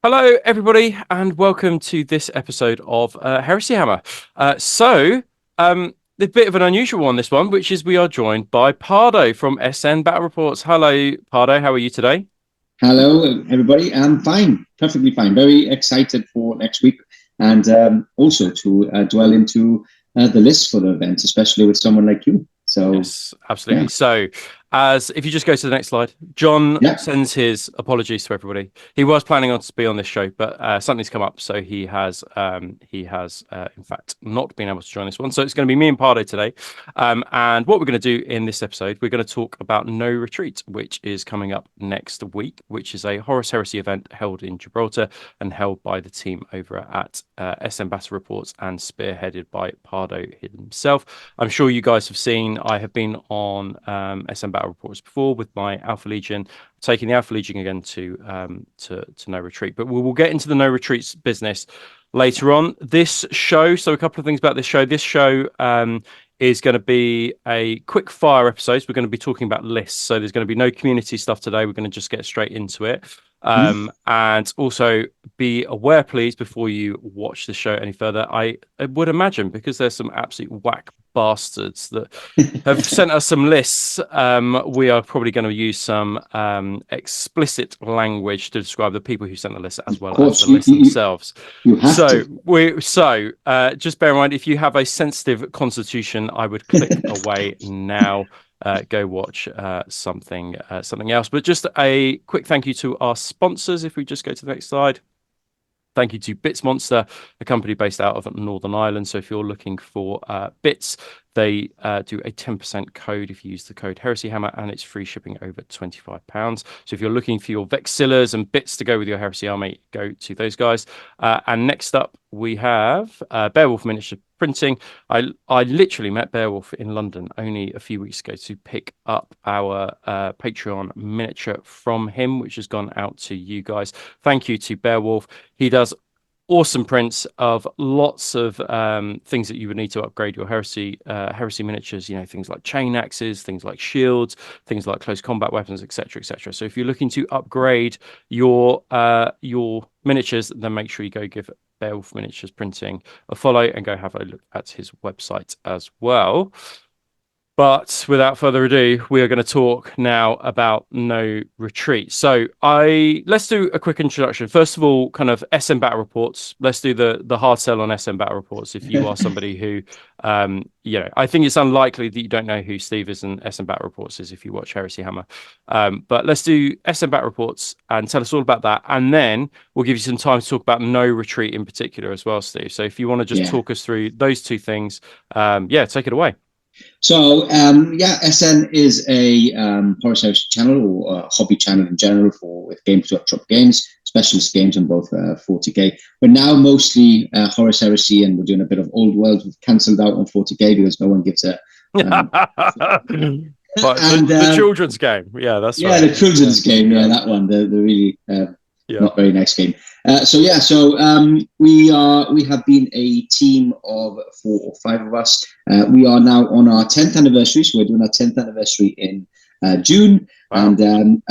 Hello, everybody, and welcome to this episode of Heresy Hammer. A bit of an unusual one, this one, which is we are joined by Pardo from SN Battle Reports. Hello, Pardo, how are you today? Hello, everybody. I'm fine, perfectly fine. Very excited for next week, and also to dwell into the list for the event, especially with someone like you. So, Yes, absolutely. yeah, So, as if you just go to the next slide, John yeah. sends his apologies to everybody. He was planning on to be on this show, but something's come up, so he has in fact not been able to join this one. So it's going to be me and Pardo today. And what we're going to do in this episode, we're going to talk about No Retreat, which is coming up next week, which is a Horus Heresy event held in Gibraltar and held by the team over at SN Battle Reports and spearheaded by Pardo himself. I'm sure you guys have seen. I have been on SN Battle Reports before with my Alpha Legion, taking the Alpha Legion again to No Retreat. But we will get into the No Retreats business later on. This show, so a couple of things about this show. This show is going to be a quick fire episode. We're going to be talking about lists. So there's going to be no community stuff today. We're going to just get straight into it. And also be aware, please, before you watch the show any further, I would imagine, because there's some absolute whack bastards that have sent us some lists, we are probably going to use some explicit language to describe the people who sent the list as Of well as course, the list themselves. you have Just bear in mind, if you have a sensitive constitution, I would click away now. Go watch something else. But just a quick thank you to our sponsors. If we just go to the next slide. Thank you to Bits Monster, a company based out of Northern Ireland. So if you're looking for bits, they do a 10% code if you use the code Heresy Hammer, and it's free shipping over £25. So if you're looking for your Vexillas and bits to go with your Heresy army, go to those guys. And next up, we have Beowulf Miniature Printing. I literally met Beowulf in London only a few weeks ago to pick up our Patreon miniature from him, which has gone out to you guys. Thank you to Beowulf. He does awesome prints of lots of things that you would need to upgrade your heresy miniatures, things like chain axes, things like shields, things like close combat weapons, etc. So if you're looking to upgrade your miniatures, then make sure you go give Beowulf Miniatures Printing a follow and go have a look at his website as well. But without further ado, we are going to talk now about No Retreat. So let's do a quick introduction. First of all, kind of SN Battle Reports. Let's do the hard sell on SN Battle Reports. If you are somebody who, I think it's unlikely that you don't know who Steve is and SN Battle Reports is if you watch Heresy Hammer. But let's do SN Battle Reports and tell us all about that. And then we'll give you some time to talk about No Retreat in particular as well, Steve. So if you want to just talk us through those two things, take it away. So, SN is a Horus Heresy channel or a hobby channel in general with Games Workshop games, specialist games on both 40k. We're now mostly Horus Heresy, and we're doing a bit of Old World. We've cancelled out on 40k because no one gives a... the children's game. Yeah, that's right. Yeah, the children's game. Yeah, that one. The really not very nice game. We have been a team of 4 or 5 of us. We are now on our 10th anniversary, so we're doing our 10th anniversary in June. Wow. And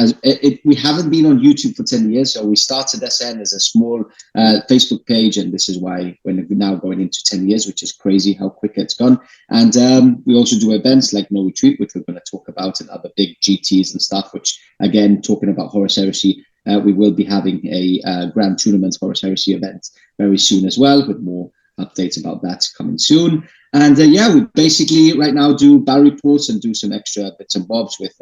we haven't been on YouTube for 10 years, so we started SN as a small Facebook page, and this is why we're now going into 10 years, which is crazy how quick it's gone. And we also do events like No Retreat, which we're going to talk about, and other big GTs and stuff, which, again, talking about Horus Heresy, we will be having a Grand Tournament Horus Heresy event very soon as well, with more updates about that coming soon. And we basically right now do battle reports and do some extra bits and bobs with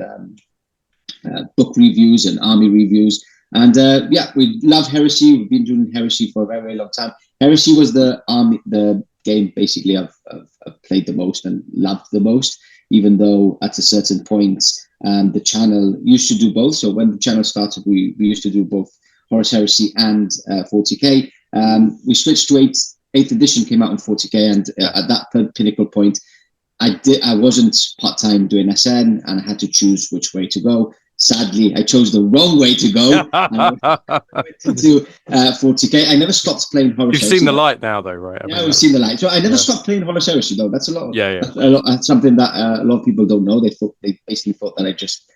book reviews and army reviews. And we love Heresy. We've been doing Heresy for a very, very long time. Heresy was the game basically I've played the most and loved the most, even though at a certain point the channel used to do both. So when the channel started, we used to do both Horus Heresy and 40k. We switched to 8th edition, came out in 40k, and at that pinnacle point, I wasn't part-time doing SN, and I had to choose which way to go. Sadly, I chose the wrong way to go. I went into 40k. I never stopped playing Horus Heresy. You've seen the light now, though, right? We've seen the light. So I never stopped playing Horus Heresy, though. That's a lot. Something that a lot of people don't know. They basically thought that I just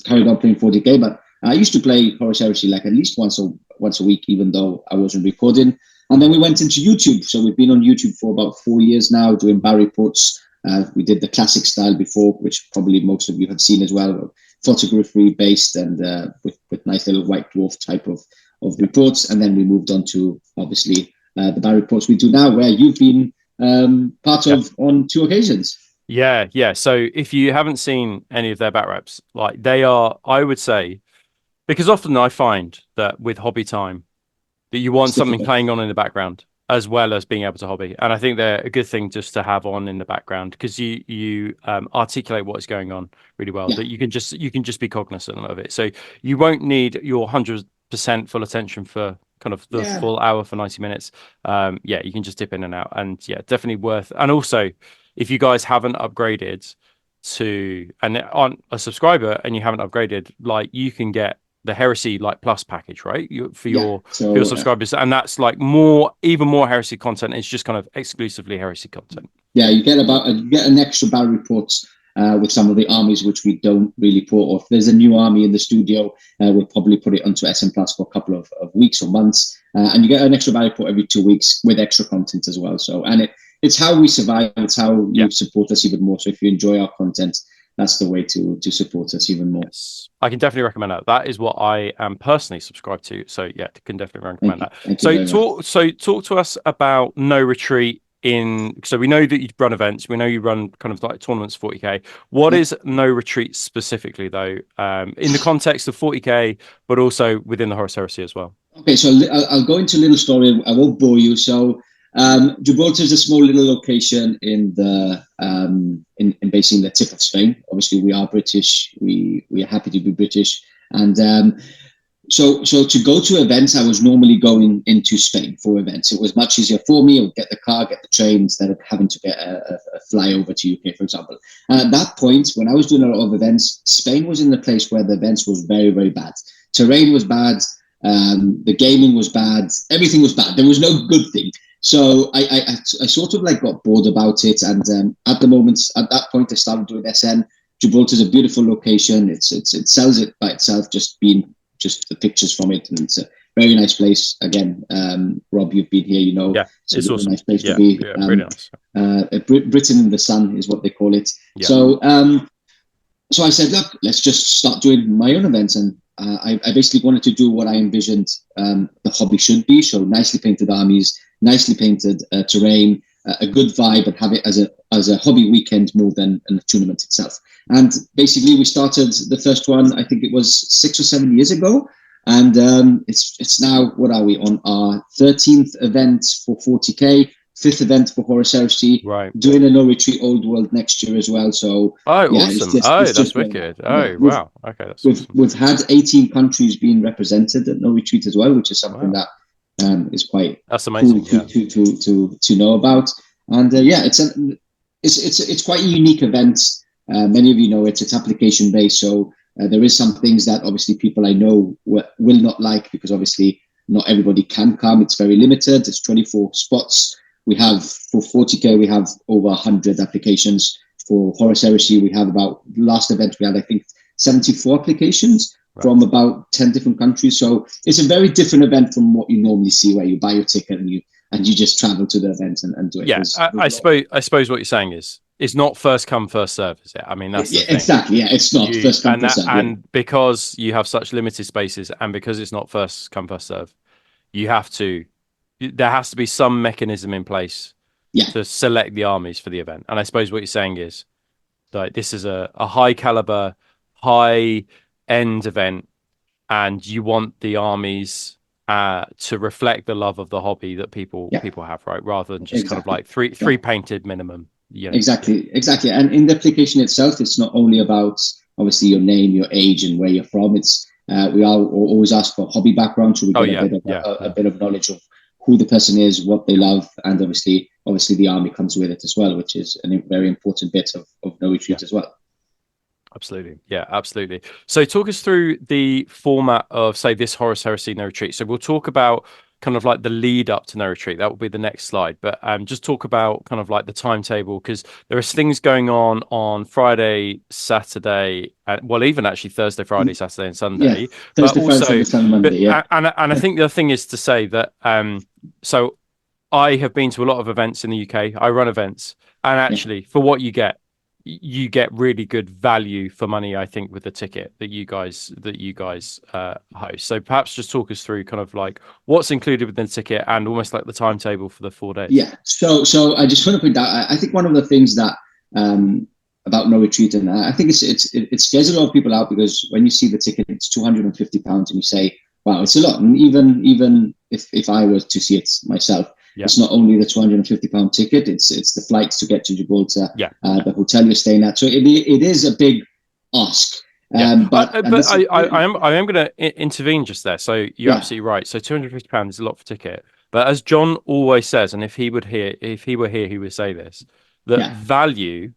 carried on playing 40k, but I used to play Horus Heresy like at least once once a week, even though I wasn't recording. And then we went into YouTube. So we've been on YouTube for about 4 years now, doing bar reports. We did the classic style before, which probably most of you have seen as well, photography based and with nice little white dwarf type of reports. And then we moved on to obviously the bar reports we do now, where you've been part of on 2 occasions. Yeah. So if you haven't seen any of their bat reps, like they are, I would say, because often I find that with hobby time, that you want something playing on in the background as well as being able to hobby. And I think they're a good thing just to have on in the background, because you articulate what is going on really well. That you can just be cognizant of it. So you won't need your 100% full attention for kind of the full hour for 90 minutes. You can just dip in and out, and definitely worth. And also, if you guys haven't upgraded to and aren't a subscriber and you haven't upgraded, like you can get the Heresy like Plus package, right? For your subscribers, and that's like even more Heresy content. It's just kind of exclusively Heresy content. Yeah, you get an extra battle reports with some of the armies which we don't really put. Or if there's a new army in the studio, we'll probably put it onto SM Plus for a couple of weeks or months, and you get an extra battle report every 2 weeks with extra content as well. So, and it's how we survive. It's how you support us even more. So if you enjoy our content, that's the way to support us even more. Yes. I can definitely recommend that. That is what I am personally subscribed to. So can definitely recommend that. So talk to us about No Retreat. So we know that you run events. We know you run kind of like tournaments 40k. What is No Retreat specifically, though, in the context of 40k, but also within the Horus Heresy as well? Okay, so I'll go into a little story. I won't bore you. So Gibraltar is a small little location in basically the tip of Spain. Obviously, we are British. We are happy to be British, and so to go to events, I was normally going into Spain for events. It was much easier for me. I would get the car, get the train, instead of having to get a flyover to UK, for example. And at that point, when I was doing a lot of events, Spain was in the place where the events was very, very bad. Terrain was bad. The gaming was bad. Everything was bad. There was no good thing. So I sort of like got bored about it. And at that point, I started doing SM. Gibraltar is a beautiful location. It sells it by itself, just the pictures from it, and it's a very nice place. Again, Rob, you've been here, you know. Yeah, it's awesome. A nice place to be. Yeah, really nice. Britain in the sun is what they call it. Yeah. So I said, look, let's just start doing my own events, and I basically wanted to do what I envisioned the hobby should be. So nicely painted armies, nicely painted terrain, a good vibe, and have it as a hobby weekend more than a tournament itself. And basically, we started the first one, I think it was 6 or 7 years ago, and it's now, what are we on, our 13th event for 40k, 5th event for Horus Heresy, right? Doing a No Retreat Old World next year as well. So awesome! That's wicked. Wow. Okay, that's awesome. We've had 18 countries being represented at No Retreat as well, which is something that is quite amazing. Cool to know about. And it's quite a unique event. Many of you know it's application based, so there is some things that obviously people I know will not like, because obviously not everybody can come. It's very limited. It's 24 spots. We have, for 40k, we have over 100 applications. For Horus Heresy, we have last event we had, I think, 74 applications from about 10 different countries. So it's a very different event from what you normally see, where you buy your ticket and you just travel to the event and do it. Yeah, I suppose what you're saying is it's not first come, first serve, is it? I mean, that's the thing. Exactly. Yeah, it's not first come, first serve. And because you have such limited spaces, and because it's not first come, first serve, there has to be some mechanism in place to select the armies for the event. And I suppose what you're saying is that this is a high caliber, high end event, and you want the armies to reflect the love of the hobby that people have, right? Rather than just kind of like three painted minimum. You know? Exactly. And in the application itself, it's not only about obviously your name, your age, and where you're from. It's we always ask for hobby background, so we get a bit of knowledge of who the person is, what they love, and obviously the army comes with it as well, which is a very important bit of No Retreat as well. Absolutely. Yeah, absolutely. So talk us through the format of, say, this Horus Heresy No Retreat. So we'll talk about kind of like the lead up to no retreat. That will be the next slide. But just talk about kind of like the timetable, because there is things going on Friday, Saturday, well, even actually Thursday, Friday, Saturday, and Sunday. Yeah, Thursday, but Friday, also, Saturday, Sunday, Monday. Yeah, and I think the other thing is to say that so I have been to a lot of events in the UK. I run events, and actually, for what you get really good value for money, I think, with the ticket that you guys host. So perhaps just talk us through kind of like what's included within the ticket and almost like the timetable for the 4 days. Yeah. So I just want to point out, I think one of the things that about no retreat, and I think it scares a lot of people out, because when you see the ticket, it's £250, and you say, wow, it's a lot. And even if I was to see it myself, it's not only the £250 ticket, it's the flights to get to Gibraltar, the hotel you're staying at. So it is a big ask. But I am going to intervene just there. So you're absolutely right. So £250 is a lot for ticket. But as John always says, and if he were here, he would say this, that value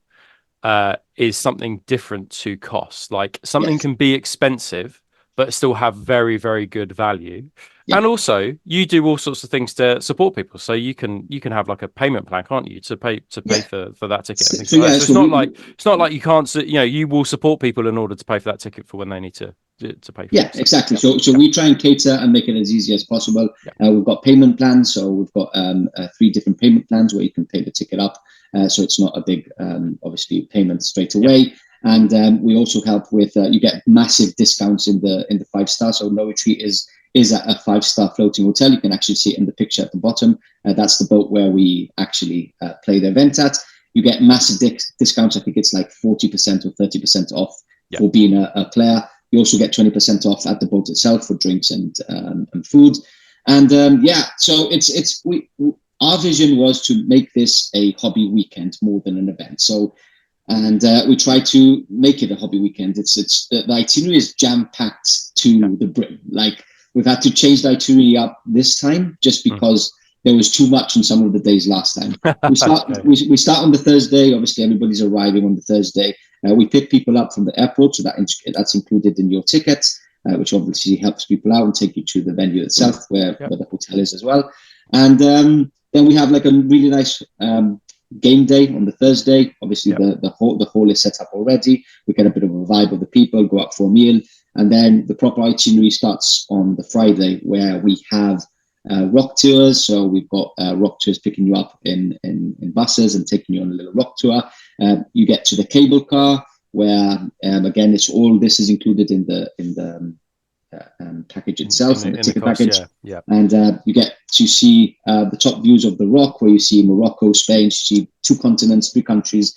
is something different to cost. Like something can be expensive, but still have very, very good value. And also, you do all sorts of things to support people. So you can have like a payment plan, can't you, to pay for that ticket? And things like that. So it's not like you can't. You will support people in order to pay for that ticket for when they need to pay for it. Exactly. So we try and cater and make it as easy as possible. We've got payment plans. So we've got 3 different payment plans where you can pay the ticket up. So it's not a big, obviously, payment straight away. And we also help with you get massive discounts in the 5-star. So No Retreat is at a 5-star floating hotel. You can actually see it in the picture at the bottom. That's the boat where we actually play the event at. You get massive discounts. I think it's like 40% or 30% off for being a player. You also get 20% off at the boat itself for drinks and food. And so our vision was to make this a hobby weekend more than an event. So, and we try to make it a hobby weekend. It's the itinerary is jam packed to the brim. Like, we've had to change the itinerary up this time just because there was too much on some of the days last time. We start on the Thursday. Obviously, everybody's arriving on the Thursday. We pick people up from the airport, so that's included in your tickets, which obviously helps people out and take you to the venue itself, where the hotel is as well. And then we have like a really nice game day on the Thursday. Obviously, the hall is set up already. We get a bit of a vibe of the people, go out for a meal. And then the proper itinerary starts on the Friday, where we have rock tours. So we've got rock tours picking you up in buses and taking you on a little rock tour. You get to the cable car, where again, this is included in the package itself, the ticket package. And you get to see the top views of the rock, where you see Morocco, Spain, you see 2 continents, 3 countries.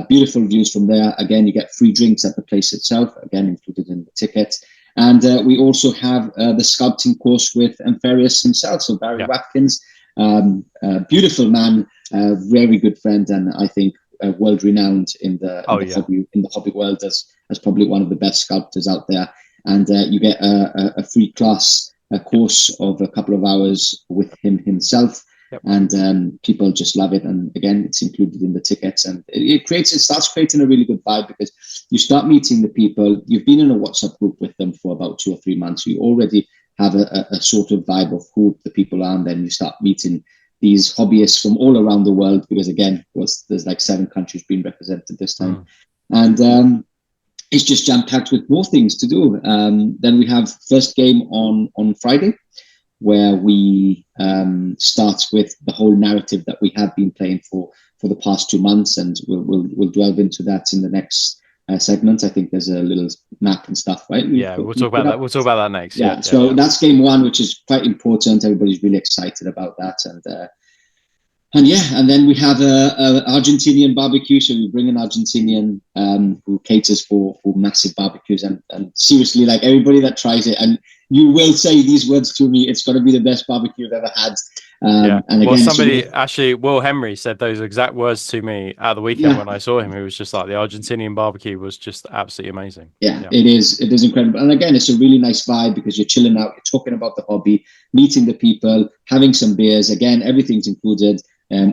Beautiful views from there. Again, you get free drinks at the place itself, again included in the ticket. And we also have the sculpting course with Amphiarus himself, so Barry Watkins, beautiful man, very good friend, and I think world renowned in the hobby world as probably one of the best sculptors out there. And you get a free class, a course of a couple of hours with him himself. And people just love it. And again, it's included in the tickets, and it starts creating a really good vibe, because you start meeting the people. You've been in a WhatsApp group with them for about 2 or 3 months. You already have a sort of vibe of who the people are, and then you start meeting these hobbyists from all around the world, because again, there's like 7 countries being represented this time. And it's just jam-packed with more things to do. Then we have first game on Friday, where we start with the whole narrative that we have been playing for the past 2 months, and we'll delve into that in the next segment. I think there's a little map and stuff, right? We'll talk about that. We'll talk about that next. So that's game 1, which is quite important. Everybody's really excited about that, and then we have a Argentinian barbecue. So we bring an Argentinian who caters for massive barbecues, and seriously, like, everybody that tries it, and you will say these words to me, it's going to be the best barbecue I've ever had. And again, actually, Will Henry said those exact words to me at the weekend when I saw him. He was just like, the Argentinian barbecue was just absolutely amazing. It is incredible. And again, it's a really nice vibe, because you're chilling out, you're talking about the hobby, meeting the people, having some beers. Again, everything's included.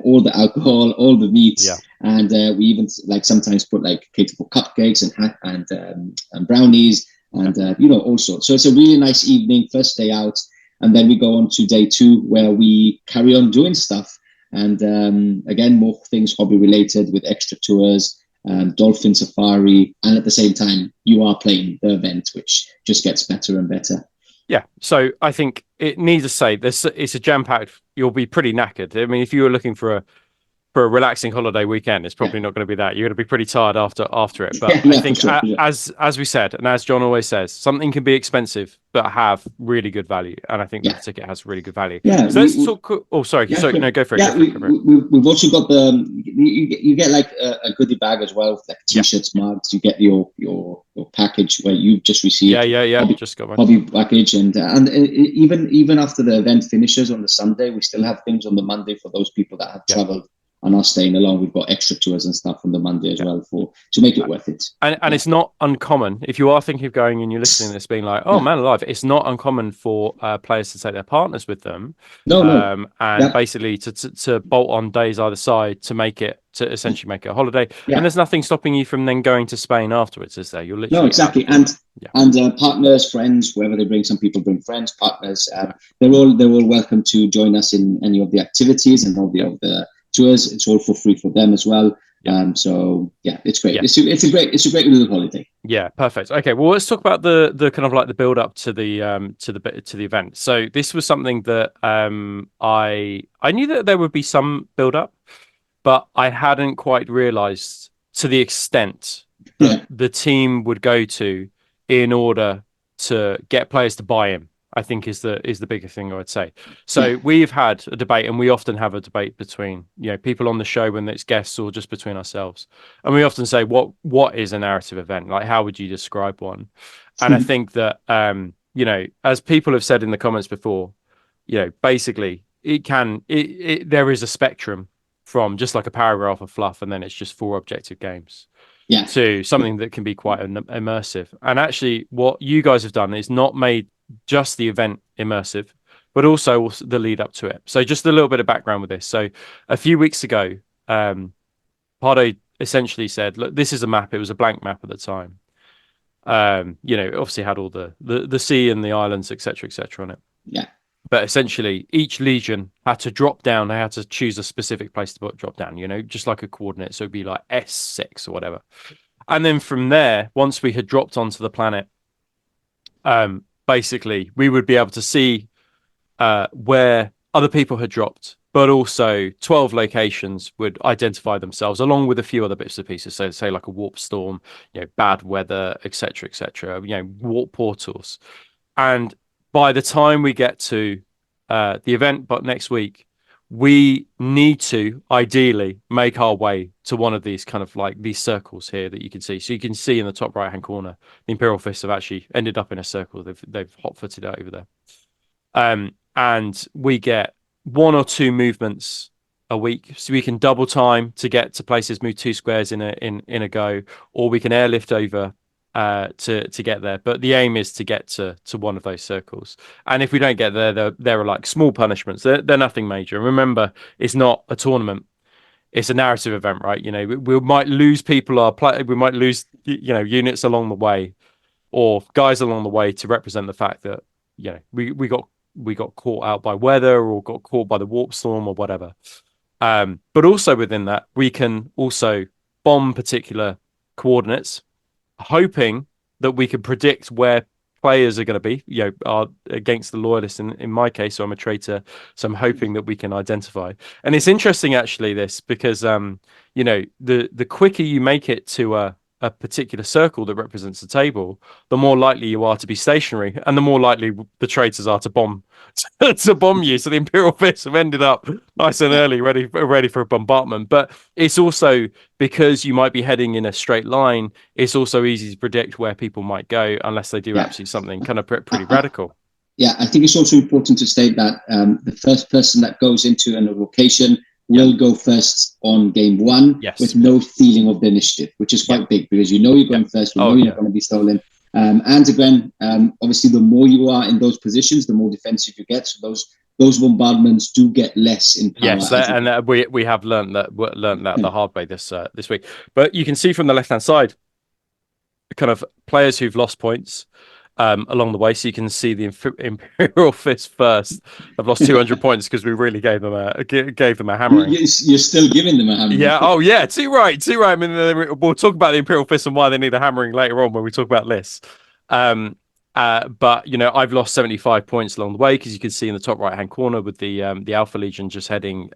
All the alcohol, all the meats, and we even like sometimes put like cater for cupcakes and brownies, and all sorts. So it's a really nice evening, first day out. and then we go on to day 2 where we carry on doing stuff. And again, more things hobby related with extra tours, dolphin safari, and at the same time you are playing the event, which just gets better and better. Yeah, so I think it needs to say this. It's a jam-packed. You'll be pretty knackered. I mean, if you were looking for a relaxing holiday weekend, it's probably not going to be that. You're going to be pretty tired after it. But I think, as we said, and as John always says, something can be expensive but have really good value, and I think the ticket has really good value. Yeah. So let's talk. Oh, sorry. No, go for it. Yeah, we've also got you get like a goodie bag as well, like t-shirts, mugs. You get your package where you've just received. Yeah. Just got hobby package, and even after the event finishes on the Sunday, we still have things on the Monday for those people that have traveled and are staying along. We've got extra tours and stuff on the Monday as well to make it worth it. And it's not uncommon if you are thinking of going and you're listening to this, being like, "Oh man, alive!" It's not uncommon for players to take their partners with them, and basically to bolt on days either side to make it essentially make it a holiday. And there's nothing stopping you from then going to Spain afterwards, is there? You're literally exactly. And partners, friends, whoever they bring. Some people bring friends, partners. They're all welcome to join us in any of the activities and all the tours. It's all for free for them as well. So it's great. It's a great little holiday. Yeah, perfect. Okay, well, let's talk about the kind of like the build up to the event. So this was something that I knew that there would be some build up, but I hadn't quite realized to the extent that the team would go to in order to get players to buy in. I think is the bigger thing I would say. So we've had a debate, and we often have a debate between people on the show when it's guests or just between ourselves. And we often say, what is a narrative event? Like, how would you describe one? And I think that as people have said in the comments before, basically there is a spectrum from just like a paragraph of fluff, and then it's just 4 objective games. To something that can be quite immersive. And actually, what you guys have done is not made just the event immersive, but also the lead up to it. So just a little bit of background with this. So a few weeks ago, Pardo essentially said, look, this is a map. It was a blank map at the time. It obviously had all the sea and the islands, etc., on it. But essentially, each legion had to drop down. They had to choose a specific place to drop down, just like a coordinate. So it'd be like S6 or whatever. And then from there, once we had dropped onto the planet, basically, we would be able to see where other people had dropped, but also 12 locations would identify themselves along with a few other bits and pieces. So say like a warp storm, bad weather, etc., warp portals. And by the time we get to the event, but next week, we need to ideally make our way to one of these kind of like these circles here that you can see. So you can see in the top right hand corner, the Imperial Fists have actually ended up in a circle. They've hot-footed it over there. And we get 1 or 2 movements a week, so we can double time to get to places, move 2 squares in a go, or we can airlift over to get there. But the aim is to get to one of those circles, and if we don't get there, there are like small punishments. They're nothing major. And remember, it's not a tournament, it's a narrative event, right? We might lose people, we might lose units along the way or guys along the way to represent the fact that we got caught out by weather or got caught by the warp storm or whatever. But also within that, we can also bomb particular coordinates, hoping that we can predict where players are going to be, are against the loyalists in my case. So I'm a traitor, so I'm hoping that we can identify. And it's interesting actually this, because the quicker you make it to a particular circle that represents the table, the more likely you are to be stationary, and the more likely the traitors are to bomb you. So the Imperial Fists have ended up nice and early, ready for a bombardment. But it's also because you might be heading in a straight line, it's also easy to predict where people might go unless they do absolutely something kind of pretty radical. I think it's also important to state that the first person that goes into a location will go first on game 1 with no stealing of the initiative, which is quite big, because you're going first, you're not going to be stolen. And again, obviously, the more you are in those positions, the more defensive you get. So those bombardments do get less in power. Yes, and we have learned that the hard way this week. But you can see from the left hand side, kind of players who've lost points. along the way, so you can see the Imperial Fist first. I've lost 200 points because we really gave them a hammering. You're still giving them a hammering. Yeah. Oh, yeah. Too right. Too right. I mean, we'll talk about the Imperial Fist and why they need a hammering later on when we talk about lists. But I've lost 75 points along the way, because you can see in the top right hand corner with the Alpha Legion just heading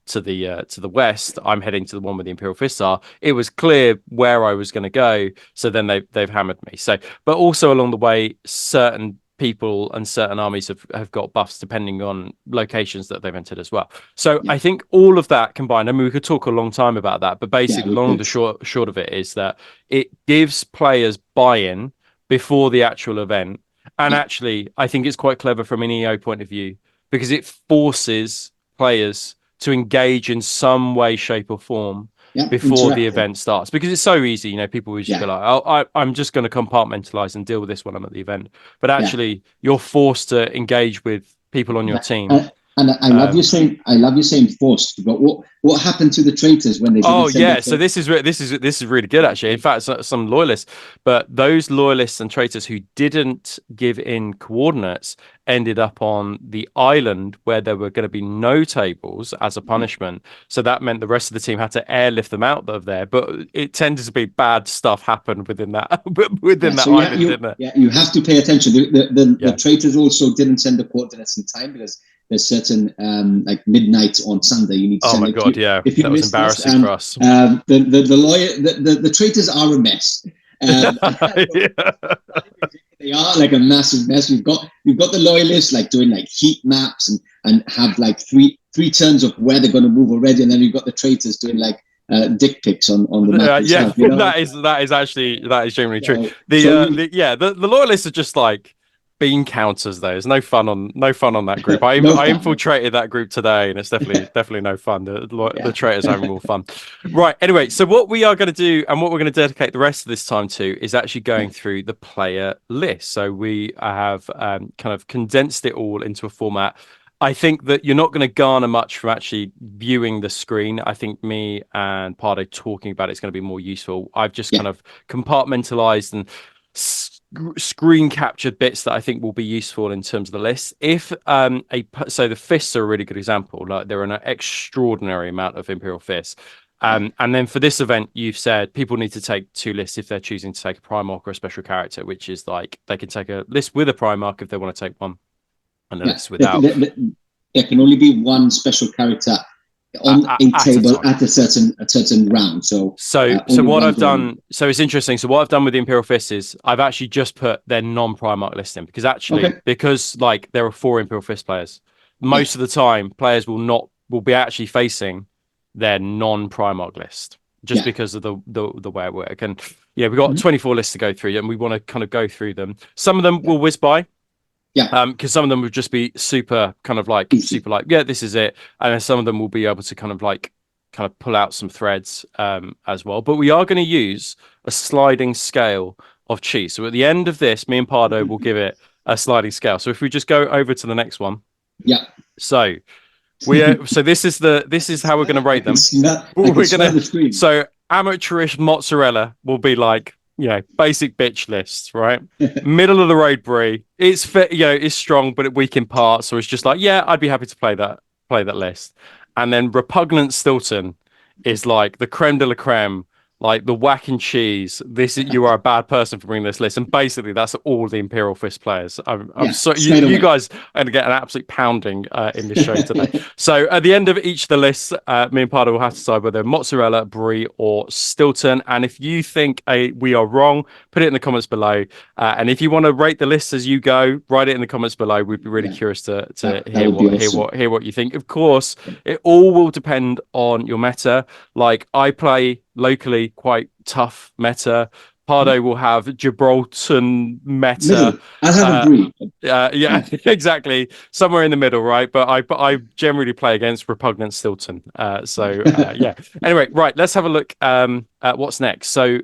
to the west. I'm heading to the one where the Imperial Fists are. It was clear where I was going to go, so then they've hammered me. So, but also along the way, certain people and certain armies have got buffs depending on locations that they've entered as well. So I think all of that combined, I mean, we could talk a long time about that, but basically the short of it is that it gives players buy-in before the actual event. And actually, I think it's quite clever from an EO point of view, because it forces players to engage in some way, shape, or form before the event starts, because it's so easy. People would just be like, "Oh, I'm just going to compartmentalize and deal with this when I'm at the event." But actually, you're forced to engage with people on your team. And I love you saying, forced. But what happened to the traitors when they? Oh yeah, so this is really good actually. In fact, some loyalists, but those loyalists and traitors who didn't give in coordinates ended up on the island where there were going to be no tables as a punishment. So that meant the rest of the team had to airlift them out of there. But it tended to be bad stuff happened within that island, didn't it? Yeah, you have to pay attention. The traitors also didn't send the coordinates in time, because there's certain like midnight on Sunday you need to send. Oh my god, yeah, that was embarrassing for us. The traitors are a mess. They are like a massive mess. We've got the loyalists like doing like heat maps and have like three turns of where they're going to move already, and then we've got the traitors doing like dick pics on the map. That is genuinely true. The loyalists are just like bean counters, though. There's no fun on that group. I infiltrated that group today, and it's definitely no fun. The traitors are having more fun. Right. Anyway, so what we are going to do, and what we're going to dedicate the rest of this time to, is actually going through the player list. So we have kind of condensed it all into a format. I think that you're not going to garner much from actually viewing the screen. I think me and Pardo talking about it's going to be more useful. I've just kind of compartmentalized and screen captured bits that I think will be useful in terms of the list. So the fists are a really good example. Like, there are an extraordinary amount of Imperial fists. And then for this event, you've said people need to take 2 lists if they're choosing to take a Primarch or a special character, which is like they can take a list with a Primarch if they want to take one, and a list without. There can only be one special character on a table at a certain round. So what I've done, so it's interesting. So what I've done with the Imperial Fist is I've actually just put their non-Primarch list in, because like there are 4 Imperial Fist players. Most of the time, players will be actually facing their non-Primarch list, just because of the way it works. And we've got 24 lists to go through, and we want to kind of go through them. Some of them will whiz by. Because some of them would just be super like, this is it. And then some of them will be able to kind of pull out some threads as well. But we are going to use a sliding scale of cheese. So at the end of this, me and Pardo will give it a sliding scale. So if we just go over to the next one. Yeah. So so this is how we're going to rate them. So amateurish mozzarella will be like, basic bitch lists, right? Middle of the road brie. It's fit, it's strong, but weak in parts. So it's just like, I'd be happy to play that list. And then repugnant Stilton is like the creme de la creme, like the whack and cheese. You are a bad person for bringing this list. And basically, that's all the Imperial Fist players. I'm sorry, you guys are going to get an absolute pounding in this show today. So at the end of each of the lists, me and Pardo will have to decide whether mozzarella, brie, or Stilton. And if you think we are wrong, put it in the comments below. And if you want to rate the list as you go, write it in the comments below. We'd be really curious to hear what you think. Of course, it all will depend on your meta. Like, I play locally quite tough meta. Pardo will have Gibraltar meta. I have a brie. Exactly, somewhere in the middle, right? But I generally play against repugnant Stilton. Anyway, right, let's have a look at what's next. So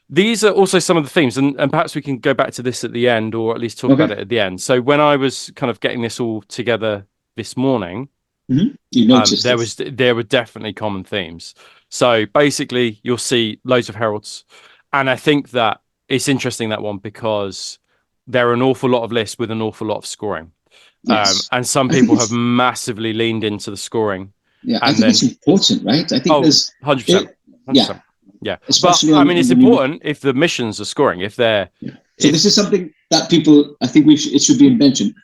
these are also some of the themes, and perhaps we can go back to this at the end, or at least talk about it at the end. So when I was kind of getting this all together this morning, you noticed there were definitely common themes. So basically, you'll see loads of heralds. And I think that it's interesting, that one, because there are an awful lot of lists with an awful lot of scoring. Yes. And some people have massively leaned into the scoring. Yeah, I think it's important, right? I think there's 100%. Yeah. Especially but I mean, it's important if the missions are scoring, if they're. Yeah. So this is something that people, I think it should be mentioned.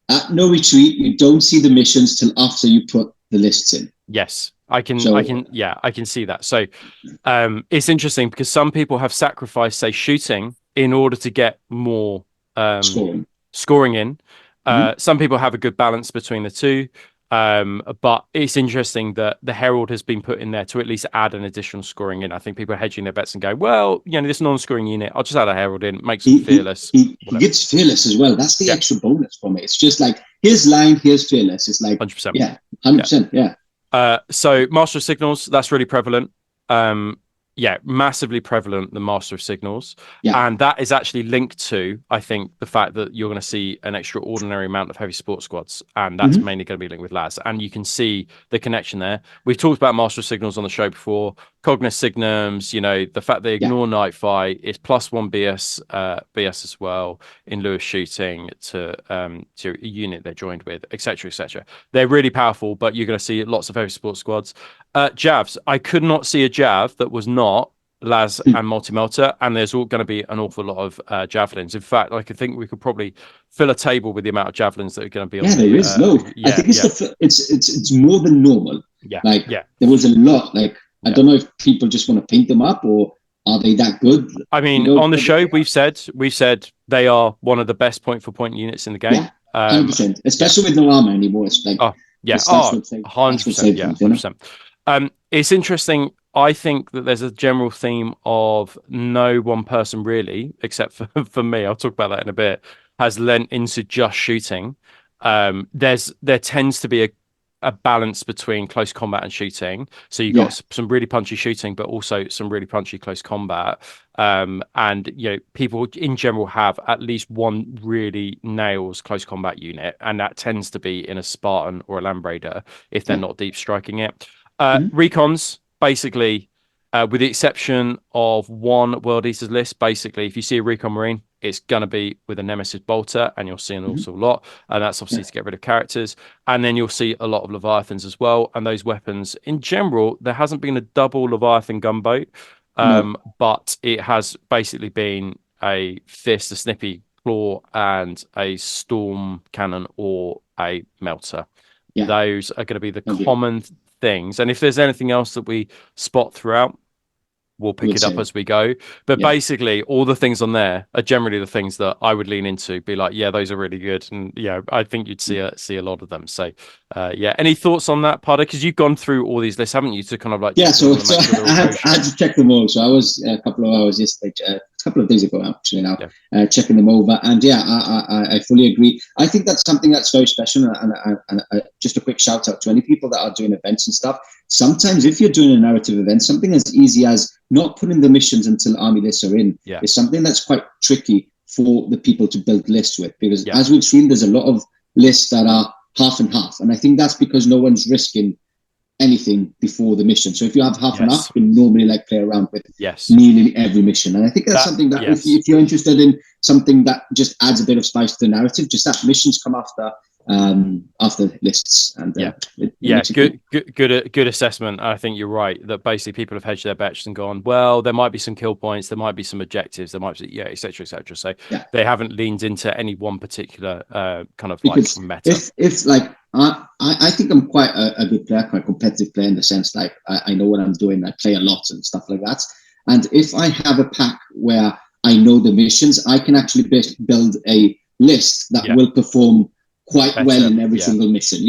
At No Retreat, you don't see the missions till after you put the lists in. Yes, I can see that. So it's interesting because some people have sacrificed, say, shooting in order to get more scoring in. Some people have a good balance between the two. But it's interesting that the Herald has been put in there to at least add an additional scoring in. I think people are hedging their bets and go, well, this non-scoring unit, I'll just add a Herald in, makes them fearless. He gets fearless as well. That's the extra bonus from it. It's just like, here's line, here's fearless. It's like 100%. Yeah, 100%. Yeah. So Master of Signals, that's really prevalent. Massively prevalent, the Master of Signals. Yeah. And that is actually linked to, I think, the fact that you're going to see an extraordinary amount of heavy support squads. And that's mainly going to be linked with Laz. And you can see the connection there. We've talked about Master of Signals on the show before. Cognis Signums, the fact they ignore Night Fight is +1 BS as well in lieu of shooting to a unit they're joined with, etc., etc. They're really powerful, but you're going to see lots of heavy support squads. Javs, I could not see a Jav that was not Laz and Multi-Melter, and there's all going to be an awful lot of javelins. In fact, I could think we could probably fill a table with the amount of javelins that are going to be on there is loads. I think it's more than normal. There was a lot. I don't know if people just want to paint them up or are they that good? I mean, on the show, we've said they are one of the best point-for-point units in the game. Yeah, 100%. Especially with no armor anymore. It's like 100%. 100%. It's interesting. I think that there's a general theme of no one person really, except for me, I'll talk about that in a bit, has lent into just shooting. There tends to be a balance between close combat and shooting. So you've got some really punchy shooting, but also some really punchy close combat. And people in general have at least one really nails close combat unit, and that tends to be in a Spartan or a Land Raider if they're not deep striking it. Recons, basically, with the exception of one World Eaters list, basically, if you see a Recon Marine, it's going to be with a Nemesis Bolter, and you'll see an awful lot. And that's obviously to get rid of characters. And then you'll see a lot of Leviathans as well. And those weapons, in general, there hasn't been a double Leviathan gunboat, but it has basically been a fist, a snippy claw, and a storm cannon or a melter. Those are going to be the common things. And if there's anything else that we spot throughout, we'll pick it up as we go. But basically, all the things on there are generally the things that I would lean into, be like, yeah, those are really good. And I think you'd see a lot of them. So any thoughts on that, Pardo? Because you've gone through all these lists, haven't you, to kind of like so I had to check them all. So I was a couple of hours yesterday, a couple of days ago actually now, checking them over. And I fully agree. I think that's something that's very special. And just a quick shout out to any people that are doing events and stuff. Sometimes if you're doing a narrative event, something as easy as not putting the missions until army lists are in is something that's quite tricky for the people to build lists with, because as we've seen, there's a lot of lists that are half and half, and I think that's because no one's risking anything before the mission. So if you have half and half, you can normally play around with nearly every mission, and I think that's something that if you're interested in something that just adds a bit of spice to the narrative, just that missions come after lists. And good assessment. I think you're right that basically people have hedged their bets and gone, well, there might be some kill points, there might be some objectives, there might be etc. So they haven't leaned into any one particular kind of because meta. If I think I'm quite a good player, quite a competitive player in the sense I know what I'm doing, I play a lot and stuff like that, and if I have a pack where I know the missions, I can actually build a list that will perform quite well in every single mission,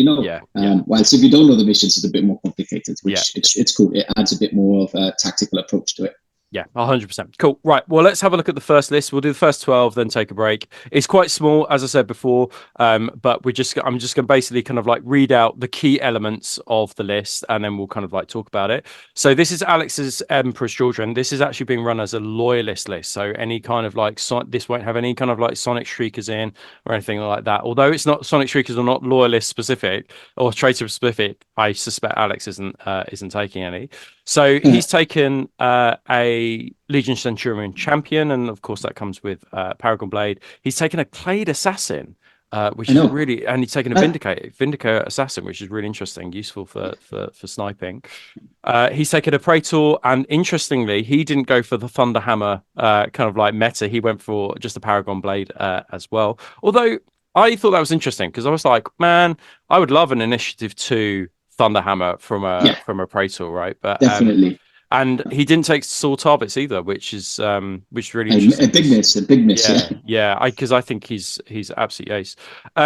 whilst if you don't know the missions, it's a bit more complicated, which it's cool. It adds a bit more of a tactical approach to it. Yeah, 100%. Cool. Right. Well, let's have a look at the first list. We'll do the first 12, then take a break. It's quite small, as I said before, but I'm just going to basically kind of read out the key elements of the list, and then we'll kind of talk about it. So this is Alex's Emperor's Children. This is actually being run as a loyalist list. So any kind of this won't have any kind of Sonic Shriekers in or anything like that. Although it's not Sonic Shriekers are not loyalist specific or traitor specific, I suspect Alex isn't taking any. So he's taken a Legion Centurion champion, and of course that comes with Paragon Blade. He's taken a Clade Assassin, which is really, and he's taken a Vindicator Assassin, which is really interesting, useful for sniping. He's taken a Praetor, and interestingly, he didn't go for the Thunderhammer kind of like meta. He went for just a Paragon Blade as well. Although I thought that was interesting because I was like, man, I would love an Initiative 2 Thunderhammer from a Praetor, right? But definitely. And he didn't take Sword Targets either, which is really interesting. A big miss. Yeah. Because I think he's absolutely ace.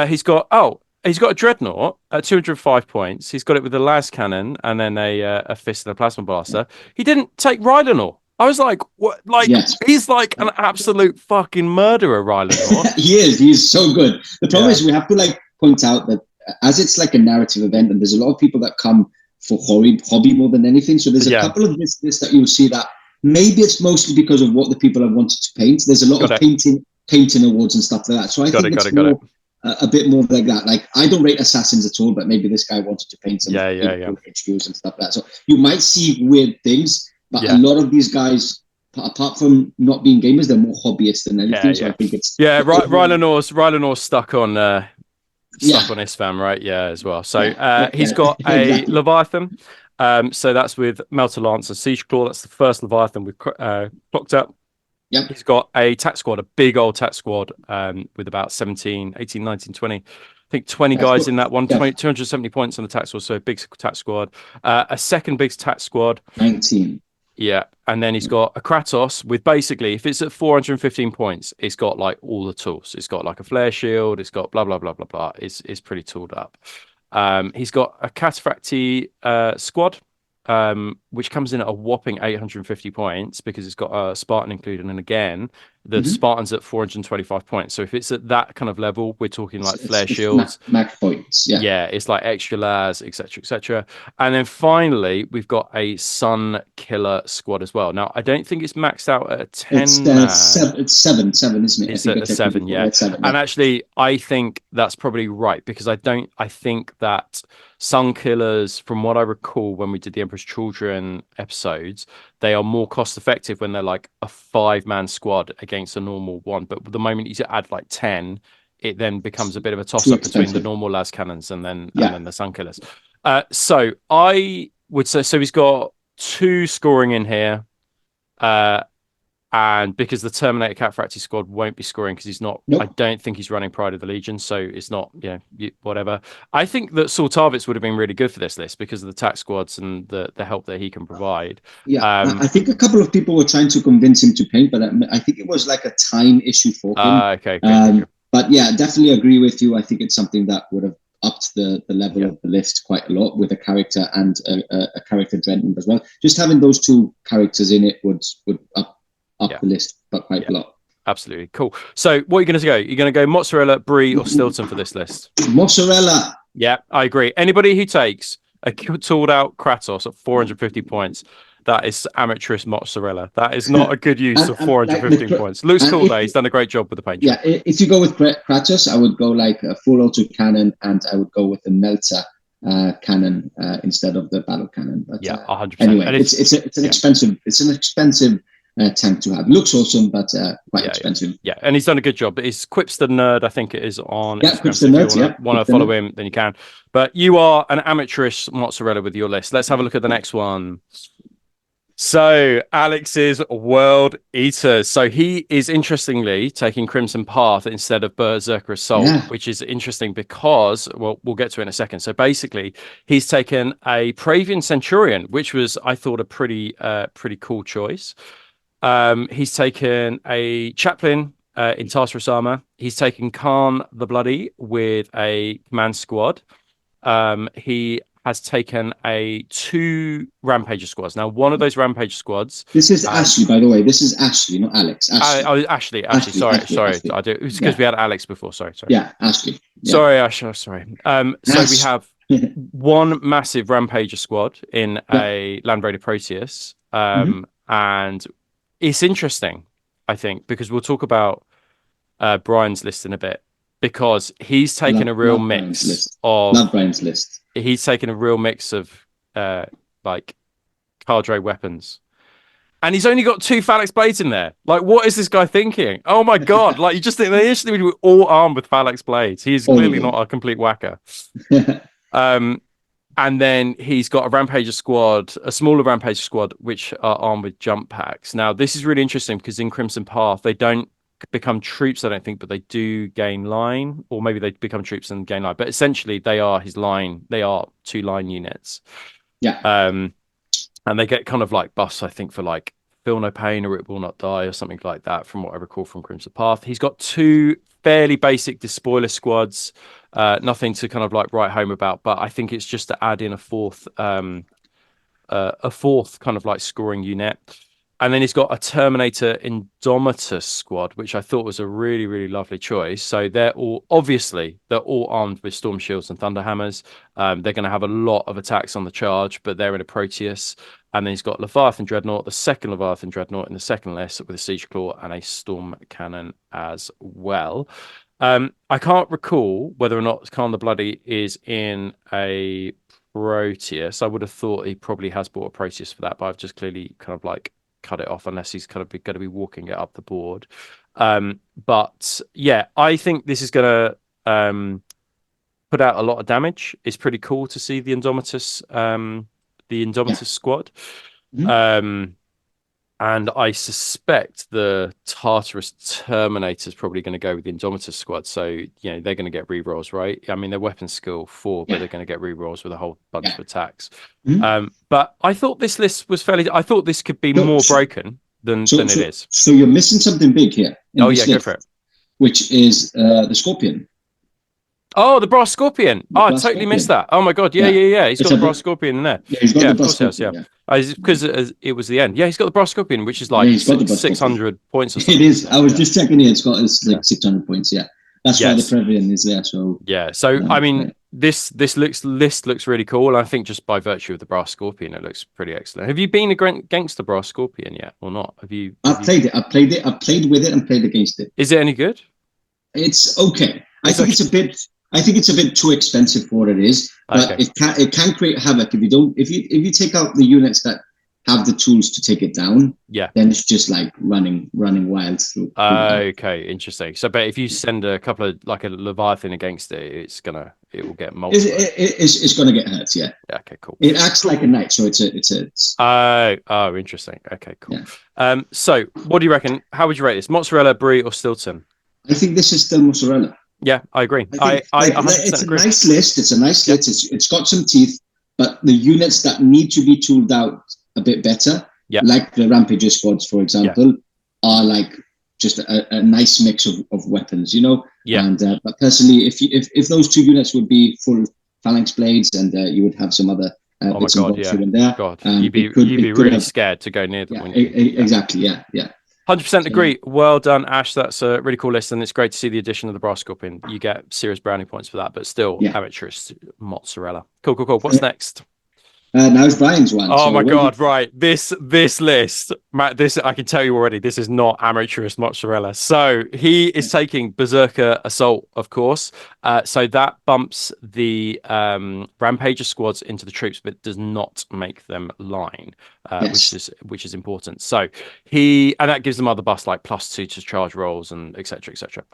He's got a Dreadnought at 205 points. He's got it with a las cannon and then a fist and a plasma blaster. He didn't take Rylanor. I was like, what? Like, he's like an absolute fucking murderer, Rylanor. He is. He's so good. The problem is we have to like point out that as it's like a narrative event, and there's a lot of people that come for hobby more than anything. So there's a couple of this that you'll see that maybe it's mostly because of what the people have wanted to paint. There's a lot of painting awards and stuff like that. So I think it's more a bit more like that. Like I don't rate assassins at all, but maybe this guy wanted to paint some HQs and stuff like that. So you might see weird things, but a lot of these guys, apart from not being gamers, they're more hobbyists than anything. So I think it's Rylanor's stuck on Isfam, right? Yeah, as well. So he's got a Leviathan. So that's with Melter Lance and Siege Claw. That's the first Leviathan we've clocked up. Yep. He's got a tack squad, a big old tack squad with about 17, 18, 19, 20. I think 20 guys in that one, 270 points on the tack squad. So a big tack squad. A second big tack squad. 19. Yeah, and then he's got a Kratos with basically, if it's at 415 points, it's got like all the tools. It's got like a flare shield. It's got blah blah blah blah blah. It's pretty tooled up. He's got a Cataphracti squad, which comes in at a whopping 850 points because it's got a Spartan included. And again, the Spartan's at 425 points. So if it's at that kind of level, we're talking like flare shields, max points. Yeah, it's like extra las, etc., etc. And then finally, we've got a Sun Killer squad as well. Now, I don't think it's maxed out at a 10. It's seven, isn't it? It's at a 7, yeah. And actually, I think that's probably right because I think that Sun Killers, from what I recall when we did the Emperor's Children episodes, they are more cost effective when they're like a 5-man squad against a normal one. But the moment you add like 10, it then becomes a bit of a toss up between the normal las cannons and then the Sun Killers. So I would say, so he's got 2 scoring in here. And because the Terminator Cataphracti squad won't be scoring because he's not, I don't think he's running Pride of the Legion, so it's not, whatever. I think that Sortavits would have been really good for this list because of the tax squads and the help that he can provide. Yeah, I think a couple of people were trying to convince him to paint, but I think it was like a time issue for him. Okay. But yeah, definitely agree with you. I think it's something that would have upped the level of the list quite a lot with a character and a character Dreadnought as well. Just having those 2 characters in it would up the list, but quite a lot. Absolutely. Cool. So what are you going to go? You're going to go mozzarella, brie, or Stilton for this list? Mozzarella. Yeah, I agree. Anybody who takes a tooled out Kratos at 450 points, that is amateurish mozzarella. That is not a good use of 415 points. Luke's cool though. He's done a great job with the paint. Yeah, if you go with Kratos, I would go like a full auto cannon, and I would go with the Melter cannon instead of the battle cannon. But, 100%. Anyway, it's an expensive tank to have. Looks awesome, but quite expensive. Yeah, and he's done a good job. It's Quipster Nerd, I think it is on. Yeah, Quipster Nerd. If you want to follow him, then you can. But you are an amateurish mozzarella with your list. Let's have a look at the next one. So Alex's World Eaters. So he is interestingly taking Crimson Path instead of Berserker Assault, which is interesting because, well, we'll get to it in a second. So basically, he's taken a Praevian Centurion, which was, I thought, a pretty cool choice. He's taken a Chaplain in Tartarus armor. He's taken Khan the Bloody with a command squad. He has taken 2 Rampager squads. Now, one of those Rampager squads. This is Ashley, by the way. This is Ashley, not Alex. Ashley. Sorry. I do. It's because we had Alex before. Sorry. Yeah, Ashley. Yeah. Sorry, Ashley. Sorry. So we have one massive Rampager squad in a Land Raider Proteus, and it's interesting, I think, because we'll talk about Brian's list in a bit, because he's taken a real mix of... Love Brian's list. He's taken a real mix of, like, cadre weapons. And he's only got 2 phalanx blades in there. Like, what is this guy thinking? Oh my god! Like, you just think they initially were all armed with phalanx blades. He's clearly not a complete whacker. And then he's got a Rampager squad, a smaller Rampager squad, which are armed with jump packs. Now, this is really interesting because in Crimson Path, they don't become troops, I don't think, but they do gain line, or maybe they become troops and gain line. But essentially, they are his line. They are 2 line units. Yeah. And they get kind of like buffs, I think, for like feel no pain or it will not die or something like that, from what I recall from Crimson Path. He's got 2 fairly basic despoiler squads, nothing to kind of like write home about, but I think it's just to add in a fourth kind of like scoring unit. And then he's got a Terminator Indomitus squad, which I thought was a really, really lovely choice. So they're all armed with storm shields and thunder hammers. They're going to have a lot of attacks on the charge, but they're in a Proteus. And then he's got Leviathan Dreadnought, the second Leviathan Dreadnought in the second list, with a Siege Claw and a Storm Cannon as well. I can't recall whether or not Khan the Bloody is in a Proteus. I would have thought he probably has bought a Proteus for that, but I've just clearly kind of like cut it off unless he's kind of going to be walking it up the board. But yeah, I think this is going to put out a lot of damage. It's pretty cool to see the Indomitus squad. And I suspect the Tartarus Terminator is probably going to go with the Indomitus squad. So, you know, they're going to get rerolls, right? I mean, their weapon skill 4, but they're going to get rerolls with a whole bunch of attacks. But I thought this list was I thought this could be more broken than it is. So you're missing something big here. Oh, yeah, go for it. Which is the Scorpion. Oh, the Brass Scorpion. I totally missed that. Oh my god, yeah. He's got the Brass Scorpion in there. Yeah, he's got the Brass Scorpion. Because it was the end. Yeah, he's got the Brass Scorpion, which is like 600 points or something. It is. I was just checking here. It's like 600 points. Yeah, that's why the Previan is there. So yeah. So I mean, this list looks really cool. I think just by virtue of the Brass Scorpion, it looks pretty excellent. Have you been against the Brass Scorpion yet, or not? I've played it. I've played with it and played against it. Is it any good? It's okay. I think it's a bit too expensive for what it is, but it can create havoc if you take out the units that have the tools to take it down. Yeah, then it's just like running wild through. Okay, interesting. So, but if you send a couple of like a Leviathan against it, it will get multiple. It's gonna get hurt. Yeah. Okay, cool. It acts like a knight, so it's oh, interesting. Okay, cool. Yeah. So what do you reckon? How would you rate this? Mozzarella, Brie, or Stilton? I think this is still mozzarella. Yeah, I agree. I it's a nice list. It's a nice list. It's got some teeth, but the units that need to be tooled out a bit better, like the Rampager squads, for example, are like just a nice mix of weapons, you know. Yeah. And but personally, if those 2 units would be full phalanx blades, and you would have some other bits and bobs here and there, you'd be really scared to go near them. Exactly. Yeah. 100% agree. Well done, Ash. That's a really cool list, and it's great to see the addition of the Brass Scorpion. You get serious brownie points for that, but still amateurish mozzarella. Cool. What's next? Now it's Brian's one. Oh my god! Right, this list, Matt. This I can tell you already. This is not amateurish mozzarella. So he is taking Berserker Assault, of course. So that bumps the Rampager squads into the troops, but does not make them line, which is important. So and that gives them other buffs like +2 to charge rolls and etc.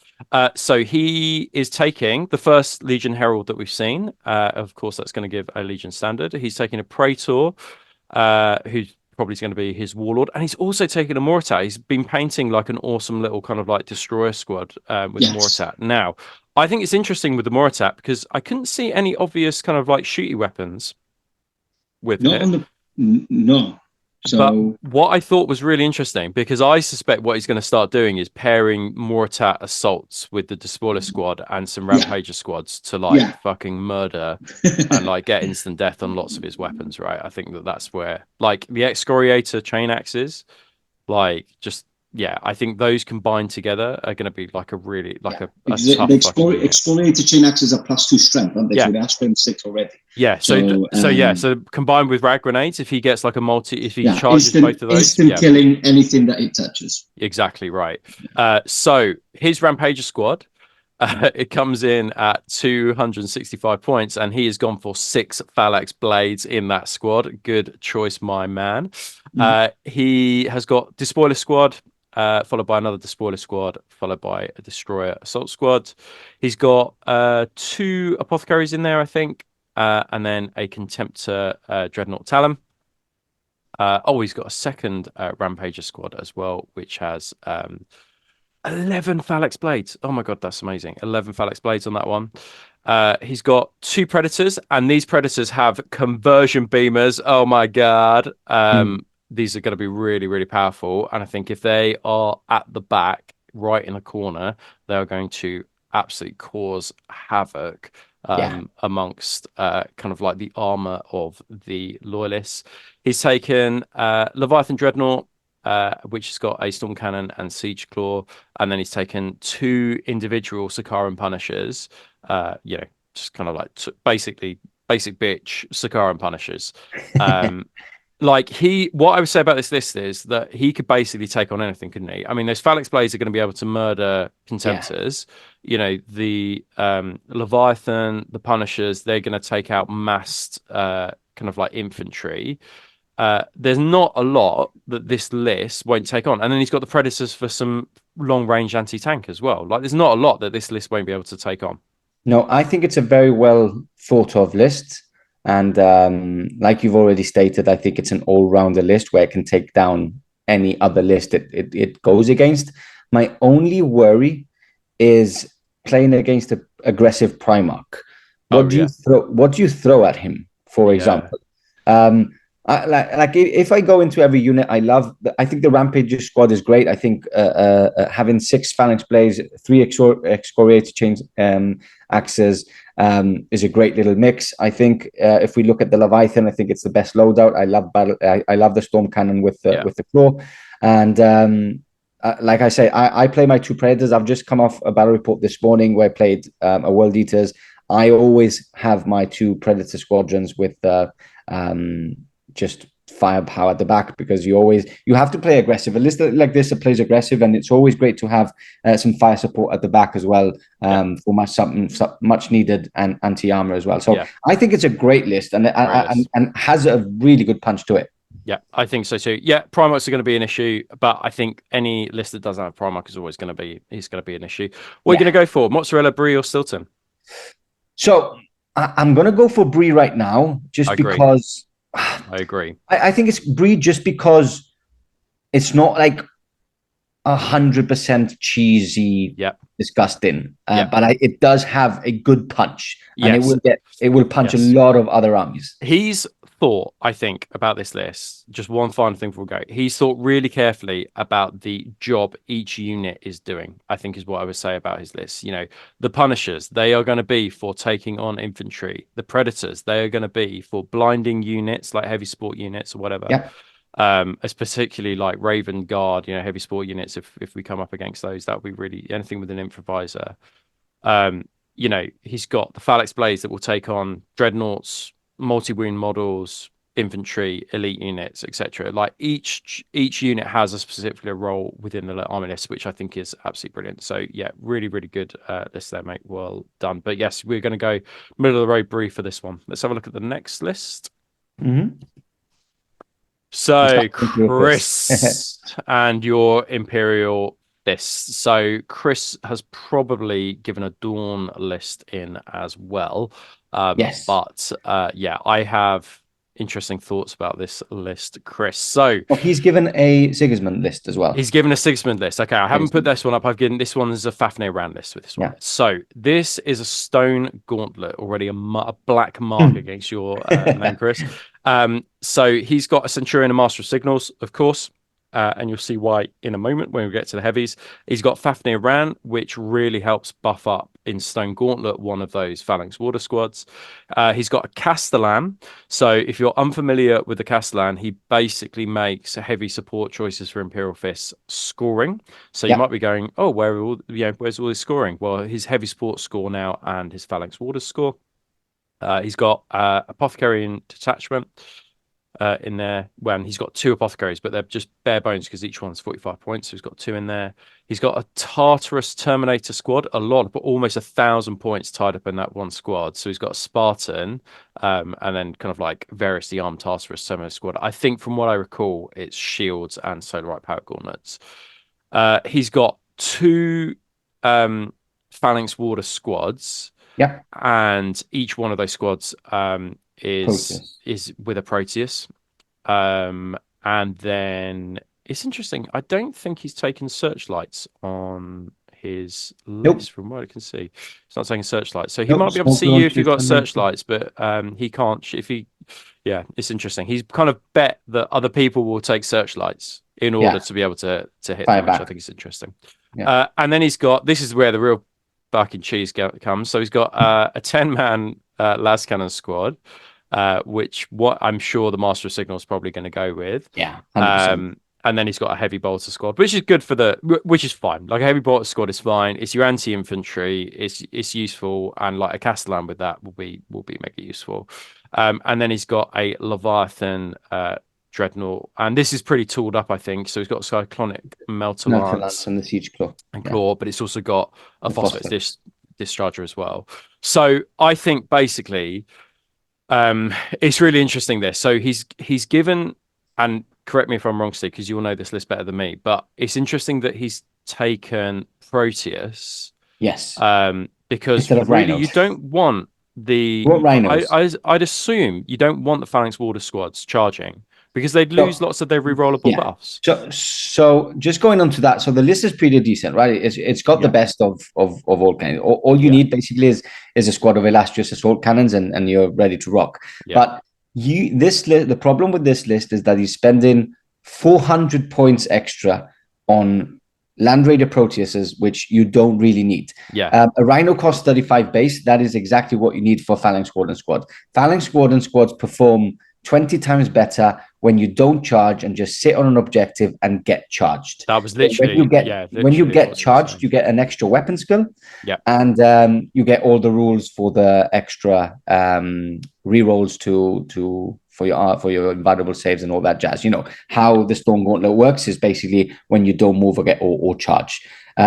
So he is taking the first Legion Herald that we've seen. Of course, that's going to give a Legion Standard. He's taking a Praetor, who's probably going to be his warlord, and he's also taken a Moritat. He's been painting like an awesome little kind of like destroyer squad with Moritat. Now, I think it's interesting with the Moritat because I couldn't see any obvious kind of like shooty weapons with it. No. So, but what I thought was really interesting, because I suspect what he's going to start doing is pairing Moritat assaults with the Despoiler squad and some Rampager squads to like fucking murder and like get instant death on lots of his weapons, right? I think that's where like the Excoriator chain axes, like just I think those combined together are going to be like a really like a tough the Excoriator chain axes are +2 strength, aren't they? So they're strength 6 already. Yeah. So combined with rag grenades, if he gets like if he charges both of those, instant killing anything that he touches. Exactly right. So his Rampager squad It comes in at 265 points, and he has gone for 6 phalanx blades in that squad. Good choice, my man. He has got Despoiler Squad, followed by another Despoiler Squad, followed by a Destroyer Assault Squad. He's got 2 Apothecaries in there, I think, and then a Contemptor Dreadnought Talon. He's got a second Rampager squad as well, which has 11 phalanx blades. Oh my god, that's amazing. 11 phalanx blades on that one. He's got 2 predators, and these predators have conversion beamers. Oh my god. These are going to be really, really powerful. And I think if they are at the back, right in the corner, they are going to absolutely cause havoc amongst kind of like the armor of the loyalists. He's taken Leviathan Dreadnought, which has got a Storm Cannon and Siege Claw, and then he's taken 2 individual Sakaran Punishers, just kind of like basically basic bitch Sakaran Punishers. What I would say about this list is that he could basically take on anything, couldn't he? I mean, those phalanx blades are going to be able to murder contemptors. The Leviathan, the Punishers, they're going to take out massed kind of like infantry. There's not a lot that this list won't take on. And then he's got the Predators for some long-range anti-tank as well. Like, there's not a lot that this list won't be able to take on. No, I think it's a very well thought of list. And like you've already stated, I think it's an all-rounder list where it can take down any other list it goes against. My only worry is playing against an aggressive Primarch. What do you throw at him, for example? If I go into every unit, I think the Rampager squad is great. I think having 6 phalanx blades, 3 excoriator chains axes is a great little mix. I think if we look at the Leviathan, I think it's the best loadout. I love the Storm Cannon with the claw, and like I say, I play my 2 Predators. I've just come off a battle report this morning where I played a World Eaters. I always have my 2 Predator squadrons with just firepower at the back, because you have to play aggressive. A list like this that plays aggressive, and it's always great to have some fire support at the back as well, for much needed and anti-armor as well. So I think it's a great list, and has a really good punch to it. Yeah, I think so too. Yeah, Primarchs are going to be an issue, but I think any list that doesn't have Primarch is always going to be an issue. What are you going to go for? Mozzarella, Brie, or Stilton? So I'm going to go for Brie right now, because I agree. I think it's Brie just because it's not like 100% cheesy, disgusting, but it does have a good punch, and it will punch a lot of other armies. He's thought, I think, about this list. Just one final thing before we go. He's thought really carefully about the job each unit is doing, I think, is what I would say about his list. The Punishers, they are going to be for taking on infantry. The Predators, they are going to be for blinding units, like heavy support units or whatever. It's particularly like Raven Guard, heavy support units. If we come up against those, that would be really anything with an improviser. He's got the phalanx blades that will take on dreadnoughts, multi-wound models, infantry, elite units, etc. Like each unit has a specific role within the army list, which I think is absolutely brilliant. So yeah, really, really good list there, mate. Well done. But yes, we're going to go middle of the road Brie for this one. Let's have a look at the next list. So Chris and your Imperial list. So Chris has probably given a Dawn list in as well. But I have interesting thoughts about this list, Chris. So he's given a Sigismund list as well. He's given a Sigismund list. Okay, I haven't put this one up. I've given this one as a Fafnir round list with this one. So this is a stone gauntlet, already a black mark against your name, Chris. So he's got a Centurion and Master of Signals, of course. And you'll see why in a moment when we get to the heavies. He's got Fafnir Ran, which really helps buff up in Stone Gauntlet one of those Phalanx Water Squads. He's got a Castellan. So if you're unfamiliar with the Castellan, he basically makes heavy support choices for Imperial Fists scoring. So you might be going, oh, where's all his scoring? Well, his heavy support score now and his Phalanx Water score. He's got Apothecary and Detachment. in there. When he's got 2 apothecaries, but they're just bare bones because each one's 45 points. So he's got 2 in there. He's got a Tartarus Terminator squad, a lot, but almost 1,000 points tied up in that one squad. So he's got a Spartan, and then kind of like various the armed Tartarus Terminator squad. I think from what I recall, it's shields and solarite power gauntlets. He's got 2 Phalanx Warder squads. Yeah. And each one of those squads is with a Proteus. And then it's interesting. I don't think he's taken searchlights on his list from what I can see. He's not taking searchlights. So he might be able to see you if you've got searchlights, but he can't if he it's interesting. He's kind of bet that other people will take searchlights in order to be able to hit them, which I think is interesting. Yeah. And then he's got, this is where the real fucking cheese comes. So he's got a 10-man las cannon squad, which what I'm sure the Master of Signal is probably going to go with. Yeah. 100%. And then he's got a heavy bolter squad, which is good for which is fine. Like a heavy bolter squad is fine. It's your anti-infantry. It's useful, and like a Castellan with that will be mega useful. And then he's got a Leviathan dreadnought, and this is pretty tooled up, I think. So he's got Cyclonic Melter Lance and the Siege Claw, but it's also got a Phosphate Discharger as well. So I think basically, it's really interesting this. So he's given, and correct me if I'm wrong, Steve, because you'll know this list better than me, but it's interesting that he's taken Proteus. Yes. Because really you don't want I'd assume you don't want the Phalanx Warder squads charging, because they'd lose lots of their rerollable buffs. So just going on to that, so the list is pretty decent, right? It's got the best of all kinds. All you need basically is a squad of illustrious assault cannons, and you're ready to rock. But the problem with this list is that he's spending 400 points extra on Land Raider Proteuses, which you don't really need. A Rhino costs 35 base. That is exactly what you need for Phalanx Warden squad. Phalanx Warden squads perform 20 times better when you don't charge and just sit on an objective and get charged. That was literally when you get charged, you get an extra weapon skill. And you get all the rules for the extra rerolls for your invaluable saves and all that jazz. You know how the Storm Gauntlet works is basically when you don't move or charge.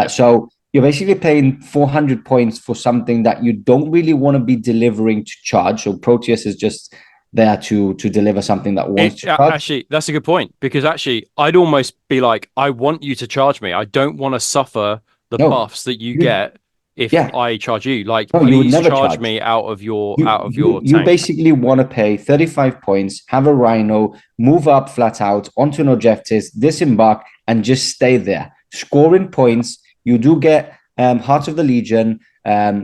So you're basically paying 400 points for something that you don't really want to be delivering to charge. So Proteus is just there to deliver something that wants to charge. Actually, that's a good point, because actually I'd almost be like, I want you to charge me. I don't want to suffer the buffs that you get if I charge you. Like, please charge me out of your tank. You basically want to pay 35 points, have a Rhino, move up flat out onto an objective, disembark, and just stay there. Scoring points. You do get Heart of the Legion,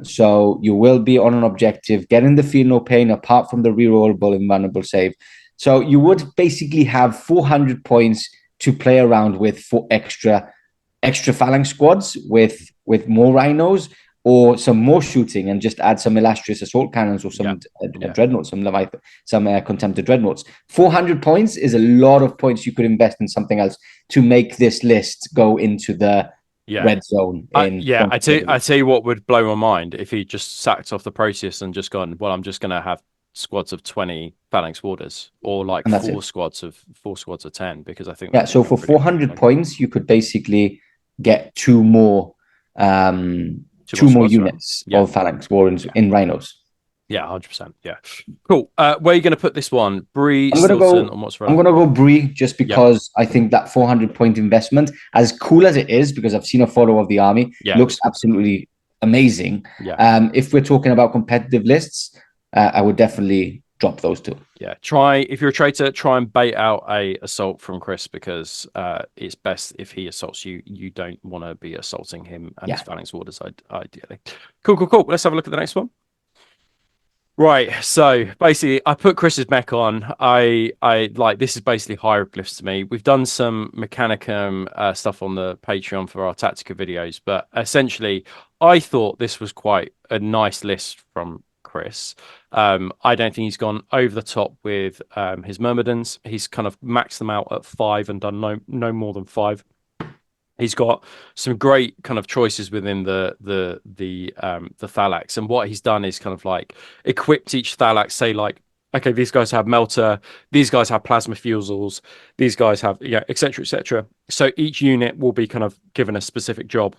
so you will be on an objective, getting the Feel No Pain apart from the rerollable invulnerable save. So you would basically have 400 points to play around with for extra Phalanx squads with more Rhinos, or some more shooting, and just add some illustrious assault cannons or some dreadnoughts, some Leviathan, some contempted dreadnoughts. 400 points is a lot of points you could invest in something else to make this list go into the red zone. I tell you what would blow my mind if he just sacked off the Proteus and just gone, well, I'm just going to have squads of 20 Phalanx Warders, or like four squads of 10, because I think so for 400 points you could basically get two more units of Phalanx Warrens in Rhinos. 100%. Cool. Where are you going to put this one? Bree, I'm going to go Bree, just because I think that 400 point investment, as cool as it is, because I've seen a photo of the army, looks absolutely amazing. If we're talking about competitive lists, I would definitely drop those two. If you're a traitor, try and bait out a assault from Chris, because it's best if he assaults you. You don't want to be assaulting him and his Phalanx Warders, ideally. Cool. Let's have a look at the next one. Right, so basically I put Chris's mech on. I like, this is basically hieroglyphs to me. We've done some Mechanicum stuff on the Patreon for our Tactica videos, but essentially I thought this was quite a nice list from Chris. I don't think he's gone over the top with his Myrmidons. He's kind of maxed them out at 5 and done no more than 5. He's got some great kind of choices within the Thalax, and what he's done is kind of like equipped each Thalax, say like okay, these guys have melter, these guys have plasma fusels, these guys have, etc., etc. So each unit will be kind of given a specific job,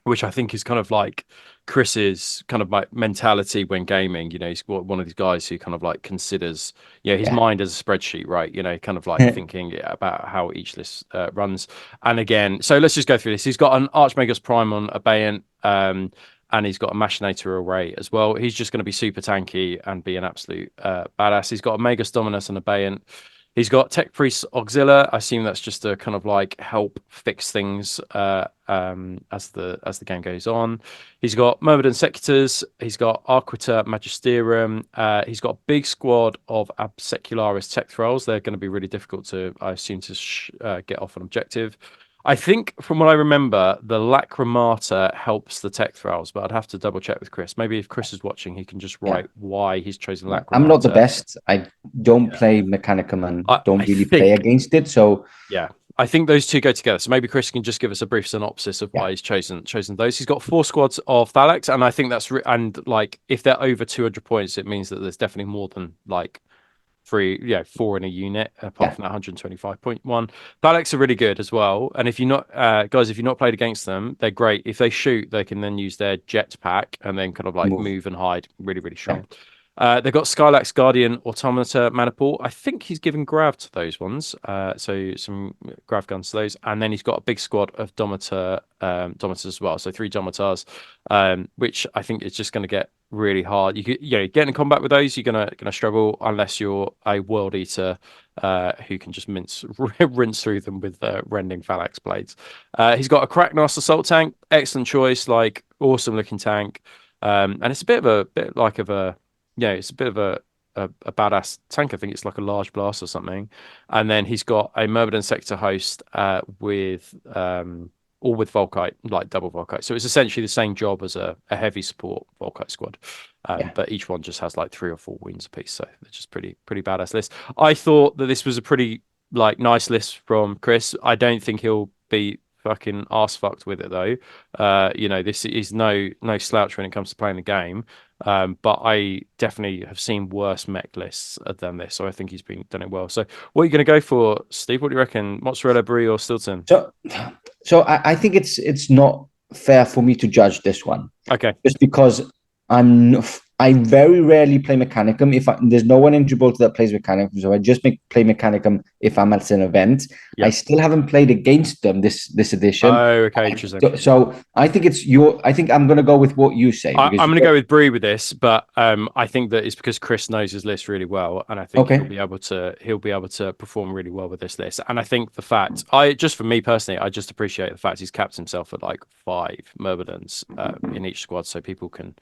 which I think is kind of like Chris's kind of like mentality when gaming. He's one of these guys who kind of like considers, his mind as a spreadsheet, right? Kind of like thinking about how each list runs. And again, so let's just go through this. He's got an Archmagus Prime on Abeyant, and he's got a Machinator Array as well. He's just going to be super tanky and be an absolute badass. He's got a Magus Dominus and Abeyant. He's got Tech Priest Auxilia. I assume that's just to kind of like help fix things as the game goes on. He's got Myrmidon Secutors. He's got Arquita Magisterium. He's got a big squad of Absecularis Tech Thralls. They're going to be really difficult to, I assume, to get off an objective. I think, from what I remember, the Lacrimata helps the Tech Thralls, but I'd have to double check with Chris. Maybe if Chris is watching, he can just write why he's chosen Lacrimata. I'm not the best. I don't play Mechanicum and don't really play against it. So yeah, I think those two go together. So maybe Chris can just give us a brief synopsis of why he's chosen those. He's got 4 squads of Thalax, and I think that's and like if they're over 200 points, it means that there's definitely more than like 4 in a unit, apart from that 125.1. Thalax are really good as well. And if you're not, guys, if you're not played against them, they're great. If they shoot, they can then use their jetpack and then kind of like move and hide. Really, really strong. They've got Skylax Guardian Automata Manipul. I think he's given Grav to those ones. So some Grav guns to those. And then he's got a big squad of Domitars as well. So 3 Domitars, which I think is just going to get really hard. Get in combat with those, you're gonna struggle unless you're a World Eater who can just rinse through them with rending Phalanx blades. He's got a Kraknos Assault Tank, excellent choice, like awesome looking tank, and it's a bit like a badass tank. I think it's like a large blast or something. And then he's got a Myrmidon Sector host with all with Volkite, like double Volkite. So it's essentially the same job as a heavy support Volkite squad. But each one just has like 3 or 4 wounds apiece. So it's just pretty badass list. I thought that this was a pretty like nice list from Chris. I don't think he'll be fucking arse fucked with it though. This is no slouch when it comes to playing the game. But I definitely have seen worse mech lists than this. So I think he's done it well. So what are you going to go for, Steve? What do you reckon? Mozzarella, Brie, or Stilton? So I think it's not fair for me to judge this one. Okay. Just because I very rarely play Mechanicum. There's no one in Gibraltar that plays Mechanicum, so I just play Mechanicum if I'm at an event. Yep. I still haven't played against them this edition. Oh, okay, interesting. So I think I think I'm going to go with what you say. I'm going to go with Bree with this, but I think that it's because Chris knows his list really well, and I think he'll be able to perform really well with this list. And I think the fact, for me personally, I just appreciate the fact he's capped himself at like 5 Myrmidons in each squad, so people can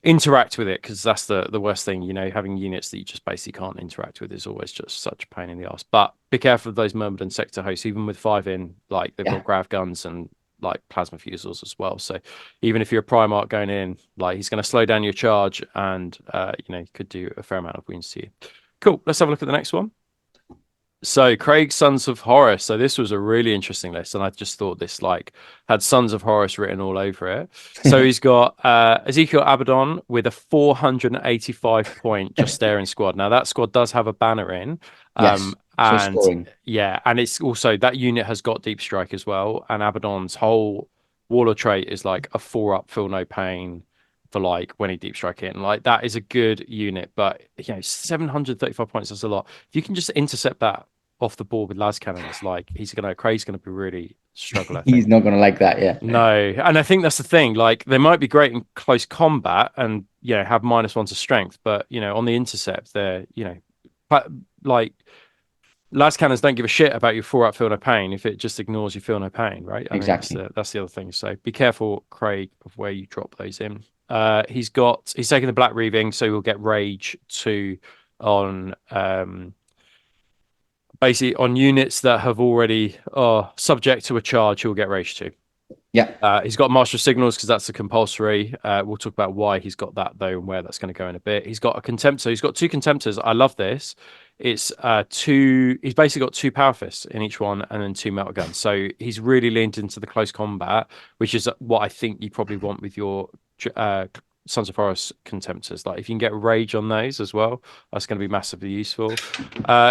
interact with it, because that's the worst thing, having units that you just basically can't interact with is always just such a pain in the ass. But be careful of those Myrmidon Sector hosts, even with 5 in, like they've got grav guns and like plasma fusels as well. So even if you're a Primarch going in, like he's going to slow down your charge and could do a fair amount of wounds to you. Cool, let's have a look at the next one. So Craig, Sons of Horus. So this was a really interesting list, and I just thought this like had Sons of Horus written all over it. So he's got Ezekiel Abaddon with a 485 point Justarian squad. Now that squad does have a banner in. And it's also, that unit has got deep strike as well, and Abaddon's whole warlord trait is like a 4-up, feel no pain for like when he deep strike in. Like that is a good unit, but 735 points, that's a lot. If you can just intercept that off the board with las cannons, like Craig's gonna be really struggle. I think. He's not gonna like that, No, and I think that's the thing. Like they might be great in close combat and have -1 to strength, but on the intercept, they're like las cannons don't give a shit about your 4-up feel no pain if it just ignores you feel no pain, right? Exactly. That's the other thing. So be careful, Craig, of where you drop those in. He's taken the Black Reaving, so he'll get Rage 2 on basically on units that have already subject to a charge. He'll get Rage 2. He's got Master of Signals because that's a compulsory. We'll talk about why he's got that though and where that's going to go in a bit. He's got a Contemptor. He's got 2 Contemptors. I love this. It's he's basically got 2 Power Fists in each one and then 2 Melter Guns. So he's really leaned into the close combat, which is what I think you probably want with your Sons of Horus Contemptors. Like if you can get rage on those as well, that's going to be massively useful.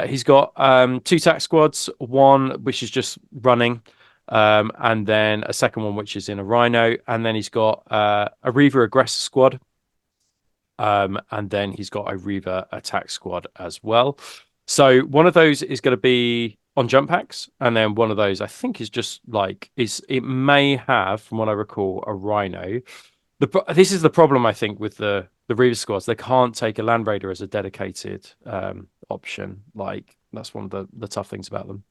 He's got 2 tack squads, one which is just running, and then a second one which is in a rhino, and then he's got a Reaver aggressor squad, and then he's got a Reaver attack squad as well. So one of those is going to be on jump packs, and then one of those I think is just like it may have, from what I recall, a rhino. This is the problem I think with the Reaver squads. They can't take a Land Raider as a dedicated option. Like that's one of the tough things about them.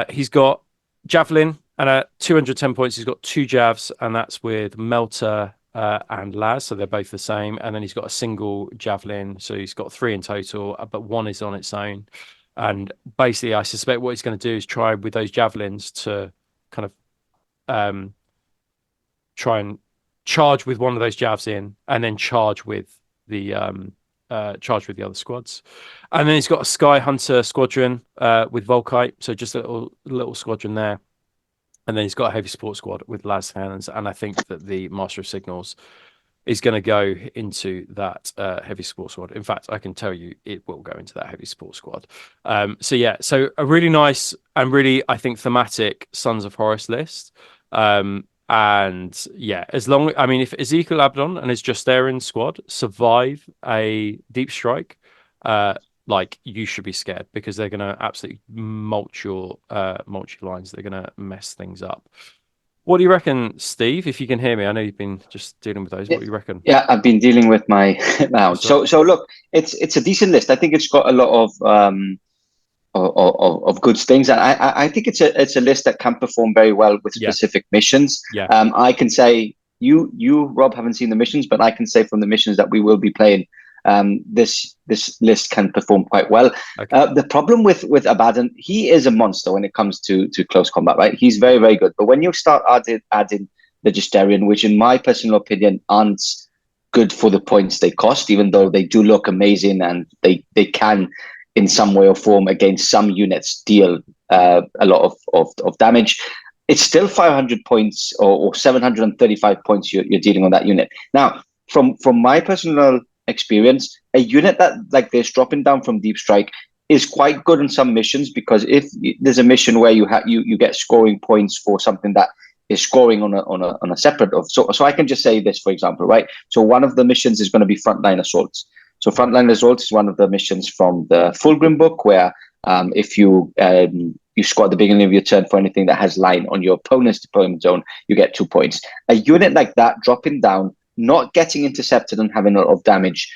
He's got Javelin, and at 210 points he's got 2 Javs, and that's with Melter and Laz, so they're both the same. And then he's got a single Javelin, so he's got 3 in total, but 1 is on its own. And basically I suspect what he's going to do is try with those Javelins to kind of try and charge with one of those Javs in, and then charge with the other squads. And then he's got a Sky Hunter squadron with Volkite, so just a little squadron there. And then he's got a heavy support squad with las cannons, and I think that the Master of Signals is going to go into that heavy support squad. In fact, I can tell you it will go into that heavy support squad. So yeah, so a really nice and really, I think, thematic Sons of Horus list. And yeah, if Ezekiel Abaddon and his Justarian squad survive a deep strike, like you should be scared, because they're going to absolutely mulch your lines. They're going to mess things up. What do you reckon, Steve? If you can hear me, I know you've been just dealing with those. What do you reckon? Yeah, I've been dealing with my mount. So look, it's a decent list. I think it's got a lot of good things, and I think it's a list that can perform very well with specific missions. Yeah. I can say you Rob haven't seen the missions, but I can say from the missions that we will be playing, this list can perform quite well. Okay. The problem with Abaddon, he is a monster when it comes to close combat, right? He's very, very good. But when you start adding the Justarian, which in my personal opinion aren't good for the points they cost, even though they do look amazing and they can in some way or form against some units deal a lot of damage, it's still 500 points or 735 points you're dealing on that unit. Now, from my personal experience, a unit that like this dropping down from deep strike is quite good in some missions, because if there's a mission where you get scoring points for something that is scoring on a separate of, so I can just say this, for example, right? So one of the missions is going to be frontline assaults. So frontline assaults is one of the missions from the Fulgrim book, where if you score at the beginning of your turn for anything that has line on your opponent's deployment zone, you get 2 points. A unit like that dropping down, not getting intercepted and having a lot of damage,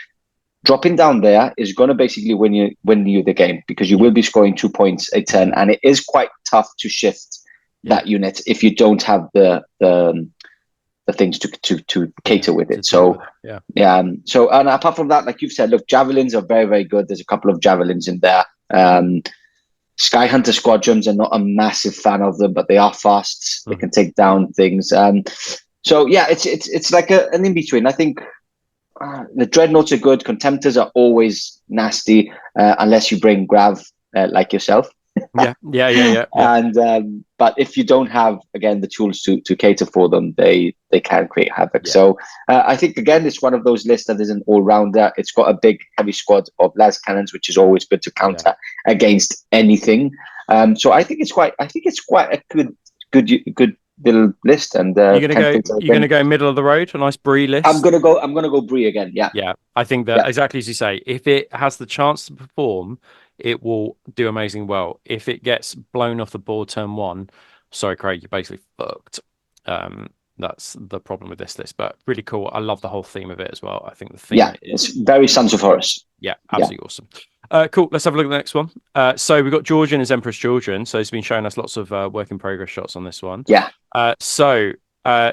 dropping down there is going to basically win you the game, because you will be scoring 2 points a turn, and it is quite tough to shift that unit if you don't have the things to cater with it. So so, and apart from that, like you've said, look, javelins are very, very good. There's a couple of javelins in there. Sky Hunter squadrons, are not a massive fan of them, but they are fast. They can take down things. So yeah, it's like an in between. I think the dreadnoughts are good. Contemptors are always nasty, unless you bring Grav like yourself. Yeah. And but if you don't have, again, the tools to cater for them, they can create havoc. So I think, again, it's one of those lists that is an all-rounder. It's got a big heavy squad of las cannons, which is always good to counter against anything. So I think it's quite a good little list. And you're gonna go middle of the road, a nice Brie list. I'm gonna go Brie again. Yeah. I think that exactly as you say, if it has the chance to perform, it will do amazing well. If it gets blown off the board turn 1, sorry, Craig, you're basically fucked. That's the problem with this list, but really cool. I love the whole theme of it as well. I think the theme it's very Sons of Horus. Yeah, absolutely awesome. Cool. Let's have a look at the next one. So we've got Georgian as Empress Georgian. So he's been showing us lots of work in progress shots on this one. Yeah. So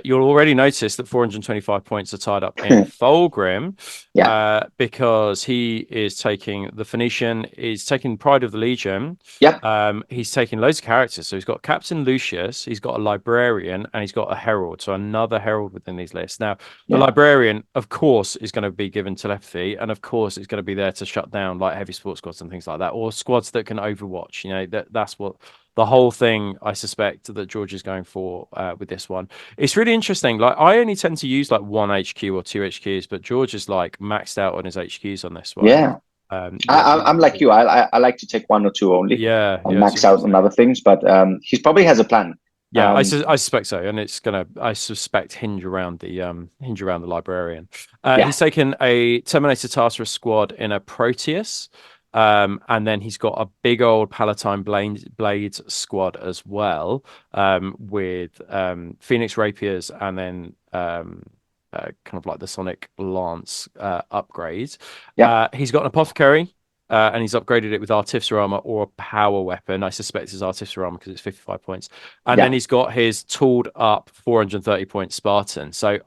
you'll already notice that 425 points are tied up in Fulgrim, because he is taking the Phoenician, is taking Pride of the Legion. He's taking loads of characters. So he's got Captain Lucius, he's got a Librarian, and he's got a Herald. So another Herald within these lists. Now, the Librarian, of course, is going to be given telepathy, and of course, it's going to be there to shut down like heavy sports squads and things like that, or squads that can overwatch. You know, that's what the whole thing I suspect that George is going for with this one. It's really interesting. Like I only tend to use like 1 HQ or 2 HQs, but George is like maxed out on his HQs on this one. Yeah. I'm like you. I like to take 1 or 2 only. Yeah, and max out on other things, but he probably has a plan. Yeah, I suspect so, and it's gonna. I suspect hinge around the librarian. He's taken a Terminator Tartarus squad in a Proteus, and then he's got a big old Palatine Blades squad as well, with Phoenix Rapiers, and then kind of like the Sonic Lance upgrades. Yeah, he's got an Apothecary. And he's upgraded it with Artificer Armor or a power weapon. I suspect it's Artificer Armor because it's 55 points. And then he's got his tooled up 430 point Spartan. So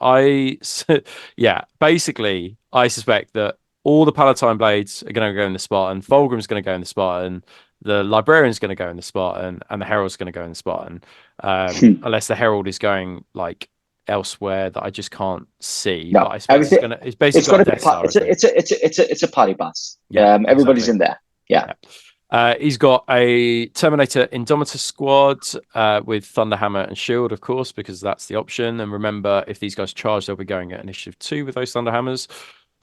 basically, I suspect that all the Palatine Blades are going to go in the Spartan. Fulgrim's going to go in the Spartan. The Librarian's going to go in the Spartan. And the Herald's going to go in the Spartan. Unless the Herald is going like elsewhere that I just can't see. No, but I suppose it's basically it's a party bus. Yeah, everybody's in there. Yeah. He's got a Terminator Indomitus squad with Thunderhammer and Shield, of course, because that's the option. And remember, if these guys charge, they'll be going at initiative 2 with those Thunderhammers.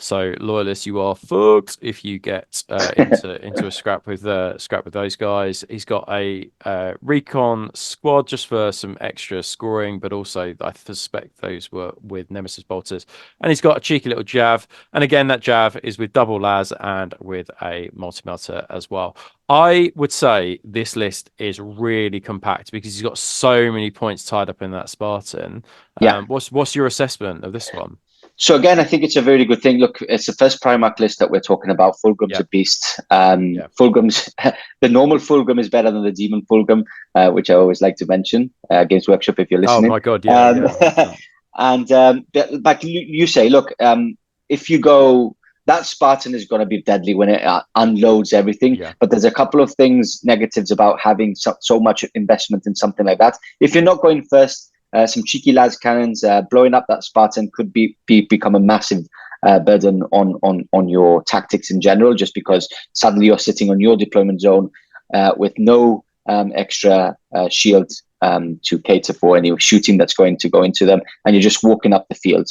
So loyalists, you are fucked if you get into a scrap with those guys. He's got a recon squad just for some extra scoring, but also I suspect those were with Nemesis bolters. And he's got a cheeky little Jav, and again that Jav is with double las and with a multi-melter as well. I would say this list is really compact because he's got so many points tied up in that Spartan. What's your assessment of this one? So again, I think it's a very good thing. Look, it's the first Primarch list that we're talking about. Fulgrim's a beast. Fulgrim's the normal Fulgrim is better than the Demon Fulgrim, which I always like to mention. Games Workshop, if you're listening. Oh my god, And like you say, look, if you go, that Spartan is going to be deadly when it unloads everything. Yeah. But there's a couple of negatives about having so much investment in something like that. If you're not going first. Some cheeky las cannons, blowing up that Spartan could become a massive burden on your tactics in general, just because suddenly you're sitting on your deployment zone with no extra shield to cater for any shooting that's going to go into them, and you're just walking up the field.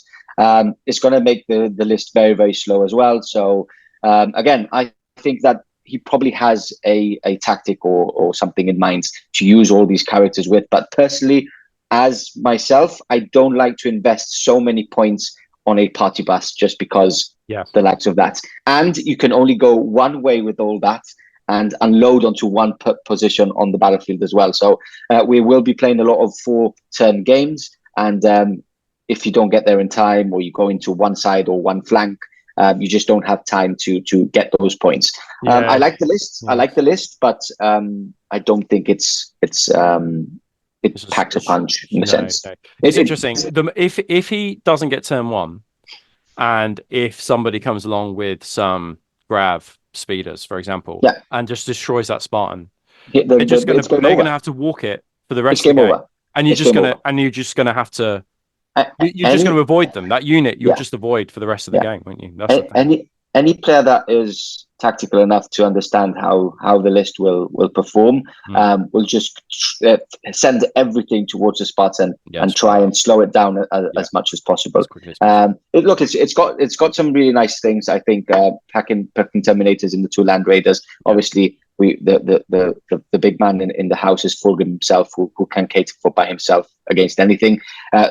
It's going to make the list very, very slow as well. So again, I think that he probably has a tactic or something in mind to use all these characters with, but personally, as myself, I don't like to invest so many points on a party bus just because the likes of that. And you can only go one way with all that and unload onto one position on the battlefield as well. So we will be playing a lot of 4-turn games. And if you don't get there in time, or you go into one side or one flank, you just don't have time to get those points. I like the list. I like the list, but I don't think it packs a punch in a sense. No. It's interesting. If he doesn't get turn 1, and if somebody comes along with some grav speeders, for example, and just destroys that Spartan, they're going to have to walk it for the rest of the game, and you're just going to have to. You're just going to avoid them. That unit, you'll just avoid for the rest of the game, won't you? That's any player that is tactical enough to understand how the list will perform will just send everything towards the Spartan and try and slow it down as much as possible. It's got some really nice things. I think packing Terminators in the 2 Land Raiders. Obviously, the big man in the house is Fulgrim himself, who can cater for by himself against anything.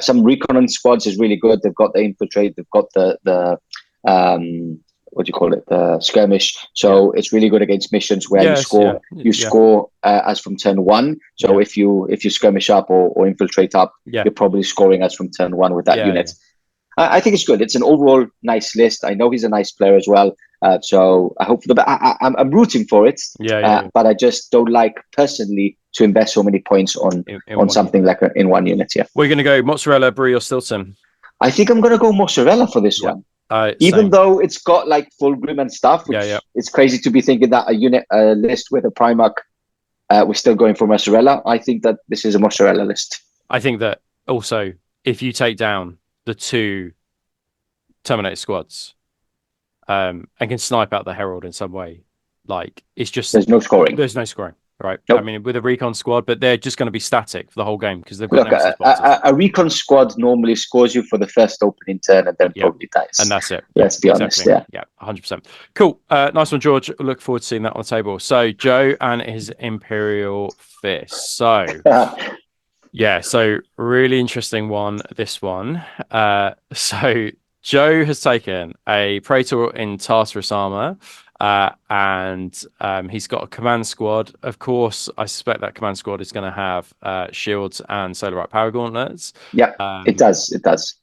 Some recon squads is really good. They've got the infiltrate. They've got the what do you call it? The skirmish. So it's really good against missions where you score as from turn 1. So if you skirmish up or infiltrate up, you're probably scoring as from turn 1 with that unit. I think it's good. It's an overall nice list. I know he's a nice player as well. So I hope I'm rooting for it. But I just don't like personally to invest so many points on something like in one unit. Yeah. We're going to go mozzarella, brie, or Stilton. I think I'm going to go mozzarella for this one. Even though it's got like Fulgrim and stuff, which it's crazy to be thinking that a unit list with a Primarch, we're still going for mozzarella. I think that this is a mozzarella list. I think that also, if you take down the 2 Terminator squads and can snipe out the Herald in some way, like it's just there's no scoring. There's no scoring. right? Nope. I mean, with a recon squad, but they're just going to be static for the whole game because they've got nemesis Look, a recon squad normally scores you for the first opening turn and then probably dies. And that's it. Let's be honest. Yeah. 100%. Cool. Nice one, George. Look forward to seeing that on the table. So Joe and his Imperial Fist. So yeah, so really interesting one, this one. So Joe has taken a Praetor in Tartarus armor, and he's got a command squad. Of course, I suspect that command squad is going to have shields and solar right power gauntlets. Yeah, it does. It does.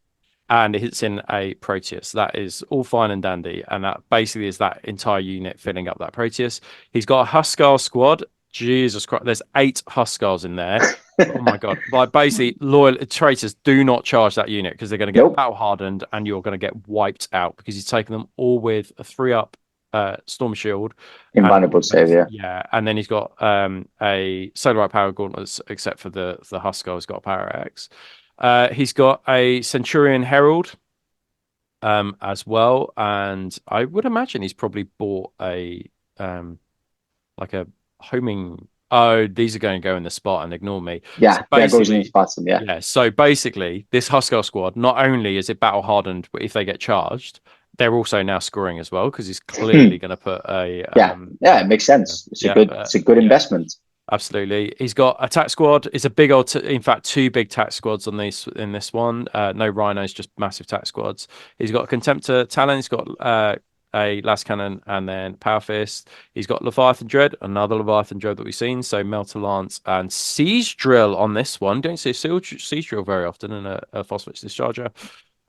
And it's in a Proteus. That is all fine and dandy. And that basically is that entire unit filling up that Proteus. He's got a Huskar squad. Jesus Christ, there's 8 Huskars in there. Oh my God. Like basically, loyal traitors do not charge that unit because they're going to get battle hardened and you're going to get wiped out because he's taken them all with a 3-up Storm Shield. Invulnerable save, yeah. Yeah. And then he's got a Solar Right Power Gauntlets, except for the Huskar has got a Power X. He's got a Centurion Herald as well. And I would imagine he's probably bought a like a homing. Oh, these are going to go in the Spartan. Ignore me. Yeah, so that goes in the Spartan. Yeah. So basically, this Huskar squad, not only is it battle hardened, but if they get charged, they're also now scoring as well because he's clearly going to put a. It makes sense. It's a good investment. Absolutely. He's got attack squad. It's a big old, in fact, 2 big tack squads on these in this one. No rhinos, just massive tack squads. He's got a Contemptor Talon. He's got a Last Cannon and then Power Fist. He's got Leviathan Dread, another Leviathan Dread that we've seen. So Melter Lance and Siege Drill on this one. Don't see a Siege Drill very often in a Phosphates Discharger.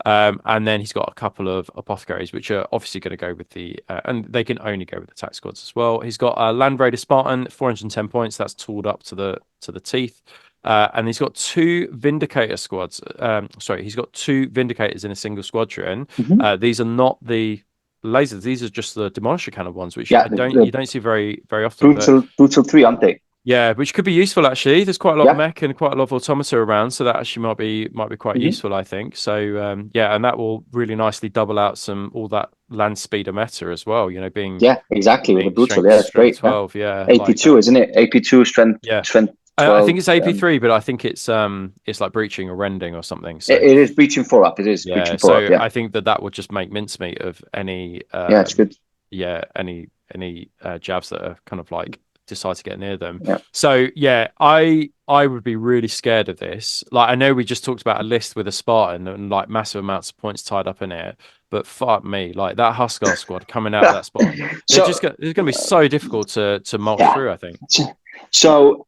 And then he's got a couple of Apothecaries, which are obviously going to go with the, and they can only go with the attack squads as well. He's got a Land Raider Spartan, 410 points. That's tooled up to the teeth. And he's got 2 Vindicator squads. He's got 2 Vindicators in a single squadron. These are not the lasers. These are just the Demolisher Cannon ones, which you don't see very often. Brutal 3, aren't they? Yeah, which could be useful actually. There's quite a lot of mech and quite a lot of automata around, so that actually might be quite useful, I think. So and that will really nicely double out all that land speeder meta as well. You know, being exactly with the brutal. That's great. 12, AP2, isn't it? AP2 strength. Strength 12, I think it's AP3, but I think it's like breaching or rending or something. So it is breaching 4-up. It is breaching 4-up. I think that would just make mincemeat of any. It's good. Yeah, any jabs that are kind of like decide to get near them. So I would be really scared of this. Like I know we just talked about a list with a Spartan and like massive amounts of points tied up in it, but fuck me, like that Huskar squad coming out of that spot, it's going to be so difficult to mulch through, I think. So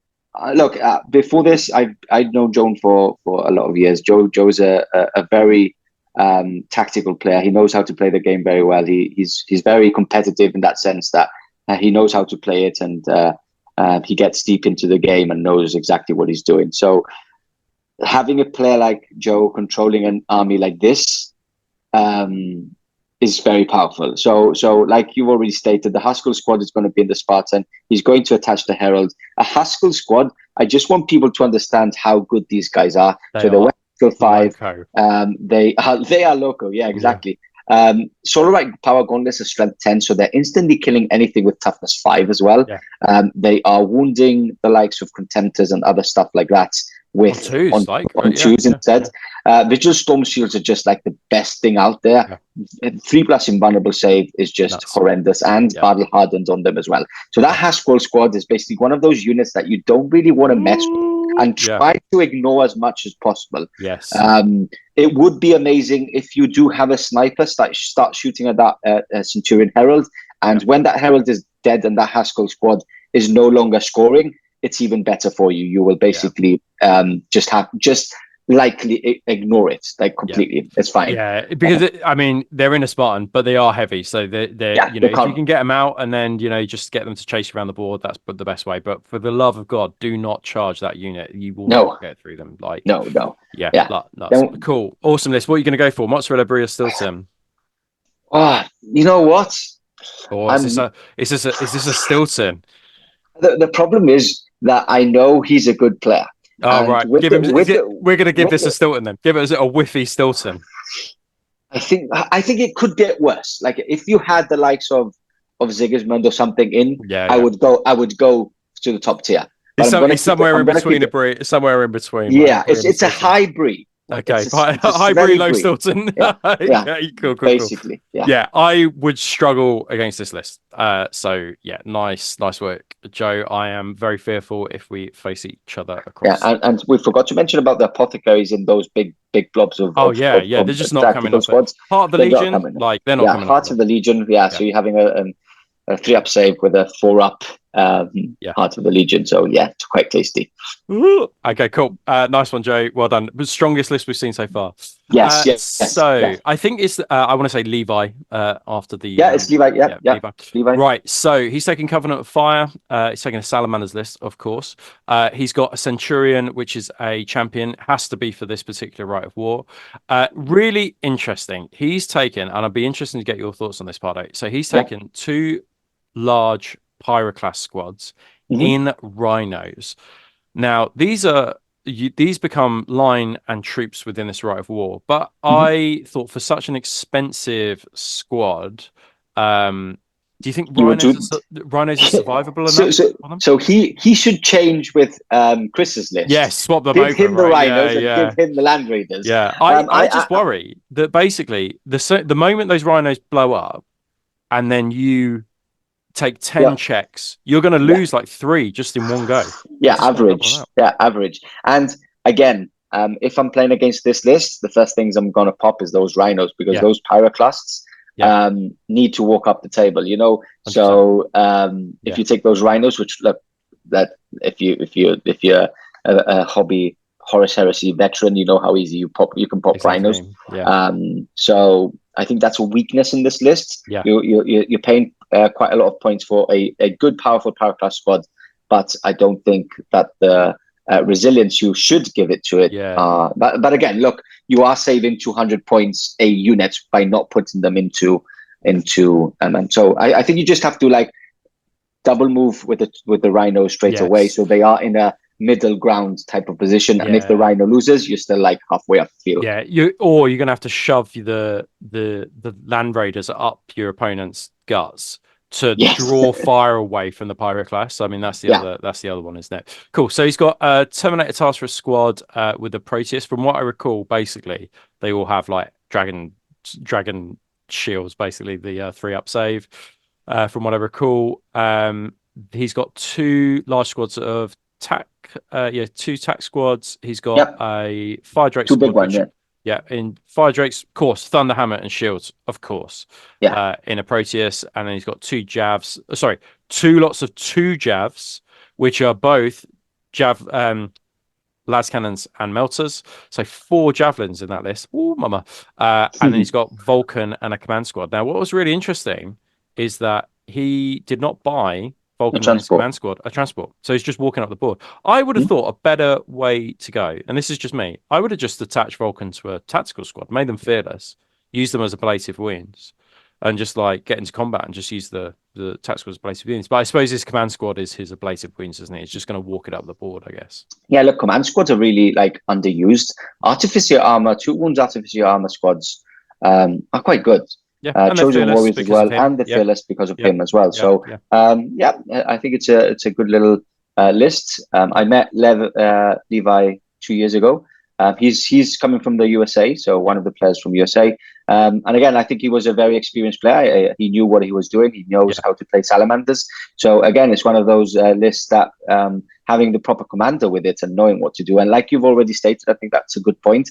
look, before this, I'd known Joan for a lot of years. Joe's a very tactical player. He knows how to play the game very well. He's very competitive in that sense that he knows how to play it, and he gets deep into the game and knows exactly what he's doing. So having a player like Joe controlling an army like this is very powerful. So like you've already stated, the Haskell squad is going to be in the Spartan. He's going to attach the Herald. A Haskell squad, I just want people to understand how good these guys are. They're Haskell 5. They are loco. Yeah, exactly. Solar Right Power Gauntlets are strength 10, so they're instantly killing anything with toughness 5 as well. They are wounding the likes of Contemptors and other stuff like that with on twos instead. Vigil Storm Shields are just like the best thing out there. 3+ invulnerable save is just horrendous, and battle hardened on them as well. So that Haskell squad is basically one of those units that you don't really want to mess with and try to ignore as much as possible. It would be amazing if you do have a sniper start shooting at that Centurion Herald, and when that Herald is dead and that Haskell squad is no longer scoring, it's even better for you. You will basically just likely ignore it completely. It's fine. Because they're in a Spartan, but they are heavy, so they're if you can get them out and then just get them to chase you around the board, that's the best way. But for the love of God, do not charge that unit. You will not get through them. Cool, awesome list. What are you going to go for? Mozzarella Brie or Stilton? You know what? Or is this a Stilton? The problem is that I know he's a good player. Oh, right. We're going to give this a Stilton then. Give it a whiffy Stilton. I think it could get worse. Like if you had the likes of Sigismund or something in, I would go to the top tier. It's somewhere in between a breed. Somewhere in between. Yeah, right? it's a high breed. Okay, high breed, low Stilton. Yeah, cool. Basically, yeah. I would struggle against this list. So yeah, nice work, Joe. I am very fearful if we face each other across. Yeah, and we forgot to mention about the apothecaries in those big blobs of. They're just not coming up. Heart of the Legion, they're not coming up. Heart of the Legion. Yeah, so you're having a 3-up save with a 4-up Heart of the Legion. So yeah, it's quite tasty. Ooh. Okay, cool. Nice one, Joe. Well done. The strongest list we've seen so far. Yes. So I think it's I want to say Levi after the it's Levi. Levi. Right. So he's taking Covenant of Fire. He's taking a Salamander's list, of course. He's got a Centurion, which is a champion. Has to be for this particular Rite of War. Really interesting. He's taken, and I'd be interested to get your thoughts on this, Pardo. So he's taken 2 large Pyroclast squads in Rhinos. Now these become line and troops within this Rite of War, but I thought for such an expensive squad, do you think Rhinos are survivable enough? So he should change with Chris's list. Yes, swap them give over. Give him the Rhinos and give him the Land Raiders. Yeah, I just worry that basically the moment those Rhinos blow up, and then you take 10 checks, you're going to lose like 3 just in one go. Average. And again, if I'm playing against this list, the first things I'm going to pop is those Rhinos, because those Pyroclasts need to walk up the table, 100%. So if you take those Rhinos, which look, that if you're a hobby Horus Heresy veteran, you know how easy you can pop Rhinos. So I think that's a weakness in this list. You're paying quite a lot of points for a good, powerful Pyroclast squad, but I don't think that the resilience you should give it to it. But again, look, you are saving 200 points a unit by not putting them into and so I think you just have to like double move with the Rhino straight away, so they are in a middle ground type of position, and if the Rhino loses, you're still like halfway up the field. You're gonna have to shove the Land Raiders up your opponent's guts to draw fire away from the Pyroclast. I mean, that's the other one, isn't it? Cool. So he's got a Terminator task for a squad with the Proteus. From what I recall, basically they all have like dragon shields, basically the 3-up save. From what I recall, he's got 2 large squads of tack. 2 tack squads. He's got a Fire Drake 2 big ones. In Fire Drakes, of course, Thunderhammer and Shields, of course. In a Proteus, and then he's got 2 Javs. 2 lots of 2 Javs, which are both las cannons and melters. So 4 javelins in that list. Ooh, mama. And then he's got Vulcan and a command squad. Now, what was really interesting is that he did not buy Vulcan and his command squad a transport. So he's just walking up the board. I would have thought a better way to go, and this is just me, I would have just attached Vulcan to a tactical squad, made them fearless, use them as ablative wounds, and just like get into combat and just use the tactical as ablative wounds. But I suppose his command squad is his ablative wounds, isn't it? It's just going to walk it up the board, I guess. Yeah, look, command squads are really like underused. Artificer armor, 2 wounds artificer armor squads are quite good. Chosen Warriors as well, and the fearless because of him as well. So I think it's a good little list. I met Levi 2 years ago. He's coming from the USA, so one of the players from USA. And again, I think he was a very experienced player. He knew what he was doing. He knows how to play Salamanders. So again, it's one of those lists that having the proper commander with it and knowing what to do. And like you've already stated, I think that's a good point.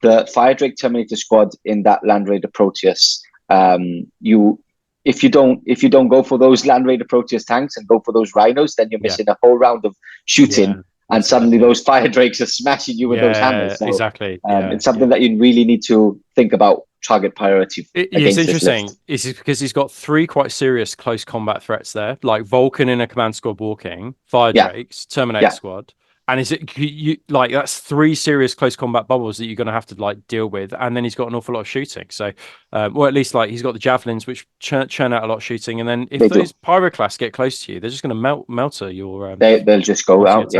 The Fire Drake Terminator squad in that Land Raider Proteus, if you don't go for those Land Raider Proteus tanks and go for those Rhinos, then you're missing a whole round of shooting, and suddenly those Fire Drakes are smashing you with those hammers. So, exactly. It's something that you really need to think about target priority. It's interesting. It's because he's got 3 quite serious close combat threats there, like Vulcan in a command squad walking, Fire Drakes, Terminator squad. And is it like that's 3 serious close combat bubbles that you're going to have to like deal with, and then he's got an awful lot of shooting. So, or at least like he's got the javelins which churn out a lot of shooting, and then if those Pyroclasts get close to you, they're just going to melter your. They'll just go out.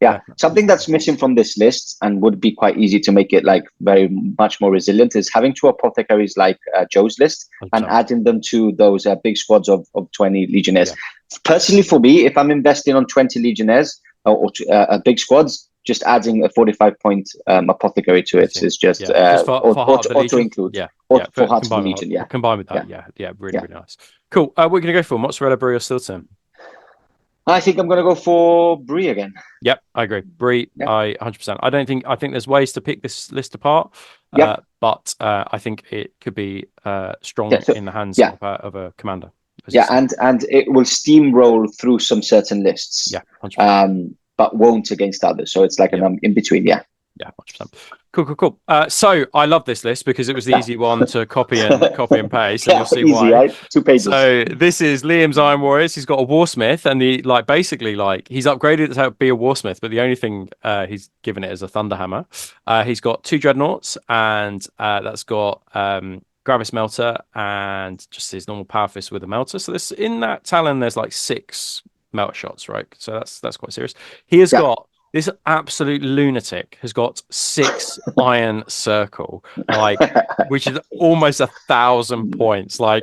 Yeah. Something that's missing from this list and would be quite easy to make it like very much more resilient is having 2 apothecaries like Joe's list and adding them to those big squads of 20 Legionnaires. Personally, for me, if I'm investing on 20 legionnaires or big squads, just adding a 45-point apothecary to it is just for Heart of the auto Legion. include. Yeah, for Heart of the Legion. Yeah, combined with that. Yeah, really nice. Cool. We're gonna go for mozzarella, brie, or Stilton. I think I'm gonna go for brie again. Yep, I agree. Brie, I 100%. I think there's ways to pick this list apart. But I think it could be strong in the hands of a commander. And it will steamroll through some certain lists. Yeah, 100%. But won't against others. So it's like an in between. Yeah. Yeah, 100%. Cool. So I love this list because it was the easy one to copy and paste, and you'll see why. Right? 2 pages. So this is Liam's Iron Warriors. He's got a Warsmith, and he's upgraded it to be a Warsmith, but the only thing he's given it is a Thunderhammer. He's got 2 Dreadnoughts, and that's got Gravis Melter and just his normal Power Fist with a Melter. So this in that Talon, there's like 6 melt shots, right? So that's quite serious. He has got this absolute lunatic has got 6 Iron Circle, which is almost 1,000 points. I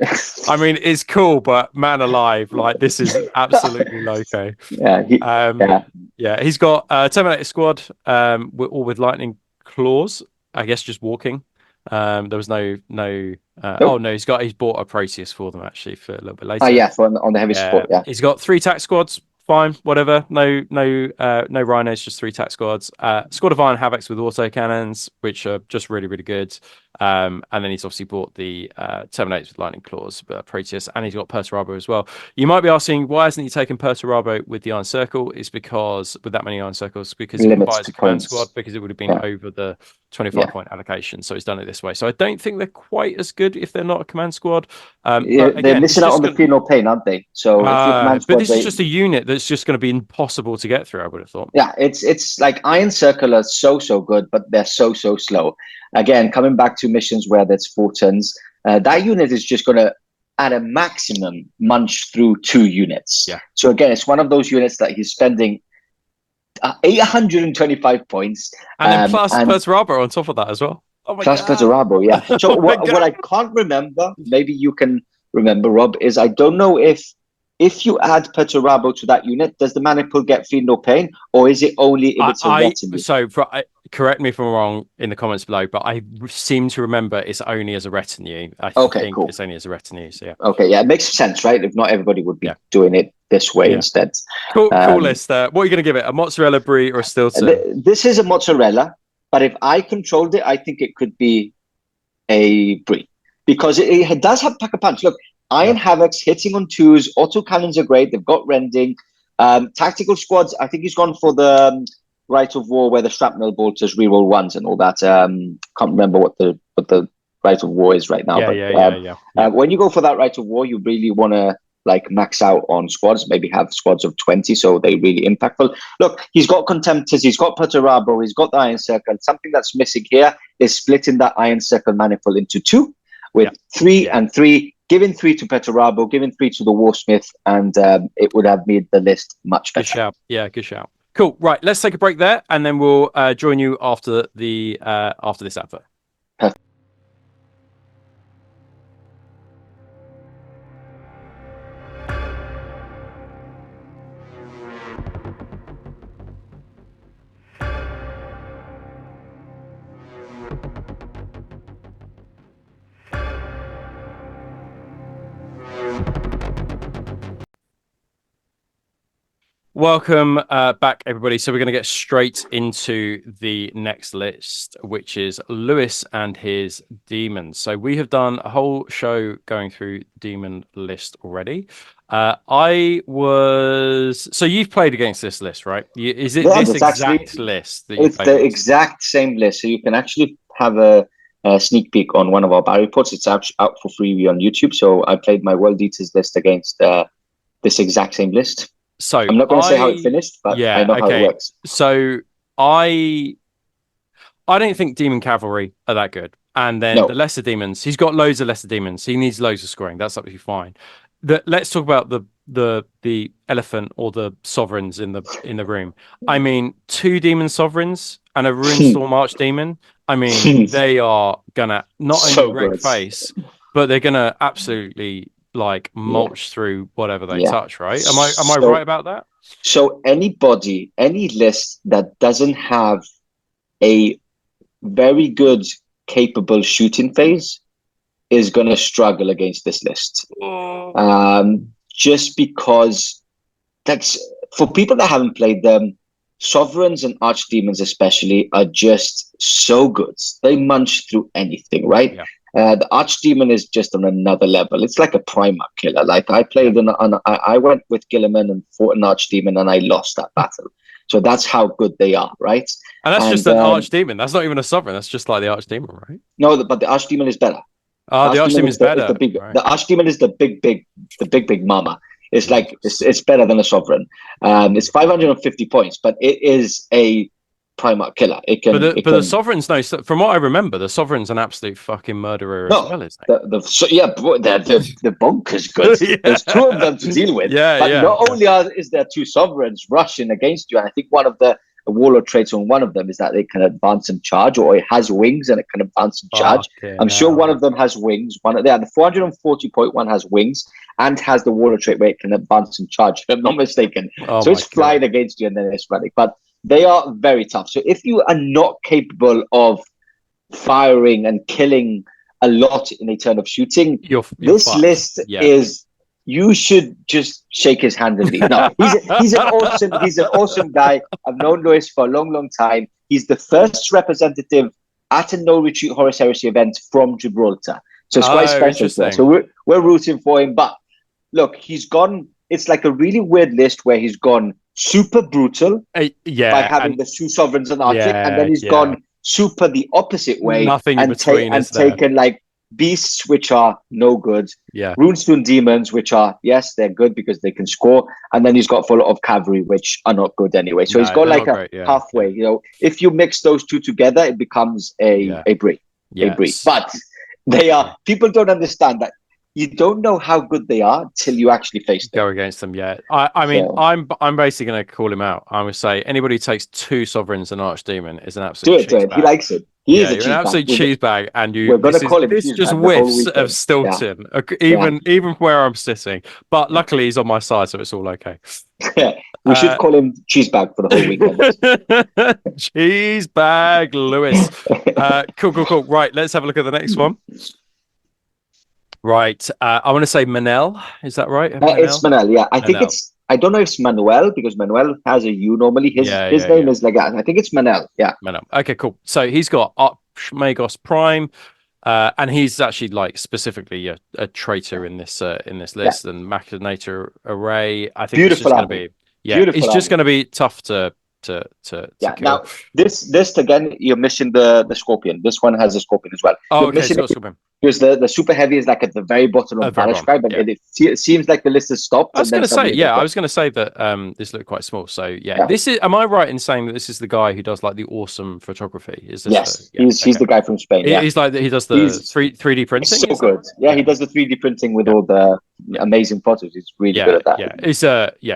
mean, it's cool, but man alive, this is absolutely loco. He's got Terminator Squad, all with lightning claws. I guess just walking. There was no. He's bought a Proteus for them actually for a little bit later. On the heavy support. Yeah, he's got 3 tack squads. Fine, whatever. No rhinos, just 3 tack squads. Squad of Iron Havocs with auto cannons, which are just really, really good. And then he's obviously bought the Terminators with lightning claws, Proteus, and he's got Perturabo as well. You might be asking, why hasn't he taken Perturabo with the Iron Circle? It's because with that many Iron Circles, because he can buy as a command squad, because it would have been over the 25-point allocation. So he's done it this way. So I don't think they're quite as good if they're not a command squad. But again, they're missing out on the Feel No Pain, aren't they? So but this is just a unit that's just going to be impossible to get through, I would have thought. Yeah, it's like Iron Circle are so good, but they're so slow. Again, coming back to missions where there's 4 turns, that unit is just going to, at a maximum, munch through 2 units. Yeah. So again, it's one of those units that he's spending 825 points. And then plus Perturabo on top of that as well. Oh my plus God. Perturabo, yeah. So what I can't remember, maybe you can remember, Rob, is I don't know if you add Perturabo to that unit, does the Maniple get Feel No Pain, or is it only if it's a retinue? So correct me if I'm wrong in the comments below, but I seem to remember it's only as a retinue. I think it's only as a retinue. So yeah. Okay, yeah, it makes sense, right? If not everybody would be doing it this way instead. Cool list. What are you going to give it? A mozzarella, brie, or a Stilton? This is a mozzarella, but if I controlled it, I think it could be a brie because it does have pack a punch. Look. Iron Havocs hitting on 2s, auto cannons are great. They've got rending. Tactical squads, I think he's gone for the Rite of War where the shrapnel bolters reroll 1s and all that. Can't remember what the Rite of War is right now. When you go for that Rite of War, you really want to max out on squads, maybe have squads of 20 so they're really impactful. Look, he's got Contemptors, he's got Perturabo, he's got the Iron Circle. Something that's missing here is splitting that Iron Circle manifold into 2 with 3 and 3. Giving 3 to Perturabo, giving 3 to the Warsmith, and it would have made the list much better. Good shout. Yeah, good shout. Cool. Right, let's take a break there, and then we'll join you after this advert. Perfect. Welcome back, everybody. So we're going to get straight into the next list, which is Lewis and his demons. So we have done a whole show going through demon list already. So you've played against this list, right? Is it this exact list? It's the exact same list. So you can actually have a sneak peek on one of our battle reports. It's out for free on YouTube. So I played my World Eaters list against this exact same list. So I'm not going to say how it finished, but I know how it works. So I don't think Demon Cavalry are that good. And then the lesser demons, he's got loads of lesser demons. He needs loads of scoring. That's absolutely fine. Let's talk about the elephant or the sovereigns in the room. I mean, 2 demon sovereigns and a Ruin Storm Archdemon. I mean, they are gonna not only wreck face, but they're gonna absolutely like mulch through whatever they Yeah. touch, right? Am I right about that? So any list that doesn't have a very good capable shooting phase is going to struggle against this list. Just because that's, for people that haven't played them, sovereigns and archdemons especially are just so good. They munch through anything, right? Yeah. The archdemon is just on another level. It's like a Primarch killer. Like I played I went with Gilliman and fought an archdemon and I lost that battle. So that's how good they are, right? And that's just an archdemon. That's not even a sovereign. That's just like the archdemon, right? No, but the archdemon is better. Oh, the archdemon is better. The archdemon is the big mama. It's like it's better than a sovereign. It's 550 points, but it is a Primarch killer. It can. But the sovereign's from what I remember, the sovereign's an absolute fucking murderer as well, isn't it? The bunker's good. Yeah. There's two of them to deal with. Not only is there two sovereigns rushing against you, and I think one of the warlord traits on one of them is that they can advance and charge, or it has wings and it can advance and charge. I'm sure one of them has wings. The 440 point one has wings and has the warlord trait where it can advance and charge, if I'm not mistaken. So it's flying against you and then it's running. But they are very tough. So if you are not capable of firing and killing a lot in a turn of shooting, this list is, you should just shake his hand and leave. No, he's an awesome guy. I've known Lewis for a long time. He's the first representative at a no retreat Horus Heresy event from Gibraltar. So it's quite special. So we're rooting for him. But look, he's gone. It's like a really weird list where he's gone super brutal by having the two sovereigns and Arctic, and then he's gone super the opposite way and taken like beasts, which are no good, runestone demons, which are, yes, they're good because they can score, and then he's got full of cavalry, which are not good anyway. So he's got like halfway. You know, if you mix those two together, it becomes a brie. But they are, people don't understand that. You don't know how good they are till you actually face them. Go against them, I mean, I'm basically going to call him out. I would say anybody who takes two sovereigns and archdemon is an absolute do it. He likes it. He is an absolute cheese bag, and we're going to call him. This just whiffs of Stilton, even where I'm sitting. But luckily, he's on my side, so it's all okay. We should call him cheese bag for the whole weekend. Cheese bag, Lewis. Cool. Right, let's have a look at the next one. Right, I want to say Manel. Is that right? It's Manel. Yeah, I think it's. I don't know if it's Manuel because Manuel has a U normally. His name is like I think it's Manel. Yeah, Manel. Okay, cool. So he's got Archmagos Prime, and he's actually like specifically a traitor in this list and Machinator Array. I think it's just going to be it's just going to be tough to kill. Now this again, you're missing the Scorpion. This one has a Scorpion as well. Oh, okay, so Scorpion. Because the super heavy is like at the very bottom of Battle Scribe, and it seems like the list has stopped. I was going to say that this looked quite small. So this is. Am I right in saying that this is the guy who does like the awesome photography? Is this? Yes, he's the guy from Spain. Yeah. He's like he does the 3D printing. So good. Yeah, he does the 3D printing with all the amazing photos. He's really good at that.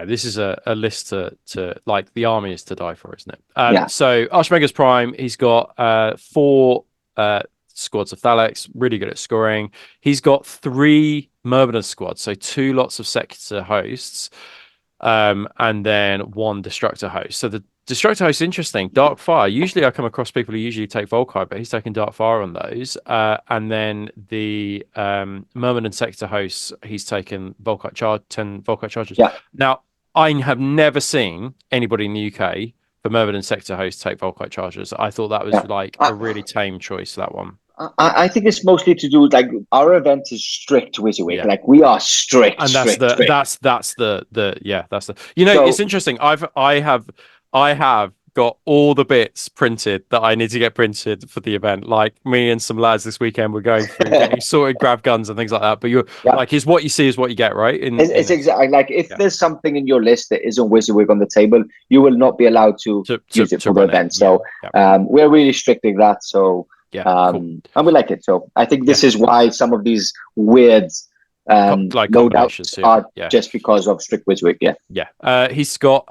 This is a list to like the army is to die for, isn't it? So Archmagos Prime, he's got 4 squads of Thalax, really good at scoring. He's got 3 Myrmidon squads, so 2 lots of sector hosts, and then 1 destructor host. So the destructor host is interesting. Dark Fire. Usually I come across people who usually take Volkite, but he's taking Dark Fire on those. And then the Myrmidon sector hosts, he's taken Volkite 10 Volkite charges. Yeah. Now, I have never seen anybody in the UK for Myrmidon sector host take Volkite charges. I thought that was like a really tame choice, that one. I think it's mostly to do with like our event is strict WYSIWYG. Like we are strict, and that's the you know, it's interesting. I have got all the bits printed that I need to get printed for the event. Like me and some lads this weekend we're going through getting sorted grab guns and things like that. But you're like, is what you see is what you get, right? It's exactly like if there's something in your list that isn't WYSIWYG on the table, you will not be allowed to use it for the event. So we're really strict with that. So cool. And we like it. So I think this is why some of these weird like loadouts are just because of strict WYSIWYG. He's got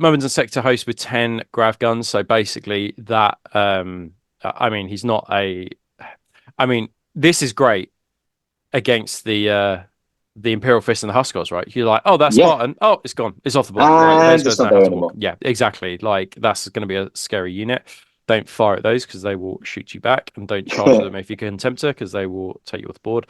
Myrmidon sector host with 10 grav guns. So basically that I mean, he's not a. I mean, this is great against the the Imperial Fist and the Huskars, right? You're like, oh, that's Yeah. Spartan. Oh, it's gone. It's off the board. Right, those guys It's not don't there have to walk. anymore. Yeah, exactly. Like that's going to be a scary unit. Don't fire at those because they will shoot you back, and don't charge them if you can tempt her because they will take you off the board.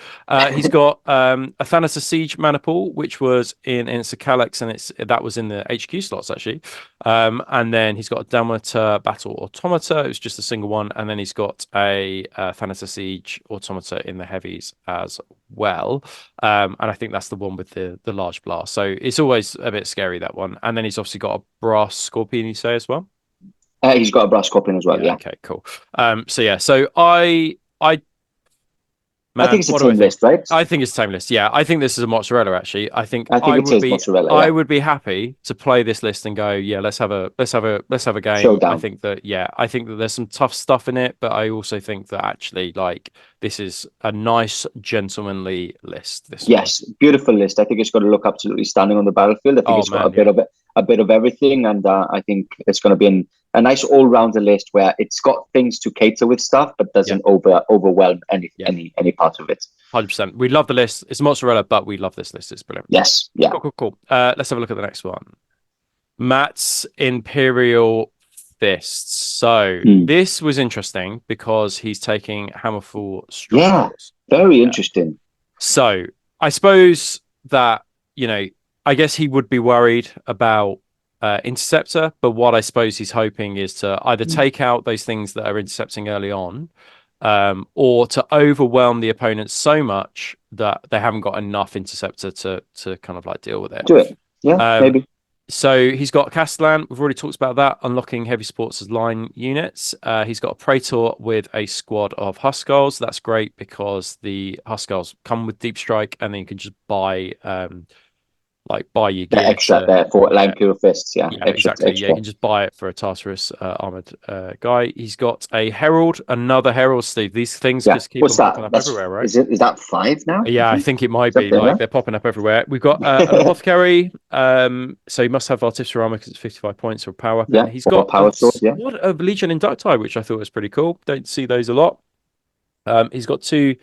He's got a Thanatos Siege mana pool, which was in it's a Calyx, and that was in the HQ slots actually. And then he's got a Delmater Battle Automata. It was just a single one, and then he's got a Thanatos Siege Automata in the heavies as well. And I think that's the one with the large blast. So it's always a bit scary, that one. And then he's obviously got a Brass Scorpion, you say, as well. He's got a Brass Scorpion as well. Yeah. Okay, cool. So yeah, so man, I think it's a team list, right? I think it's a team list. Yeah, I think this is a mozzarella. Actually, I think mozzarella. I would be happy to play this list and go, yeah, let's have a game. Showdown. I think that there's some tough stuff in it, but I also think that actually, like, this is a nice gentlemanly list. Yes, beautiful list. I think it's going to look absolutely stunning on the battlefield. I think it's got a bit of everything, and I think it's going to be a nice all-rounder list where it's got things to cater with stuff, but doesn't overwhelm any part of it. 100%. We love the list. It's mozzarella, but we love this list. It's brilliant. Yes. Yeah. Cool. Let's have a look at the next one. Matt's Imperial Fists. So this was interesting because he's taking Hammerfall Strongholds. Yeah, very interesting. So I suppose that, I guess he would be worried about Interceptor, but what I suppose he's hoping is to either take out those things that are intercepting early on, or to overwhelm the opponent so much that they haven't got enough Interceptor to kind of like deal with it. Do it. Yeah, maybe. So he's got Castellan. We've already talked about that, unlocking heavy sports as line units. He's got a Praetor with a squad of Huskars. That's great because the Huskars come with Deep Strike, and then you can just buy your gear extra there for Imperial Fists. Yeah, exactly. Yeah, you can just buy it for a Tartarus armored guy. He's got a Herald, another Herald, Steve. These things just keep on popping up everywhere, right? Is that 5 now? Yeah, I think it might be. They're popping up everywhere. We've got an Apothecary. So he must have Artificer armor because it's 55 points or power weapon. Yeah, he's got power sword. Yeah, what a Legion Inducti, which I thought was pretty cool. Don't see those a lot. He's got 2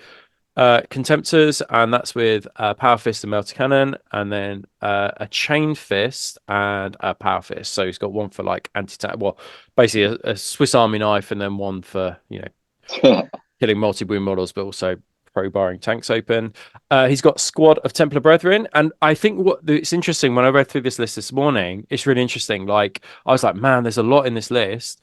Contemptors, and that's with Power Fist and Melter Cannon, and then a Chain Fist and a Power Fist. So he's got one for like anti-tank, well, basically a Swiss Army knife, and then one for killing multi-wound models, but also pro-barring tanks open. He's got a squad of Templar Brethren, and I think it's interesting when I read through this list this morning, it's really interesting. Like, I was like, man, there's a lot in this list,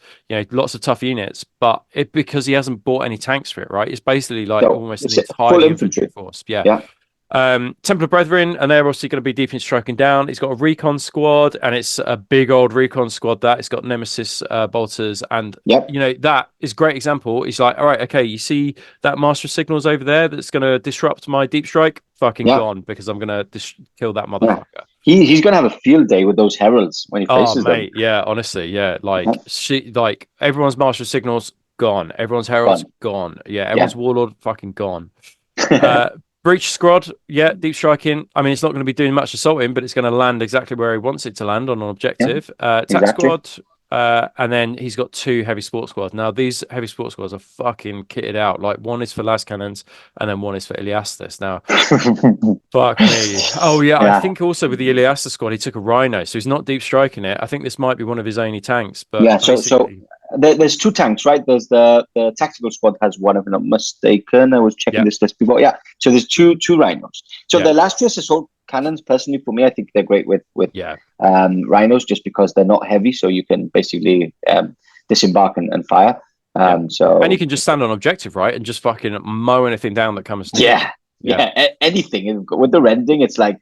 lots of tough units, but because he hasn't bought any tanks for it, right? It's basically like almost an entire infantry force. Yeah. Templar Brethren, and they're also going to be defense striking down. He's got a recon squad, and it's a big old recon squad. That it's got Nemesis bolters, and that is a great example. He's like, all right, okay, you see that Master of Signals over there that's going to disrupt my deep strike? Fucking gone, because I'm going to kill that motherfucker. He's going to have a field day with those heralds when he faces them. Yeah, honestly, yeah, like everyone's Master of Signals gone, everyone's heralds gone, everyone's warlord fucking gone. Breach squad, deep striking. I mean, it's not going to be doing much assaulting, but it's going to land exactly where he wants it to land on an objective. Attack squad, and then he's got 2 heavy sports squads. Now, these heavy sports squads are fucking kitted out. Like, one is for las cannons, and then one is for Iliastus. Now, fuck me. Oh, yeah, I think also with the Iliastus squad, he took a Rhino, so he's not deep striking it. I think this might be one of his only tanks. But so there's 2 tanks, right? There's the tactical squad has one, if I'm not mistaken. I was checking this list before. Yeah, so there's two Rhinos. So the illustrious assault cannons, personally, for me, I think they're great with Rhinos, just because they're not heavy, so you can basically disembark and fire. And you can just stand on objective, right, and just fucking mow anything down that comes. Anything with the rending. It's like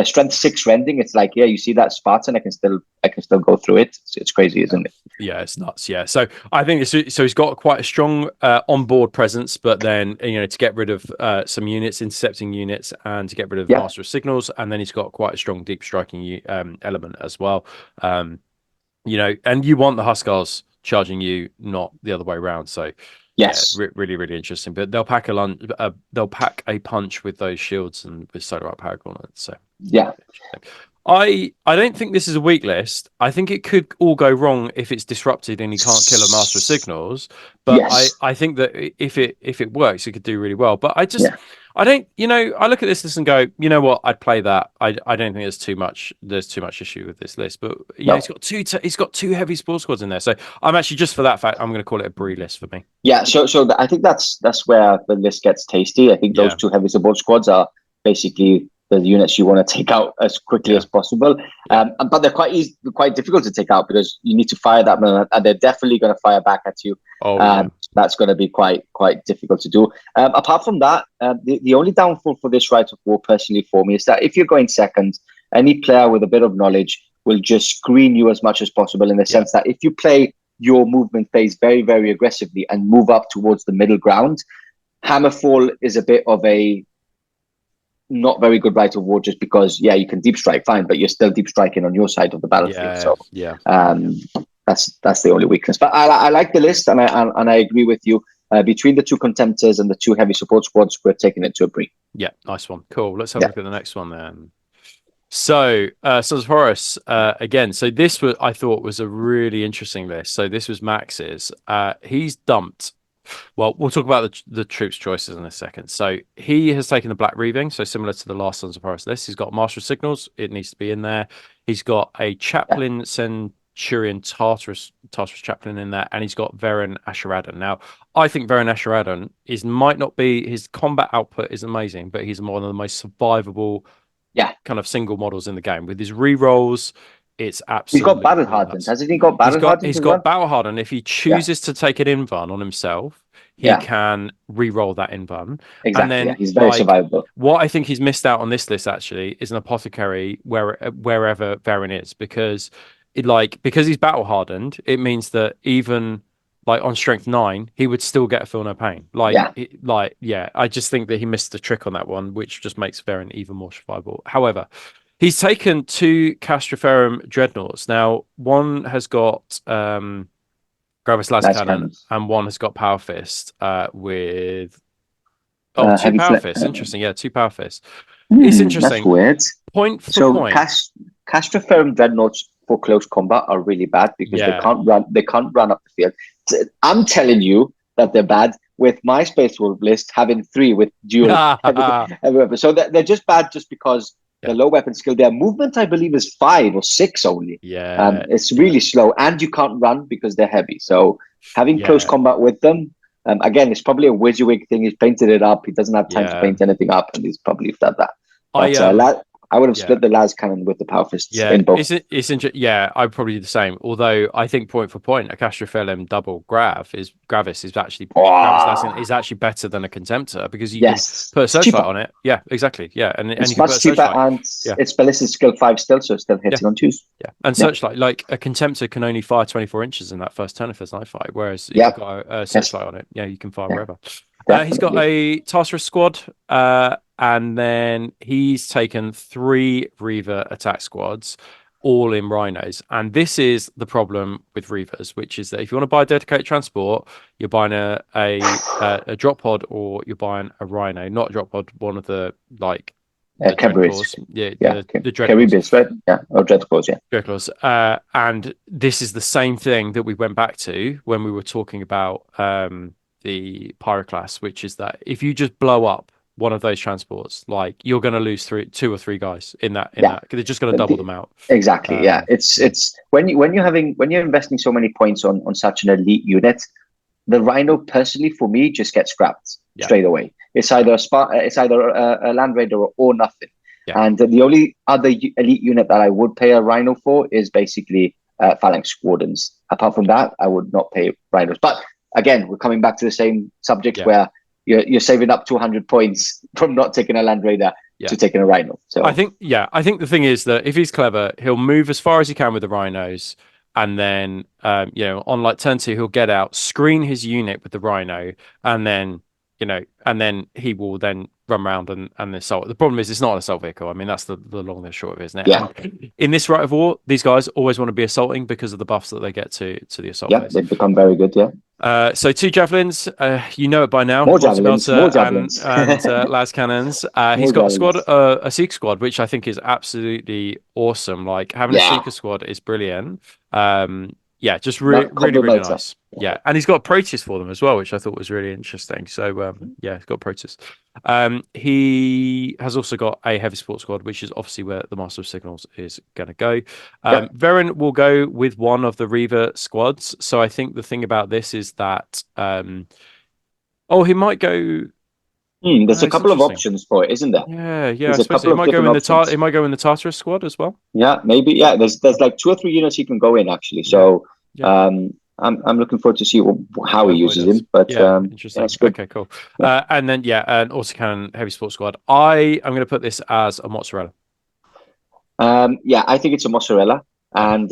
strength 6 rending. It's like you see that Spartan, I can still go through it. It's crazy, isn't it? Yeah, it's nuts. Yeah, so I think he's got quite a strong onboard presence, but then to get rid of some units, intercepting units, and to get rid of Master of Signals, and then he's got quite a strong deep striking element as well. And you want the Huskars charging you, not the other way around. So. Yes, really, really interesting. But they'll pack a punch with those shields and with Solar Power Gauntlets. So I don't think this is a weak list. I think it could all go wrong if it's disrupted and you can't kill a Master of Signals. But Yes. I think that if it works, it could do really well. But Yeah. I don't, I look at this list and go, you know what, I'd play that. I don't think there's too much issue with this list. But No. he's got two heavy sport squads in there. So I'm actually, just for that fact, I'm going to call it a Brie list for me. Yeah. I think that's where the list gets tasty. I think those two heavy support squads are basically the units you want to take out as quickly as possible. But they're quite difficult to take out because you need to fire that, and they're definitely going to fire back at you. That's going to be quite difficult to do. Apart from that, the only downfall for this Rite of War, personally for me, is that if you're going second, any player with a bit of knowledge will just screen you as much as possible, in the sense that if you play your movement phase very, very aggressively and move up towards the middle ground, Hammerfall is a bit of a not very good Rite of War, just because you can deep strike fine, but you're still deep striking on your side of the battlefield. That's the only weakness. But I like the list, and I agree with you. Between the two contemptors and the two heavy support squads, we're taking it to a Brie. Yeah, nice one. Cool. Let's have a look at the next one then. So, Sons of Horus again. So this I thought was a really interesting list. So this was Max's. He's dumped. Well, we'll talk about the troops' choices in a second. So he has taken the Black Reaving, so similar to the last Sons of Horus list. He's got Master of Signals. It needs to be in there. He's got a Chaplain Centurion Tartarus Chaplain in there, and he's got Varen Ashuradan. Now, I think Varen Ashuradan might not be, his combat output is amazing, but he's one of the most survivable kind of single models in the game. With his rerolls, it's absolutely... He's got Battle Hardened, hasn't he? Got Battle Hardened. He's got Battle Hardened. If he chooses to take an invuln on himself, he can re-roll that invuln. Exactly. And then, he's very survivable. What I think he's missed out on this list actually is an apothecary wherever Varen is, because he's Battle Hardened, it means that even on strength 9, he would still get a Feel No Pain. I just think that he missed the trick on that one, which just makes Varen even more survivable. However, he's taken 2 Castroferum Dreadnoughts. Now, one has got Gravis Lascannon, and one has got Power Fist with... 2 Power Fists. Interesting, 2 Power Fists. It's interesting. That's weird. Point for point. Castroferum Dreadnoughts for close combat are really bad because they can't run up the field. I'm telling you that they're bad, with my Space Wolf list having 3 with dual heavy weapons. So they're just bad just because the low weapon skill. Their movement, I believe, is 5 or 6 only. It's really slow, and you can't run because they're heavy. So having close combat with them, again, it's probably a WYSIWYG thing. He's painted it up. He doesn't have time to paint anything up, and he's probably done that. But, I would have split the Las Cannon with the Power Fists in both. It's interesting. I'd probably do the same. Although I think point for point, a Castrofelum double Gravis is actually is actually better than a Contemptor, because you can put a Searchlight on it. Yeah, exactly. Yeah, and it's you can much cheaper, and it's ballistic skill 5 still, so it's still hitting on 2s. Yeah, and Searchlight, like a Contemptor can only fire 24 inches in that first turn if there's Night Fight, whereas if you've got a Searchlight on it, you can fire wherever. He's got a Tartarus squad, and then he's taken 3 Reaver attack squads, all in Rhinos. And this is the problem with Reavers, which is that if you want to buy a dedicated transport, you're buying a drop pod, or you're buying a Rhino, not a drop pod, one of the Caribbeans. The Caribbeans, right? Or Dreadclaws, Dreadclaws. And this is the same thing that we went back to when we were talking about the Pyroclast, which is that if you just blow up one of those transports, you're going to lose 2 or 3 guys in that. They're just going to double them out. Exactly. It's when you're investing so many points on such an elite unit, the Rhino personally for me just gets scrapped straight away. It's either a Land Raider or nothing. And the only other elite unit that I would pay a Rhino for is basically Phalanx Squadrons. Apart from that, I would not pay Rhinos. But again, we're coming back to the same subject where you're saving up 200 points from not taking a Land Raider to taking a Rhino. So I think the thing is that if he's clever, he'll move as far as he can with the Rhinos, and then on turn 2, he'll get out, screen his unit with the Rhino, and then you know, and then he will then run around and assault. The problem is it's not an assault vehicle. I mean, that's the long and short of it, isn't it? Yeah. And in this Rite of War, these guys always want to be assaulting because of the buffs that they get to the assault phase. They've become very good, so 2 javelins, you know it by now. More javelins, and las cannons. He's got a Seeker squad, which I think is absolutely awesome. Like having a Seeker squad is brilliant. Just really nice. Yeah, and he's got Proteus for them as well, which I thought was really interesting. So he's got Proteus. He has also got a heavy support squad, which is obviously where the Master of Signals is going to go. Varen will go with one of the Reaver squads. So I think the thing about this is that he might go. There's a couple of options for it, isn't there? Yeah. I suppose it might go in the Tartarus squad as well. Yeah, maybe. Yeah, there's like 2 or 3 units he can go in actually. So I'm looking forward to see how he uses him. But interesting. Okay, cool. And then an autocannon heavy support squad. I'm going to put this as a mozzarella. I think it's a mozzarella. And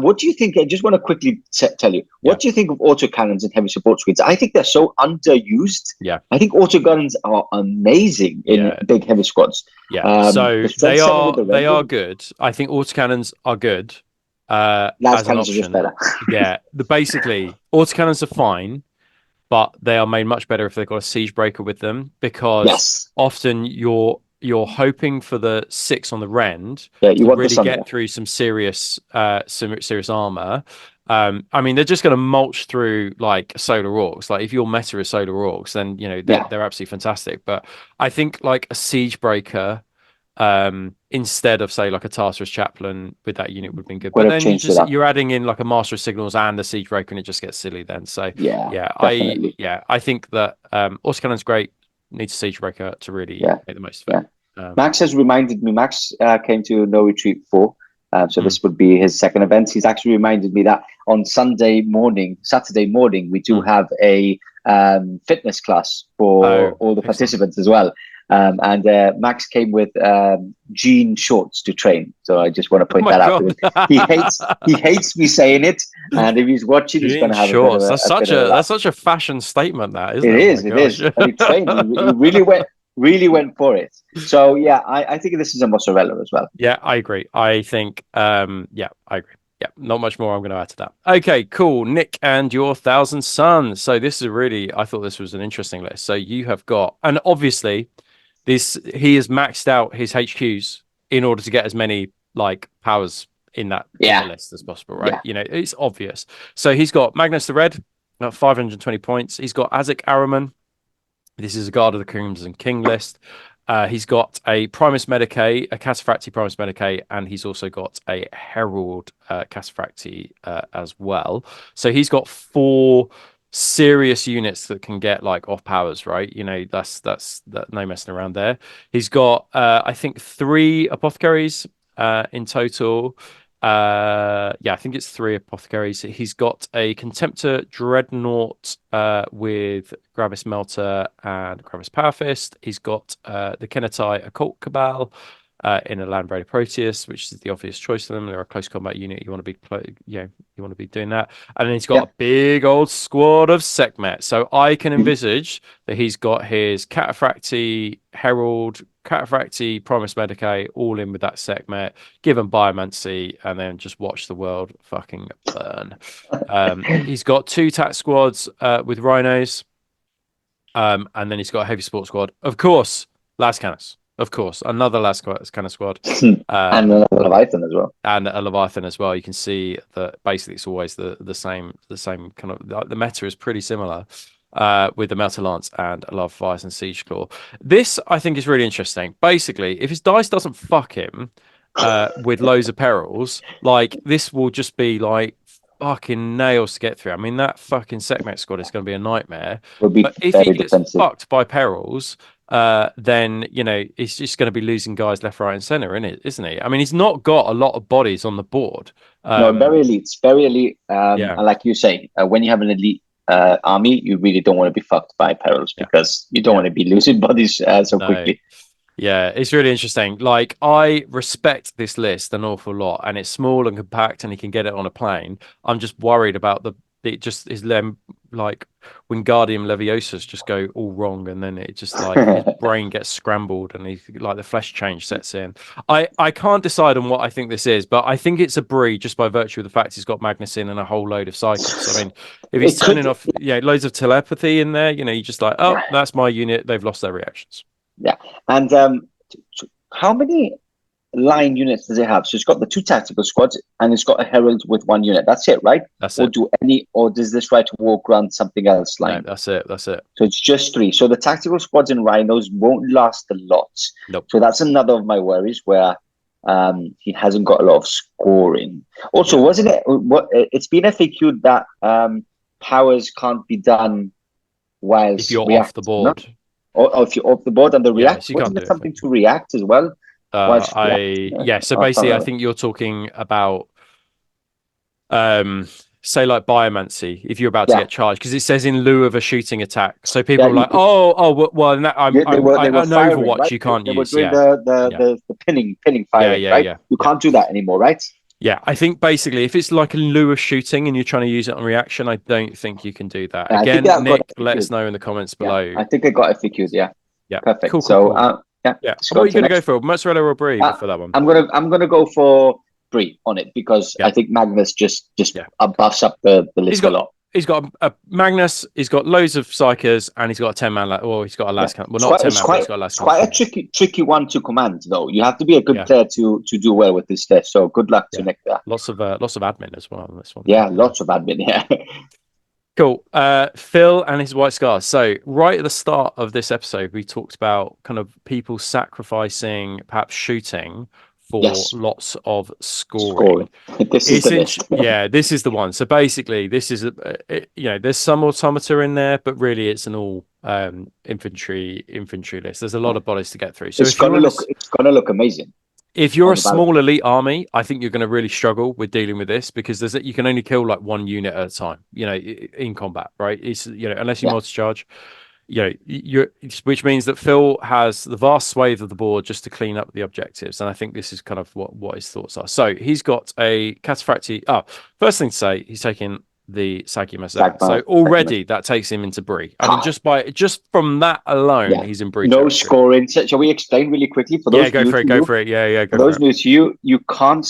what do you think? I just want to quickly tell you, what do you think of autocannons and heavy support squads? I think they're so underused. Yeah. I think autoguns are amazing in big heavy squads. Yeah. So they are good. I think autocannons are good. Las cannons are just better. Basically, autocannons are fine, but they are made much better if they've got a siege breaker with them, because often you're hoping for the 6 on the rend to really get through some serious armor. I mean, they're just going to mulch through like solar orcs. Like if your meta is solar orcs, then they're absolutely fantastic. But I think like a siege breaker instead of say like a Tartarus chaplain with that unit would have been good. But then you're adding in like a Master of Signals and the siege breaker, and it just gets silly then. So I think that autocannon's great. Needs a siege breaker to really make the most of it. Max has reminded me. Max came to No Retreat 4. So this would be his second event. He's actually reminded me that on Saturday morning, we do have a fitness class for all the participants as well. And Max came with jean shorts to train. So I just want to point that out. He hates me saying it, and if he's watching, he's going to have shorts. That's such a fashion statement, that isn't it? It is. And he trained. He really went for it. So I think this is a mozzarella as well. Yeah, I agree. I think I agree. Yeah, not much more I'm going to add to that. Okay, cool. Nick and your 1,000 Suns. So this is I thought this was an interesting list. So you have got, and obviously he has maxed out his HQs in order to get as many like powers in that list as possible, right? You know, it's obvious. So he's got Magnus the Red, 520 points. He's got Azek Araman. This is a Guard of the Crimson King list. He's got a Primus Medicae, a Cataphracti Primus Medicae, and he's also got a Herald Cataphracti as well. So he's got 4 serious units that can get like off powers, right? You know, that's no messing around there. He's got I think 3 apothecaries in total. I think it's 3 apothecaries. He's got a Contemptor Dreadnought with Gravis Melter and Gravis Powerfist. He's got the Kenetai Occult Cabal in a Land Raider Proteus, which is the obvious choice for them. They're a close combat unit. You want to be doing that. And then he's got a big old squad of Sekhmet. So I can envisage that he's got his Cataphracti Herald, Cataphracti Primus Medicae all in with that Sekhmet, give him Biomancy, and then just watch the world fucking burn. He's got 2 TAC squads with Rhinos, and then he's got a heavy support squad. Of course, Las Canis. Of course, another Las Canis squad. And another Leviathan as well. And a Leviathan as well. You can see that basically it's always the same kind of, the meta is pretty similar. With the Melter Lance and a Leviathan Siege Claw. This, I think, is really interesting. Basically, if his dice doesn't fuck him with loads of perils, like, this will just be, like, fucking nails to get through. I mean, that fucking Sekhmet squad is going to be a nightmare. But if he gets fucked by perils, then, you know, he's just going to be losing guys left, right, and centre, isn't he? I mean, he's not got a lot of bodies on the board. No, very elite. And like you say, when you have an elite army, you really don't want to be fucked by perils because you don't want to be losing bodies so quickly. Yeah, it's really interesting. Like, I respect this list an awful lot, and it's small and compact, and he can get it on a plane. I'm just worried about his like Wingardium Leviosa's just go all wrong, and then it just like his brain gets scrambled, and he's like the flesh change sets in. I can't decide on what I think this is, but I think it's a Bree just by virtue of the fact he's got Magnus in and a whole load of cycles. I mean, if he's turning off, loads of telepathy in there, you're just like, oh, that's my unit. They've lost their reactions. Yeah, and how many line units does it have? So it's got the 2 tactical squads, and it's got a herald with 1 unit. That's it, right? That's or it. Or does this right to war grant something else? No, that's it. That's it. So it's just 3. So the tactical squads and rhinos won't last a lot. Nope. So that's another of my worries, where he hasn't got a lot of scoring. Also, wasn't it? It's been FAQ'd that powers can't be done whilst if you're off the board. No? Or if you're off the board and the react, so wasn't there something to react as well? So basically I think you're talking about say like biomancy if you're about to get charged, because it says in lieu of a shooting attack, so people are like well in that I'm Overwatch, right? You can't use the pinning firing, right? You can't do that anymore, right? I think basically if it's like a lieu of shooting and you're trying to use it on reaction, I don't think you can do that. Again, Nick, let us know in the comments below. I think I got FAQs. Yeah, perfect. Cool. So what are you going to go for, mozzarella or Brie, for that one? I'm gonna go for Brie on it, because I think Magnus just buffs up the list a lot. He's got a Magnus, he's got loads of psychers, and he's got a 10-man, he's got a last count. Well, not 10-man, but he's got a last count. It's quite a tricky one to command, though. You have to be a good player to do well with this list. So good luck to Nick there. Lots of admin as well on this one. Yeah, lots of admin. Yeah. Cool. Phil and his white scars. So right at the start of this episode, we talked about kind of people sacrificing, perhaps shooting, for lots of scoring. This is this is the one. So basically, this is there's some automata in there, but really it's an all infantry list. There's a lot of bodies to get through. So it's gonna look amazing. If you're a small elite army, I think you're going to really struggle with dealing with this, because you can only kill like 1 unit at a time, in combat, right? It's unless you multi-charge. Which means that Phil has the vast swathe of the board just to clean up the objectives, and I think this is kind of what his thoughts are. So he's got a cataphracti. First thing to say, he's taking the Sagimazan. So already that takes him into Brie. I mean, just from that alone, he's in Brie. No scoring. Shall we explain really quickly for those? Go for it. Yeah. For those new to you, you can't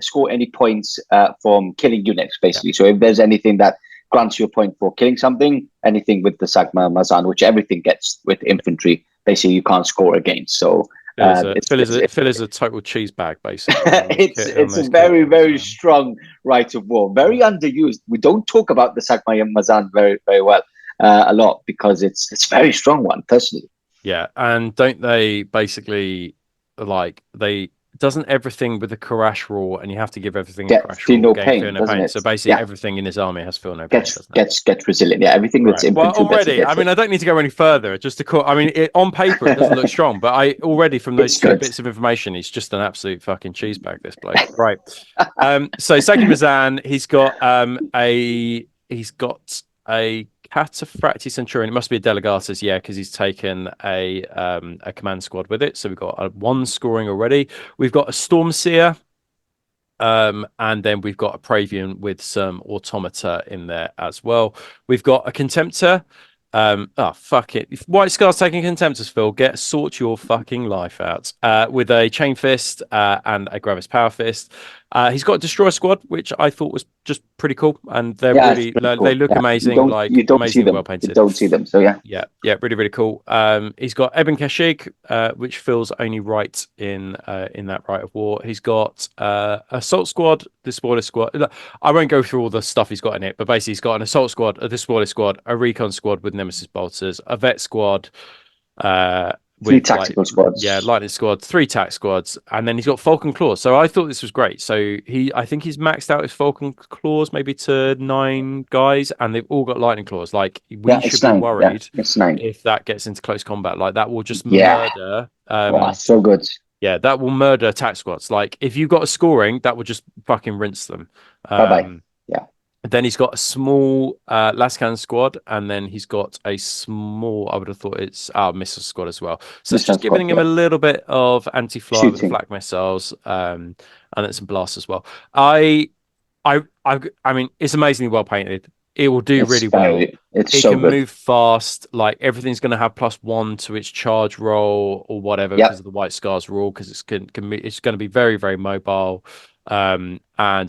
score any points from killing units, basically. So if there's anything that grants you a point for killing something, anything with the Sagimazan, which everything gets with infantry, basically you can't score against. So Phil is a total cheese bag, basically. it's a very, very strong right of war, very underused. We don't talk about the Sagimazan very, very well a lot, because it's a very strong one, personally. Yeah, and don't they basically doesn't everything with the Karash rule, and you have to give everything a Karash rule, no pain, pain. So basically everything in his army has feel no pain. Gets resilient. Yeah, everything that's infantry. Well, already, I mean, I don't need to go any further. Just to call, I mean, on paper it doesn't look strong, but already from those 2 bits of information, he's just an absolute fucking cheese bag, this bloke. Right. So Sagimazan, he's got a Cataphracti Centurion. It must be a Delegatus, because he's taken a command squad with it. So we've got 1 scoring already. We've got a Stormseer, and then we've got a Praevian with some automata in there as well. We've got a Contemptor. Fuck it. If White Scar's taking Contemptors, Phil, sort your fucking life out. With a Chain Fist and a Gravis Power Fist. He's got a Destroyer Squad, which I thought was just pretty cool, and they're really cool. They look amazing. You don't see them. Well painted. You don't see them. So yeah, really, really cool. He's got Ebon Kashig, which feels only right in that right of war. He's got Assault Squad, the Spoiler Squad. I won't go through all the stuff he's got in it, but basically he's got an Assault Squad, a Despoiler Squad, a Recon Squad with Nemesis Bolters, a Vet Squad, 3 tactical squads. Yeah, lightning squad, 3 tac squads, and then he's got Falcon Claws. So I thought this was great. So I think he's maxed out his Falcon Claws maybe to 9 guys, and they've all got lightning claws. Like we should be worried if that gets into close combat. Like that will just murder. So good. Yeah, that will murder attack squads. Like if you've got a scoring, that will just fucking rinse them. Bye-bye. Then he's got a small Lascan squad, and then he's got a small, I would have thought it's missile squad as well. So it's just giving him a little bit of anti-fly with the flak missiles, and then some blasts as well. I mean, it's amazingly well painted. it will do really well. It's It so can good. move fast. Like everything's going to have +1 to its charge roll or whatever because of the white scars rule. Because it's going to be very, very mobile. And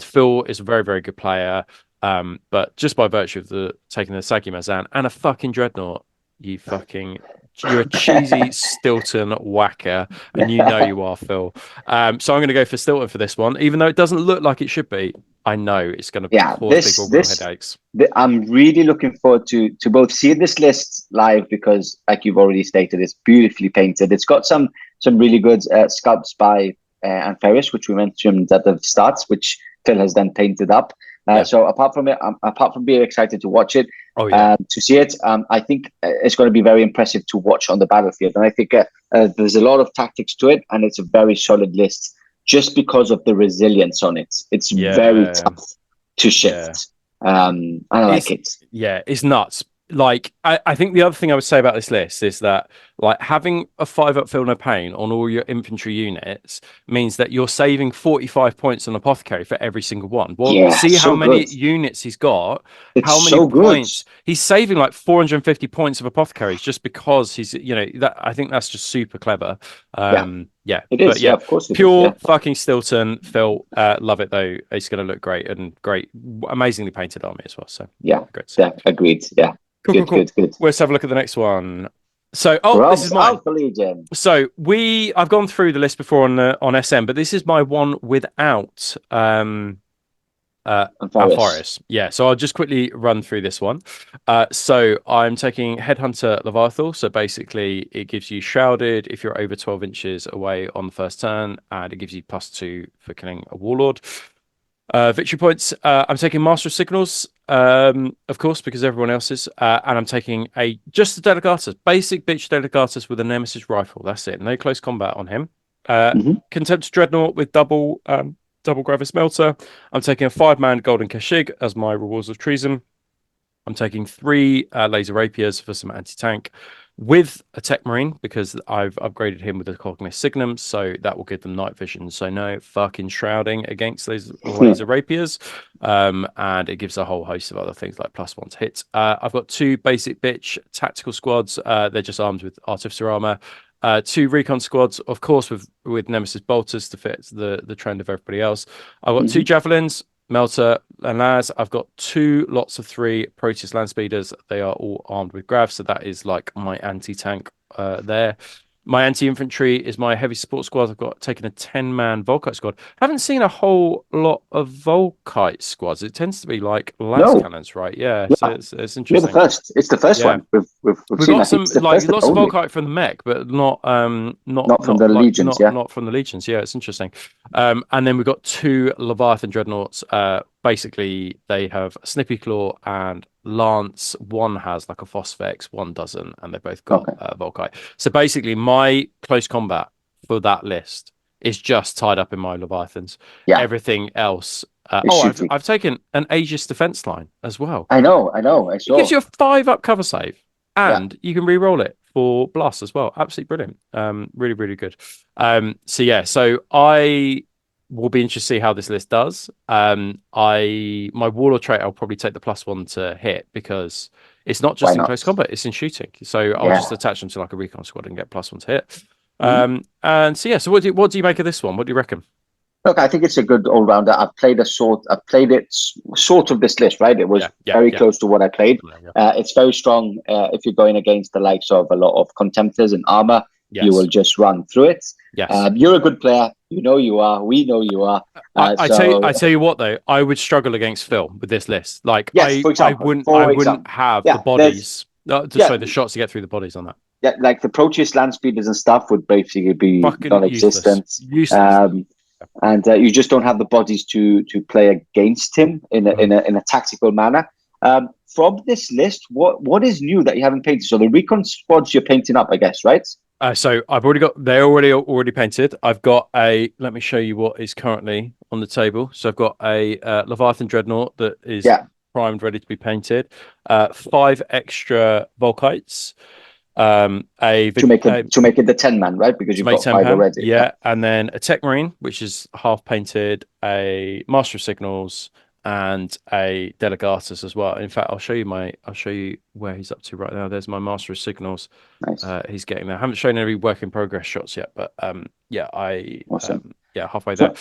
Phil is a very, very good player. But just by virtue of taking the Sagi Mazan and a fucking dreadnought, you're a cheesy Stilton whacker, and you know you are, Phil. So I'm going to go for Stilton for this one, even though it doesn't look like it should be. I know it's going to cause people real headaches. I'm really looking forward to both see this list live because, like you've already stated, it's beautifully painted. It's got some really good sculpts by and Ferris, which we mentioned at the start, which Phil has then painted up. So apart from being excited to watch it, to see it, I think it's going to be very impressive to watch on the battlefield. And I think there's a lot of tactics to it, and it's a very solid list just because of the resilience on it. It's very tough to shift. And I like it. Yeah, it's nuts. Like, I think the other thing I would say about this list is that, like, having a 5-up feel no pain on all your infantry units means that you're saving 45 points on apothecary for every single one. Well, see how many units he's got. How many points he's saving, like 450 points of apothecaries just because he's, I think that's just super clever. It is. Of course. Pure fucking Stilton, Phil. Love it though. It's going to look great, amazingly painted army as well. So great. Yeah, agreed. Yeah. Good. Let's have a look at the next one. So, this is mine. So I've gone through the list before on SM, but this is my one without Horus. Yeah, so I'll just quickly run through this one. So I'm taking Headhunter Leviathan. So basically, it gives you Shrouded if you're over 12 inches away on the first turn, and it gives you +2 for killing a Warlord. Victory points. I'm taking Master of Signals, of course, because everyone else is. And I'm taking just the Delegatus, basic bitch Delegatus with a Nemesis rifle. That's it. No close combat on him. Contempt Dreadnought with double Gravis Melter. I'm taking a 5-man Golden Kashig as my rewards of treason. I'm taking 3 laser rapiers for some anti-tank with a Tech Marine because I've upgraded him with a Cognis Signum, so that will give them night vision. So no fucking shrouding against those laser rapiers. And it gives a whole host of other things like +1 to hit. I've got 2 basic bitch tactical squads. They're just armed with artificer armor. 2 recon squads, of course, with Nemesis bolters to fit the trend of everybody else. I've got 2 javelins, Melter and Laz. I've got 2 lots of 3 Proteus land speeders. They are all armed with Grav, so that is like my anti-tank there. My anti-infantry is my heavy support squad. I've got taken a 10-man Volkite squad. I haven't seen a whole lot of Volkite squads. It tends to be like lance cannons, right? Yeah, so it's interesting. You're the first. It's the first one we've seen. Got some like lots of Volkite from the mech, but not from the legions. Not from the legions. Yeah, it's interesting. And then we've got 2 Leviathan dreadnoughts. Basically, they have Snippy Claw and Lance. One has like a Phosphex, one doesn't, and they've both got Volkite. So basically, my close combat for that list is just tied up in my Leviathans. Everything else. I've taken an Aegis defense line as well. I know. I saw. It gives you a 5-up cover save, and you can re-roll it for blast as well. Absolutely brilliant. Really, really good. So I will be interested to see how this list does. My Warlord trait, I'll probably take the +1 to hit because it's not just in close combat, it's in shooting. So I'll just attach them to like a recon squad and get +1 to hit. So what do you make of this one? What do you reckon? Look, I think it's a good all-rounder. I've played it sort of this list, right? It was very close to what I played. It's very strong if you're going against the likes of a lot of Contemptors and armor. You will just run through it. You're a good player. You know you are. We know you are. I tell you what though, I would struggle against Phil with this list. Like I wouldn't have the bodies. The shots to get through the bodies on that. Yeah, like the Proteus land speeders and stuff would basically be non-existent. Useless. And you just don't have the bodies to play against him in a tactical manner. From this list, what is new that you haven't painted? So the recon squads you're painting up, I guess, right? So I've already got. They're already painted. I've got a. Let me show you what is currently on the table. So I've got a Leviathan Dreadnought that is primed, ready to be painted. 5 extra Volkites. To make it the 10-man, right? Because you've got 5 already. And then a Tech Marine, which is half painted. A Master of Signals. and a Delegatus as well. In fact, I'll show you where he's up to right now. There's my Master of Signals. Nice. He's getting there. I haven't shown any work in progress shots yet, but Awesome. halfway there.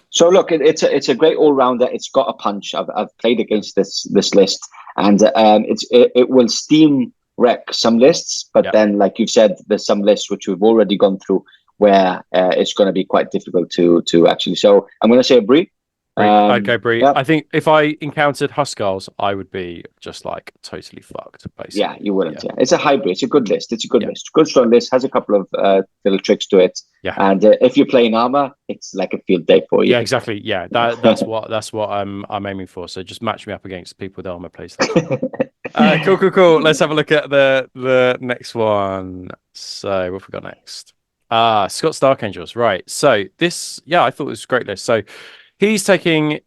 So look, it's a great all rounder. It's got a punch. I've played against this list, and it will steam wreck some lists, but then, like you've said, there's some lists which we've already gone through where it's going to be quite difficult to actually. So I'm going to say a Brie. I'd go Brie. Yeah. I think if I encountered Huskarls, I would be just like totally fucked, basically. Yeah, you wouldn't. Yeah. It's a hybrid. It's a good list. It's a good list. Good strong list. Has a couple of little tricks to it. Yeah. And if you're playing armor, it's like a field day for you. Yeah, exactly. Yeah, that's what I'm aiming for. So just match me up against people with armor, please. Cool. Let's have a look at the next one. So what have we got next? Scott's Dark Angels. Right. So this, I thought it was a great list. So he's taking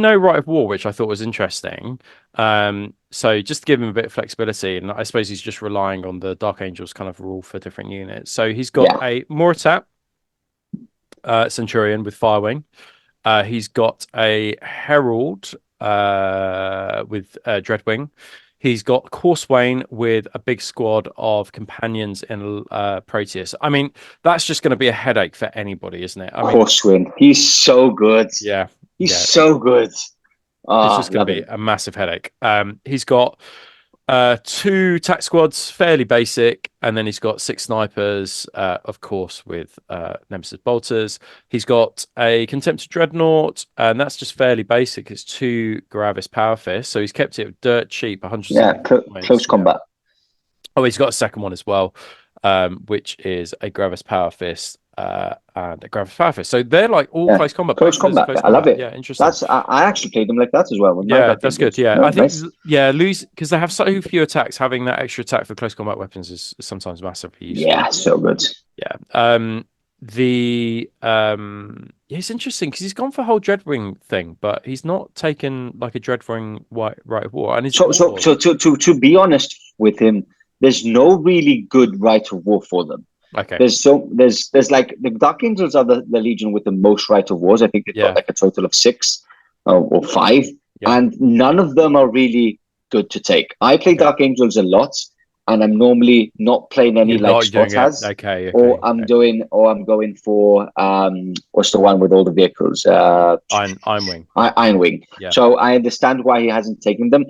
no right of war, which I thought was interesting. So just to give him a bit of flexibility, and I suppose he's just relying on the Dark Angels kind of rule for different units. So he's got a Moritat Centurion with Firewing. He's got a Herald with Dreadwing. He's got Corswain with a big squad of companions in Proteus. I mean, that's just going to be a headache for anybody, isn't it? Corswain, he's so good. Yeah. He's so good. It's just going to be a massive headache. He's got 2 tac squads, fairly basic, and then he's got 6 snipers, of course, with Nemesis bolters. He's got a Contemptor Dreadnought, and that's just fairly basic. It's 2 Gravis Power Fist, so he's kept it dirt cheap, 100. Close combat. Oh, he's got a second one as well, which is a Gravis Power Fist. And a Gravis Power Fist. So they're like all close combat. Close combat. I love it. Yeah, interesting. I actually played them like that as well. That's good. Yeah, I think lose because they have so few attacks. Having that extra attack for close combat weapons is sometimes massively useful. Yeah, so good. Yeah. It's interesting because he's gone for a whole Dreadwing thing, but he's not taken like a Dreadwing right of war. And so to be honest with him, there's no really good right of war for them. Okay. There's like the Dark Angels are the legion with the most right of wars. I think they've got like a total of 6 or 5, and none of them are really good to take. I play Dark Angels a lot, and I'm normally not playing any Spot has. Or I'm going for what's the one with all the vehicles? Ironwing. Ironwing. Yeah. So I understand why he hasn't taken them.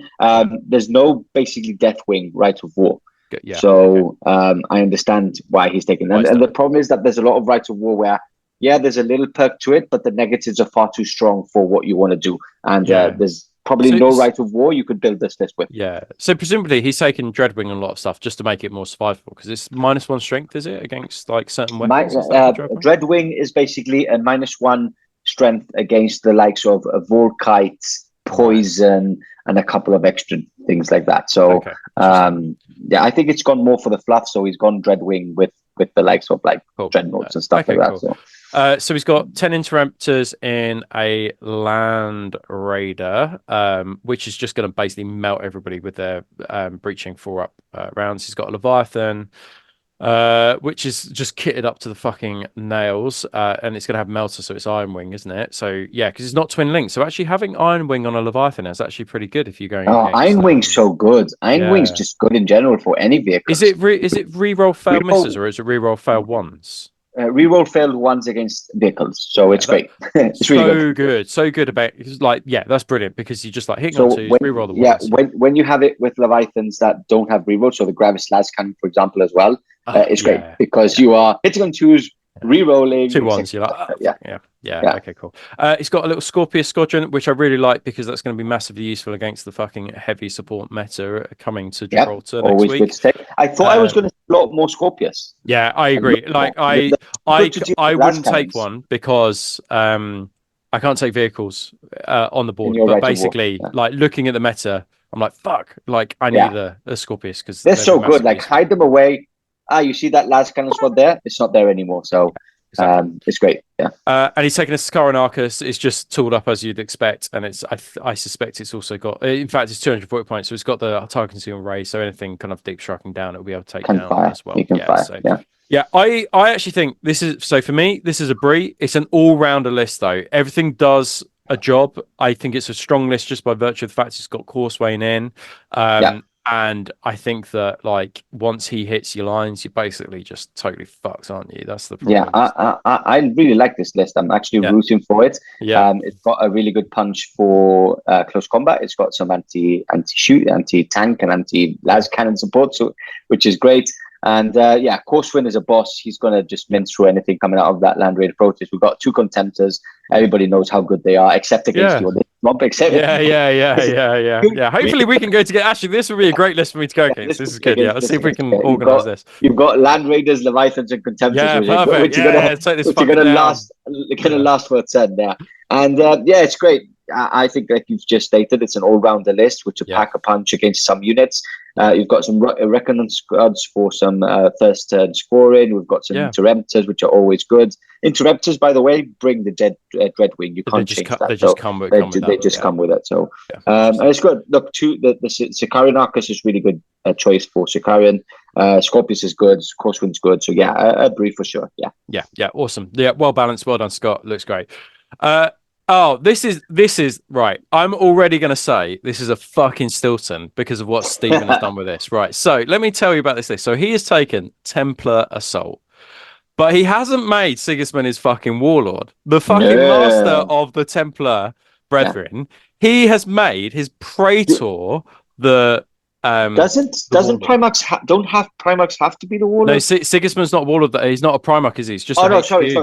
There's no basically Deathwing right of war. I understand why he's taking them. And the problem is that there's a lot of right of war where, there's a little perk to it, but the negatives are far too strong for what you want to do. And there's probably no right of war you could build this list with. Yeah. So presumably he's taken Dreadwing and a lot of stuff just to make it more survivable because it's -1 strength, is it, against like certain weapons? Dreadwing is basically a -1 strength against the likes of Vorkite, Poison, and a couple of extra things like that. So I think it's gone more for the fluff. So he's gone Dreadwing with the likes of like Dreadnoughts and stuff like that. Cool. So he's got 10 Interrupters in a Land Raider, which is just going to basically melt everybody with their breaching 4-up rounds. He's got a Leviathan, which is just kitted up to the fucking nails, and it's going to have Melter, so it's Ironwing, isn't it? So because it's not twin linked, so actually having Ironwing on a Leviathan is actually pretty good if you're going. Ironwing's so good. Ironwing's just good in general for any vehicle. Is it reroll failed misses or is it reroll failed ones? Reroll failed ones against vehicles, so it's great. It's really good. So good about that's brilliant because you just like hitting on twos, reroll the ones. When you have it with Leviathans that don't have reroll, so the Gravis Las Cannon, for example, as well, it's great because you are hitting on twos, re-rolling 2 ones. You're like, okay, cool. It's got a little Scorpius Squadron, which I really like because that's going to be massively useful against the fucking heavy support meta coming to Gibraltar next week. Good to take. I thought I was going to see a lot more Scorpius. Yeah, I agree. Like I wouldn't take one because I can't take vehicles on the board. But basically, like looking at the meta, I'm like, fuck. Like I need a Scorpius because they're so good. Like hide them away. You see that last cannon squad there? It's not there anymore. So it's great. Yeah. And he's taken a Scaranarchus. It's just tooled up as you'd expect, and it's I suspect it's also got. In fact, it's 240 points, so it's got the target concealment ray. So anything kind of deep striking down, it'll be able to take down as well. You can fire. So, I actually think this is for me. This is a Brie. It's an all-rounder list, though. Everything does a job. I think it's a strong list just by virtue of the fact it's got Coursewayne in. And I think that like once he hits your lines, you're basically just totally fucked, aren't you? That's the problem. Yeah, I really like this list. I'm actually rooting for it. Yeah. It's got a really good punch for close combat. It's got some anti-shoot, anti-tank, and anti-las cannon support, so which is great. And Coursewayne is a boss. He's going to just mince through anything coming out of that Land Raider protest. We've got 2 contemptors. Everybody knows how good they are, except against you. Yeah. Hopefully we can go together. Actually, this would be a great list for me to go against. This is good. Yeah, let's see if we can organize this. You've got Land Raiders, Leviathans, and Contemptors. Yeah, perfect. Which are going to last for a turn there. And it's great. I think, like you've just stated, it's an all-rounder list, which will pack a punch against some units. You've got some Reckoning squads for some first turn scoring. We've got some Interrupters, which are always good. Interrupters, by the way, bring the Dreadwing. You can't change that. They just come with it. So, and it's good. Look, the Sicarian Arcus is really good choice for Sicarian. Scorpius is good. Coursewayne's good. So a brief for sure. Yeah, awesome. Yeah, well balanced. Well done, Scott. Looks great. This is right. I'm already going to say this is a fucking Stilton because of what Stephen has done with this. Right. So let me tell you about this list. So he has taken Templar Assault, but he hasn't made Sigismund his fucking warlord, the fucking master of the Templar Brethren. He has made his Praetor the. Doesn't Primarchs have Primarchs have to be the warlord? No, Sigismund's not warlord. He's not a Primarch, is he? He's just. Oh no, sorry.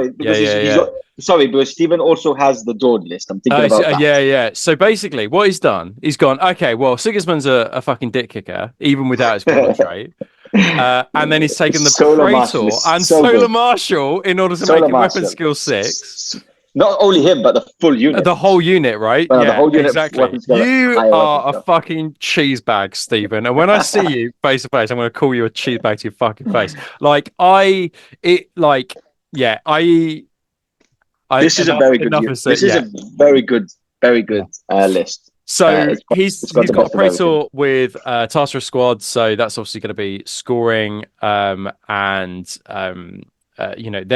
Sorry, but Stephen also has the Dawn list. I'm thinking about that. Yeah. So basically, what he's done, he's gone, okay, well, Sigismund's a fucking dick kicker, even without his warlord trait. And then he's taken the Praetor and Solar Marshal in order to make him weapon skill 6. Not only him, but the full unit. The whole unit, right? The whole unit, exactly. You are a fucking cheese bag, Stephen. And when I see you face to face, I'm going to call you a cheese bag to your fucking face. This is a very good list. So he's got Praetor with Tartarus squad, so that's obviously going to be scoring, they're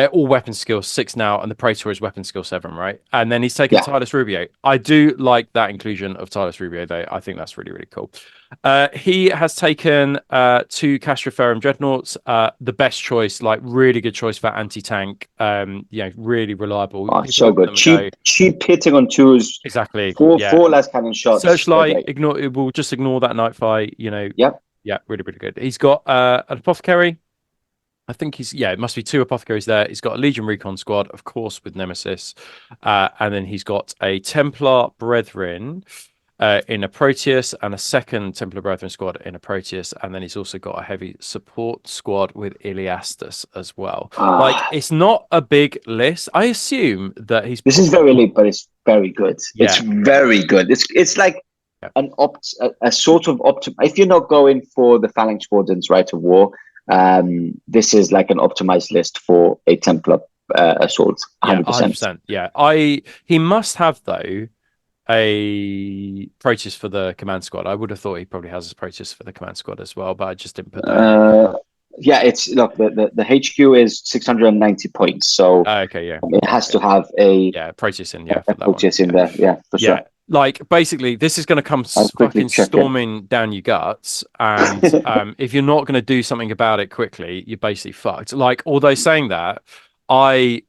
all weapon skill 6 now, and the Praetor is weapon skill 7, right? And then he's taken Tylus Rubio. I do like that inclusion of Tylus Rubio, though. I think that's really, really cool. He has taken 2 Castroferrum Dreadnoughts, the best choice, like really good choice for anti-tank. Really reliable. Oh, so good. Cheap hitting on 2s. Exactly. 4 last cannon shots. Searchlight, we'll just ignore that night fight, Yeah, really, really good. He's got an Apothecary. I think it must be 2 Apothecaries there. He's got a Legion Recon squad, of course, with Nemesis. And then he's got a Templar Brethren in a Proteus and a second Templar Brethren squad in a Proteus. And then he's also got a heavy support squad with Iliastus as well. It's not a big list. I assume that he's... This is very elite, but it's very good. Yeah. It's very good. It's like a sort of optim... If you're not going for the Phalanx Wardens Rite of War... this is like an optimized list for a Templar assault. 100%. He must have though a Proteus for the command squad. I would have thought he probably has a Proteus for the command squad as well, but I just didn't put that. It's the HQ is 690 points, so it has to have a Proteus in Proteus in there, for sure. Like basically, this is going to come fucking storming down your guts, and if you're not going to do something about it quickly, you're basically fucked. Like, although saying that, my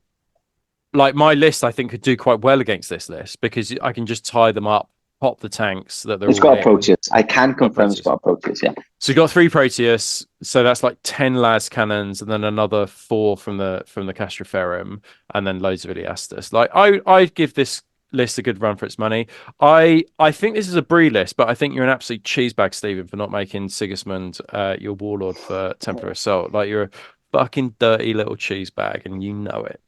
list I think could do quite well against this list because I can just tie them up, pop the tanks that they're. It's got a Proteus. I can confirm it's got a Proteus. Yeah. So you got 3 Proteus, so that's like 10 las cannons, and then another 4 from the Castroferrum, and then loads of Iliastus. Like I give this list a good run for its money. I think this is a Brie list, but I think you're an absolute cheesebag, Stephen, for not making Sigismund your warlord for Templar Assault. Like, you're a fucking dirty little cheesebag, and you know it.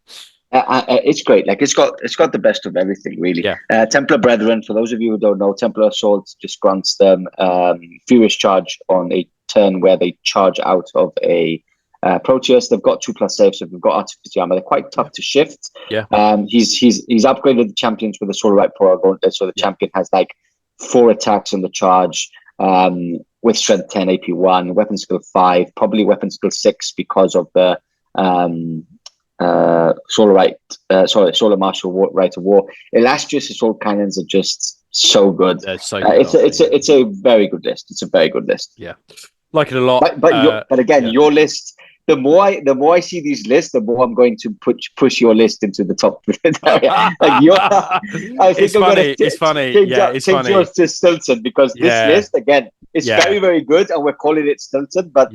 It's great. Like, it's got the best of everything, really. Templar Brethren, for those of you who don't know, Templar Assault just grants them Furious Charge on a turn where they charge out of a Proteus. They've got 2+ saves, so they've got artificial armor. They're quite tough to shift. He's upgraded the champions with the Solar Right Power Gauntlet, so the champion has like 4 attacks on the charge, with strength 10, AP 1, weapon skill 5, probably weapon skill 6 because of the Solar Martial Rite of War. Illustrious Assault Cannons are just so good. It's so good. It's a very good list. It's a very good list. Yeah, like it a lot. But again, your list. The more I see these lists, the more I'm going to push your list into the top. It's funny. Yours to Stilton, because this list again is very, very good, and we're calling it Stilton, but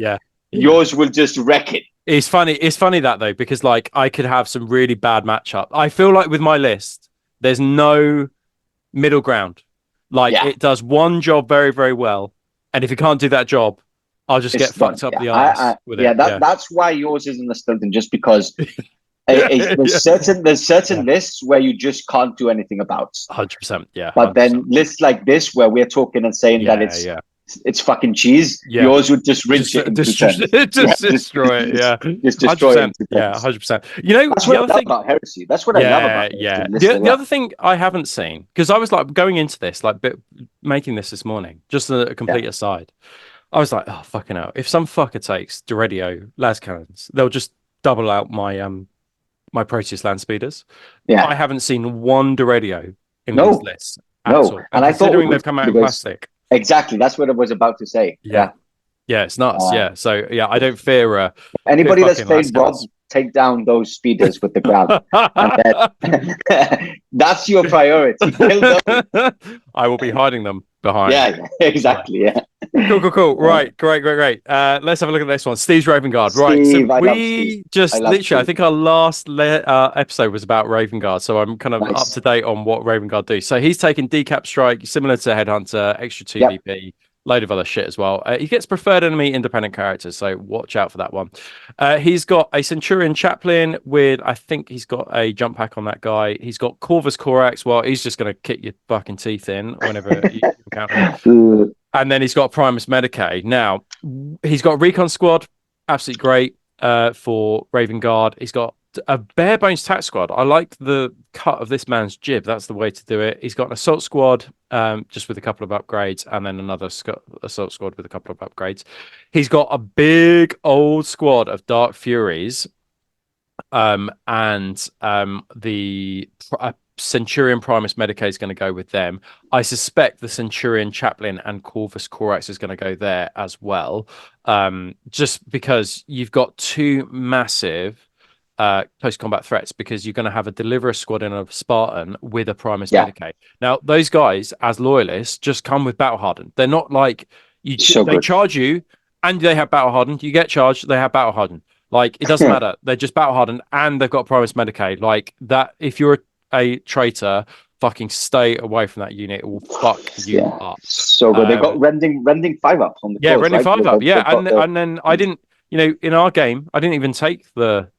yours will just wreck it. It's funny that though, because like I could have some really bad matchup. I feel like with my list, there's no middle ground. Like it does one job very, very well, and if it can't do that job, I'll just get fucked up the arse with it. That's why yours isn't a Stilton, just because there's certain lists where you just can't do anything about. 100%, yeah. But 100%. Then lists like this, where we're talking and saying that it's fucking cheese, yours would just rinse it into destroy it. Yeah, just destroy it. Yeah, 100%. You know, that's what I love about Heresy. That's what I love about it. Yeah. The other thing I haven't seen, because I was like going into this, like making this morning, just a complete aside. I was like, oh fucking hell! If some fucker takes Doredio las cannons, they'll just double out my my Proteus land speeders. Yeah, I haven't seen one Doredio in this list at all. And I thought they've come out in plastic. Exactly, that's what I was about to say. Yeah, it's nuts. So I don't fear anybody that's played Rob. Take down those speeders with the grab. That's your priority. Kill them. I will be hiding them behind. Yeah, exactly. Yeah. Cool. Right, great. Let's have a look at this one. Steve's Raven Guard. Right, so we just literally, I think our last episode was about Raven Guard, so I'm kind of up to date on what Raven Guard do. So he's taking decap strike, similar to Headhunter, extra 2 BP. Load of other shit as well. He gets preferred enemy independent characters, so watch out for that one. He's got a Centurion Chaplain with, I think he's got a jump pack on that guy. He's got Corvus Corax. Well, he's just going to kick your fucking teeth in whenever you count him. And then he's got Primus Medicae. Now, he's got Recon Squad, absolutely great for Raven Guard. He's got a bare bones tack squad. I like the cut of this man's jib. That's the way to do it. He's got an assault squad, just with a couple of upgrades, and then another assault squad with a couple of upgrades. He's got a big old squad of Dark Furies, and the Centurion Primus Medicae is going to go with them. I suspect the Centurion Chaplain and Corvus Corax is going to go there as well, just because you've got two massive close combat threats, because you're going to have a Deliverer squad and a Spartan with a Primus Medicae. Now, those guys, as loyalists, just come with Battle Hardened. They're not like they charge you and they have Battle Hardened. You get charged, they have Battle Hardened. Like, it doesn't matter. They're just Battle Hardened and they've got Primus Medicae. Like, that, if you're a traitor, fucking stay away from that unit. It will fuck you up. So good. They've got rending 5-up on the course, rending 5-up. And then I didn't, in our game, I didn't even take the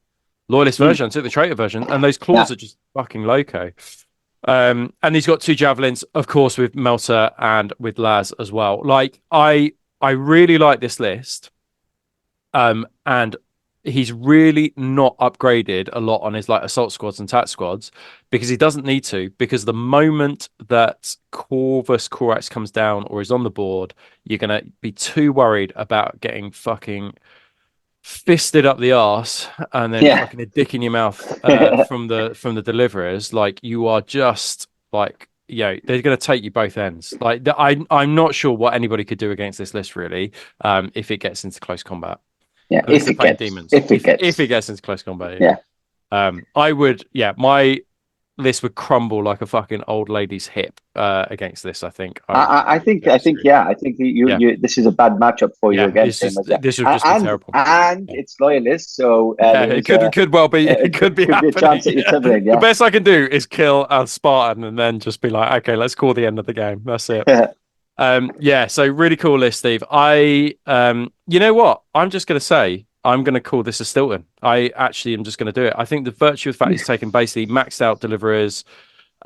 Loyalist version, I took the traitor version, and those claws are just fucking loco. And he's got 2 javelins, of course, with Melter and with Laz as well. Like, I really like this list. And he's really not upgraded a lot on his like assault squads and tack squads, because he doesn't need to, because the moment that Corvus Corax comes down or is on the board, you're going to be too worried about getting fucking fisted up the arse and then fucking a dick in your mouth from the deliverers. Like, you are just like, they're going to take you both ends. Like, I'm not sure what anybody could do against this list, really, if it gets into close combat. Yeah, if it gets into close combat. I would. My list would crumble like a fucking old lady's hip against this. I think. I think you. This is a bad matchup for you against him. This would just be terrible. And it's loyalist, so it could well be. It could be happening. A chance at The best I can do is kill a Spartan and then just be like, okay, let's call the end of the game. That's it. So really cool list, Steve. You know what? I'm just going to say, I'm going to call this a Stilton. I actually am just going to do it. I think the virtue of the fact he's taken basically maxed out Deliverers,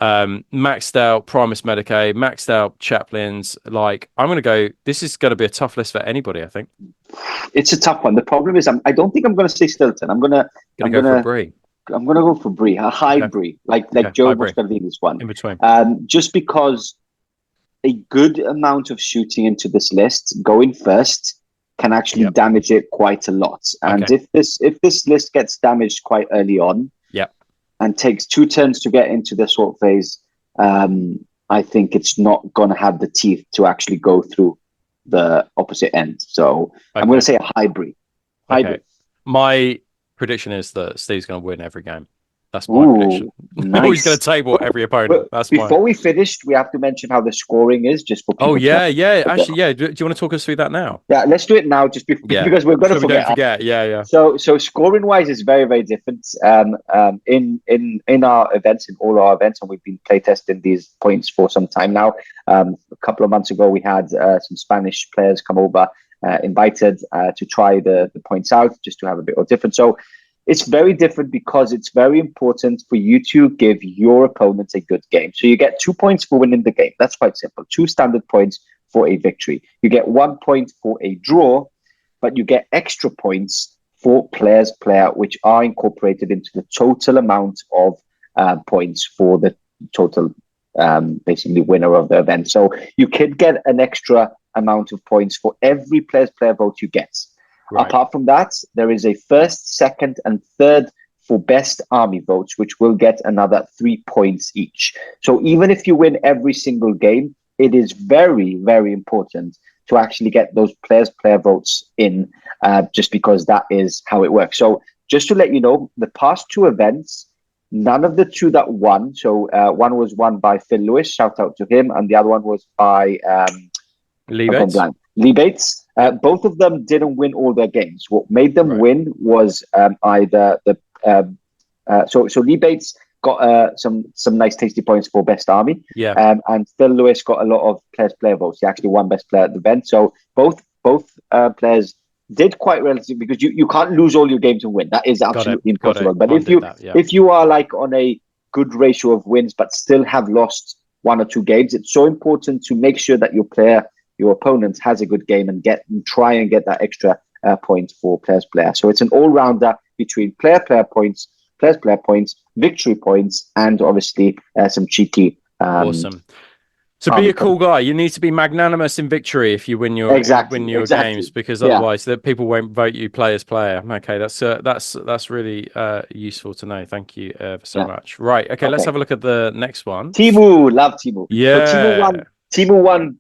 maxed out Primus Medicae, maxed out Chaplains. Like, I'm going to go, this is going to be a tough list for anybody, I think. It's a tough one. The problem is, I don't think I'm going to say Stilton. I'm going to go for Brie. I'm going to go for Brie, a high Brie, like Joe was going to be this one. In between. Just because a good amount of shooting into this list, going first, can actually damage it quite a lot. And if this list gets damaged quite early on, and takes 2 turns to get into the assault phase, I think it's not going to have the teeth to actually go through the opposite end. So I'm going to say a hybrid. My prediction is that Steve's going to win every game. That's my prediction. Nice. He's going to table every opponent. That's before we finished, we have to mention how the scoring is, just for people. Actually, do you want to talk us through that now? Yeah, let's do it now, just because we're going to forget. Don't forget. Yeah. So scoring wise is very, very different. In our events, in all our events, and we've been playtesting these points for some time now. A couple of months ago, we had some Spanish players come over, invited to try the points out, just to have a bit of difference. So it's very different because it's very important for you to give your opponents a good game. So you get 2 points for winning the game. That's quite simple. 2 standard points for a victory. You get 1 point for a draw, but you get extra points for players play out, which are incorporated into the total amount of points for the total basically winner of the event. So you could get an extra amount of points for every player's player vote you get. Right. Apart from that, there is a first, second, and third for best army votes, which will get another 3 points each. So even if you win every single game, it is very, very important to actually get those players' player votes in, just because that is how it works. So just to let you know, the past 2 events, none of the 2 that won. So one was won by Phil Lewis, shout out to him, and the other one was by Lee Bates. Both of them didn't win all their games. What made them win was either the so Lee Bates got some nice tasty points for best army, and Phil Lewis got a lot of players player votes. He actually won best player at the event. So both players did quite relatively, because you can't lose all your games and win. That is absolutely impossible. But if you are like on a good ratio of wins but still have lost 1 or 2 games, it's so important to make sure that your opponent has a good game and try and get that extra point for players player. So it's an all-rounder between player points, players player points, victory points, and obviously some cheeky. Awesome. To be a cool guy, you need to be magnanimous in victory if you win your games, because otherwise the people won't vote you players player. Okay, that's really useful to know. Thank you so much. Right, okay, let's have a look at the next one. Timu, love Timu. Yeah. So Timu won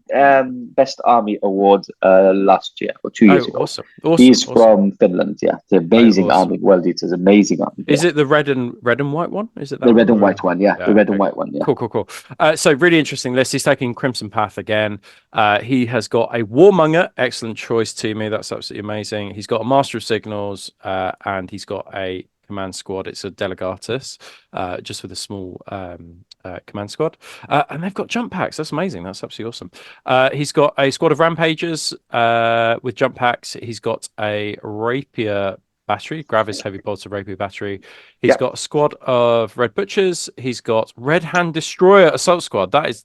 Best Army Award last year or 2 years ago. Awesome. He's from Finland. Yeah, it's an amazing army. Well, it's an amazing army. Is it the red and white one? Is it that the red and white one? Yeah, the red and white one. Yeah. Cool. So really interesting list. He's taking Crimson Path again. He has got a Warmonger. Excellent choice to me. That's absolutely amazing. He's got a Master of Signals, and he's got a command squad. It's a Delegatus, just with a small command squad, and they've got jump packs. That's amazing. That's absolutely awesome. He's got a squad of Rampagers with jump packs. He's got a Rapier battery, Gravis Heavy Bolter Rapier battery. He's got a squad of Red Butchers. He's got Red Hand Destroyer Assault Squad. That is,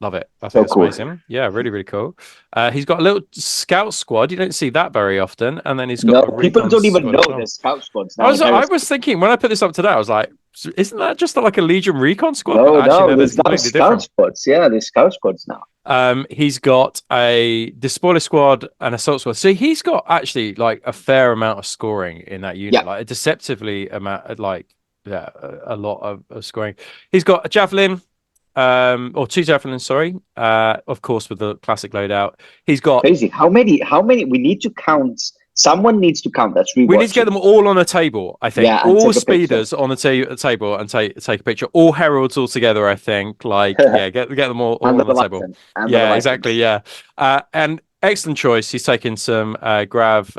love it. I think that's cool. Amazing. Yeah, really, really cool. He's got a little scout squad. You don't see that very often. And then he's got people don't even know there's scout squads now. I was thinking when I put this up today, I was like, isn't that just like a Legion Recon squad? No, there's scout squads. Yeah, there's scout squads now. He's got a Despoiler squad and assault squad. So he's got actually like a fair amount of scoring in that unit, like a deceptively amount, like a lot of scoring. He's got a javelin. Or 2 javelins, sorry. Of course, with the classic loadout. He's got crazy. How many? We need to count. Someone needs to count. We need to get them all on a table, I think. Yeah, all speeders on the table and take a picture. All heralds all together, I think. Like, get them all on the table. Yeah, exactly. Yeah. And excellent choice. He's taken some Grav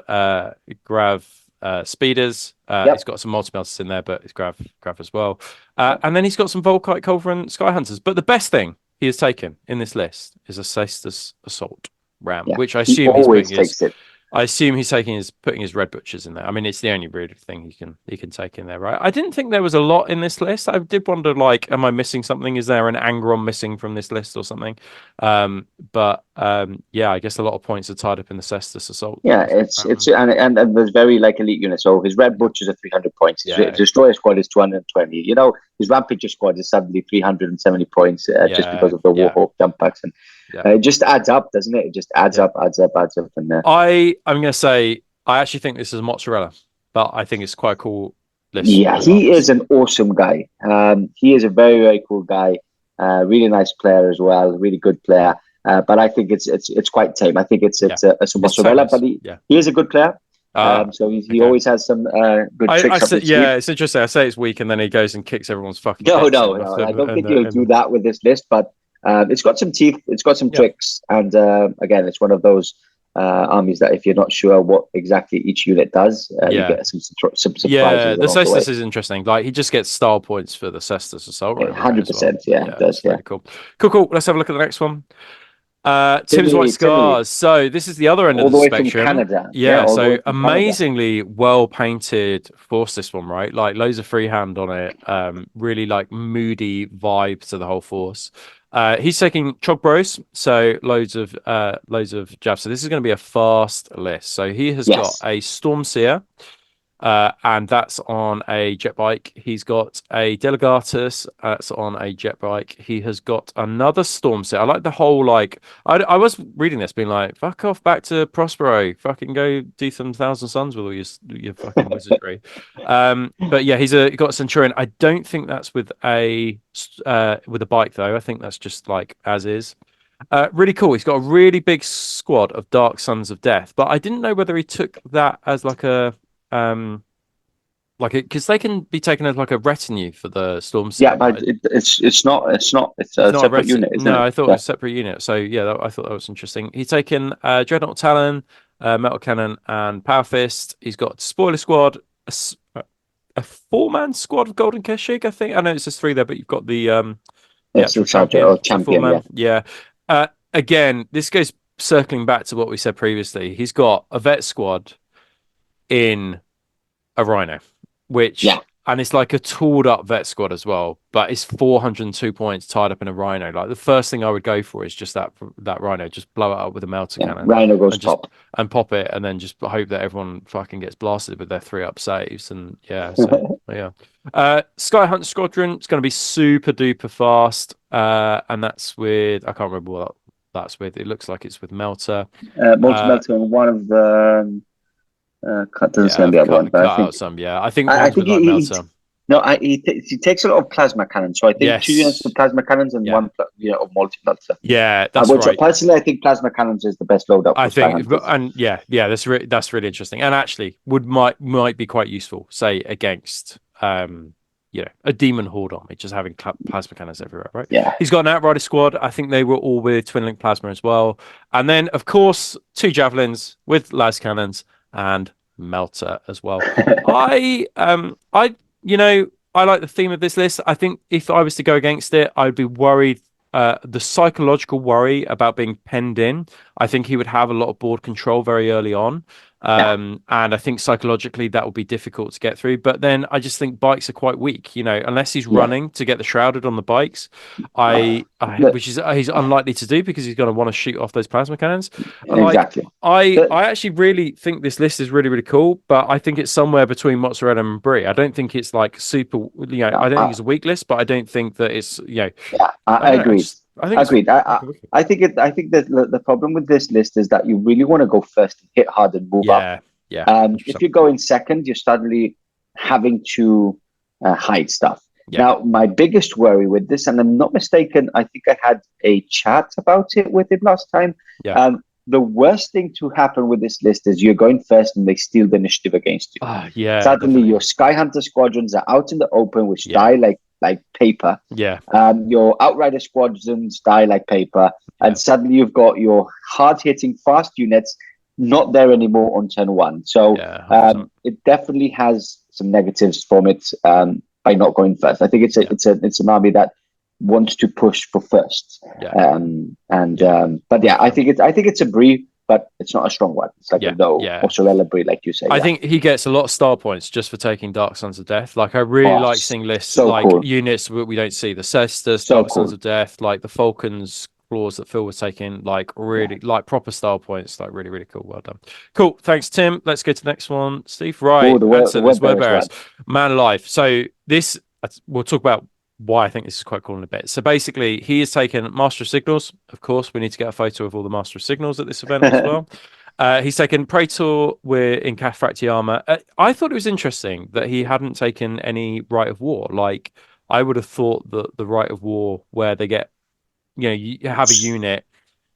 speeders. He's got some multi-melters in there, but it's Grav as well. And then he's got some Volkite Culverin Sky Hunters. But the best thing he has taken in this list is a Cestus Assault Ram, which I assume he's putting his Red Butchers in there. I mean, it's the only really thing he can take in there, right? I didn't think there was a lot in this list. I did wonder, like, am I missing something? Is there an Angron missing from this list or something? But yeah, I guess a lot of points are tied up in the Cestus Assault. Yeah, it's and there's very like elite units. So his Red Butchers are 300 points. His Destroyer squad is 220. You know, his Rampager squad is suddenly 370 points just because of the Warhawk jump packs, and it just adds up, doesn't it? It just adds up, adds up. And I'm gonna say I actually think this is mozzarella, but I think it's quite a cool list. Yeah, he is an awesome guy. He is a very, very cool guy. Really nice player as well. Really good player. But I think it's quite tame. I think it's a mozzarella, but he is a good player. So he always has some good tricks. It's interesting. I say it's weak, and then he goes and kicks everyone's fucking. No. I don't think he'll do that with this list, but it's got some teeth. It's got some tricks, and again, it's one of those armies that if you're not sure what exactly each unit does, you get some surprises. Yeah, the Cestus is interesting. Like he just gets style points for the Cestus Assault. 100%. Yeah, it does. Yeah, cool. Let's have a look at the next one. Tim's White Scars. So this is the other end of the spectrum. From Canada. Yeah, so amazingly well painted force, this one, right? Like loads of freehand on it. Really like moody vibe to the whole force. He's taking Chog Bros, so loads of jabs. So this is going to be a fast list. So he has got a Stormseer, and that's on a jet bike. He's got a Delegatus, that's on a jet bike. He has got another Stormseer. I like the whole like. I was reading this, being like, "Fuck off, back to Prospero. Fucking go do some Thousand Suns with all your fucking wizardry." But yeah, he got a Centurion. I don't think that's with a bike though. I think that's just like as is. Really cool. He's got a really big squad of Dark Sons of Death, but I didn't know whether he took that as like a because they can be taken as like a retinue for the Stormseer. Yeah, but it's not. It's a separate unit. No, I thought it was a separate unit. So yeah, I thought that was interesting. He's taken Dreadnought Talon, Metal Cannon, and Power Fist. He's got Spoiler Squad, a 4-man squad of Golden Keshig. I think I know it says 3 there, but you've got the champion. Yeah. Again, this goes circling back to what we said previously. He's got a vet squad in a Rhino, and it's like a tooled up vet squad as well, but it's 402 points tied up in a Rhino. Like the first thing I would go for is just that Rhino, just blow it up with a melter cannon. Rhino goes top and pop it, and then just hope that everyone fucking gets blasted with their 3-up saves. And Sky Hunt Squadron. It's going to be super duper fast, and that's with I can't remember what that's with. It looks like it's with Melter. Melter and one of the. Doesn't say the other one, but I think he takes a lot of plasma cannons. So I think 2 units of plasma cannons and 1 of multi-melter. Yeah, that's right. Personally, I think plasma cannons is the best loadout. I think, that's really interesting, and actually might be quite useful, say against a demon horde army, just having plasma cannons everywhere, right? Yeah. He's got an Outrider squad. I think they were all with Twin Link plasma as well, and then of course 2 javelins with las cannons and melter as well. I like the theme of this list. I think if I was to go against it, I'd be worried. The psychological worry about being penned in. I think he would have a lot of board control very early on. And I think psychologically that will be difficult to get through. But then I just think bikes are quite weak, unless he's running to get the shrouded on the bikes, which is he's unlikely to do because he's going to want to shoot off those plasma cannons. Exactly. I actually really think this list is really, really cool, but I think it's somewhere between mozzarella and brie. I don't think it's like super, I don't think it's a weak list, but I don't think that it's, I agree. Agreed. I think that the problem with this list is that you really want to go first and hit hard and move up. Yeah. If you go in second, you're suddenly having to hide stuff. Yeah. Now, my biggest worry with this, and I'm not mistaken, I think I had a chat about it with him last time. Yeah. The worst thing to happen with this list is you're going first and they steal the initiative against you. Yeah. Suddenly, definitely. Your Sky Hunter squadrons are out in the open, which die like paper. Yeah. Your Outrider squadrons die like paper, and suddenly you've got your hard-hitting fast units not there anymore on turn 1. So it definitely has some negatives from it by not going first. I think it's an army that wants to push for first. Yeah. But I think it's a brie, but it's not a strong one. It's like a mozzarella brie, like you say. I think he gets a lot of star points just for taking Dark Sons of Death. Like I really like seeing lists units we don't see. The Cestus, Dark Sons of Death, like the Falcons flaws that Phil was taking, like really like proper style points, like really, really cool. Well done. Cool. Thanks, Tim. Let's go to the next one. Steve, right. The word bearers. Man alive. So this, we'll talk about why I think this is quite cool in a bit. So basically, he has taken Master of Signals. Of course, we need to get a photo of all the Master of Signals at this event as well. He's taken Praetor in Cataphracti armor. I thought it was interesting that he hadn't taken any Rite of War. Like, I would have thought that the Rite of War, where they get, you have a unit,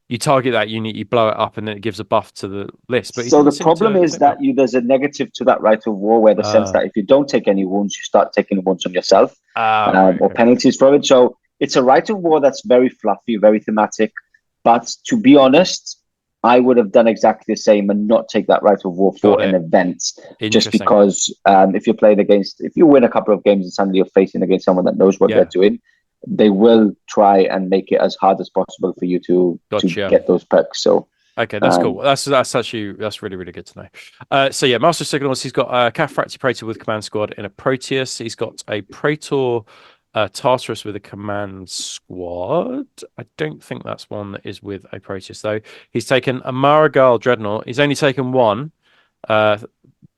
you target that unit, you blow it up, and then it gives a buff to the list. But so the problem is that there's a negative to that Rite of War, where the sense that if you don't take any wounds, you start taking wounds on yourself, or penalties from it. So it's a Rite of War that's very fluffy, very thematic. But to be honest, I would have done exactly the same and not take that Rite of War for an event, just because if you're playing against, if you win a couple of games and suddenly you're facing against someone that knows what they're doing, they will try and make it as hard as possible for you to get those perks. So okay, that's cool. That's really, really good to know. So yeah, Master Signals. He's got a Cataphracti Praetor with command squad in a Proteus. He's got a Praetor Tartarus with a command squad. I don't think that's one that is with a Proteus though. He's taken a Marigal Dreadnought. He's only taken one.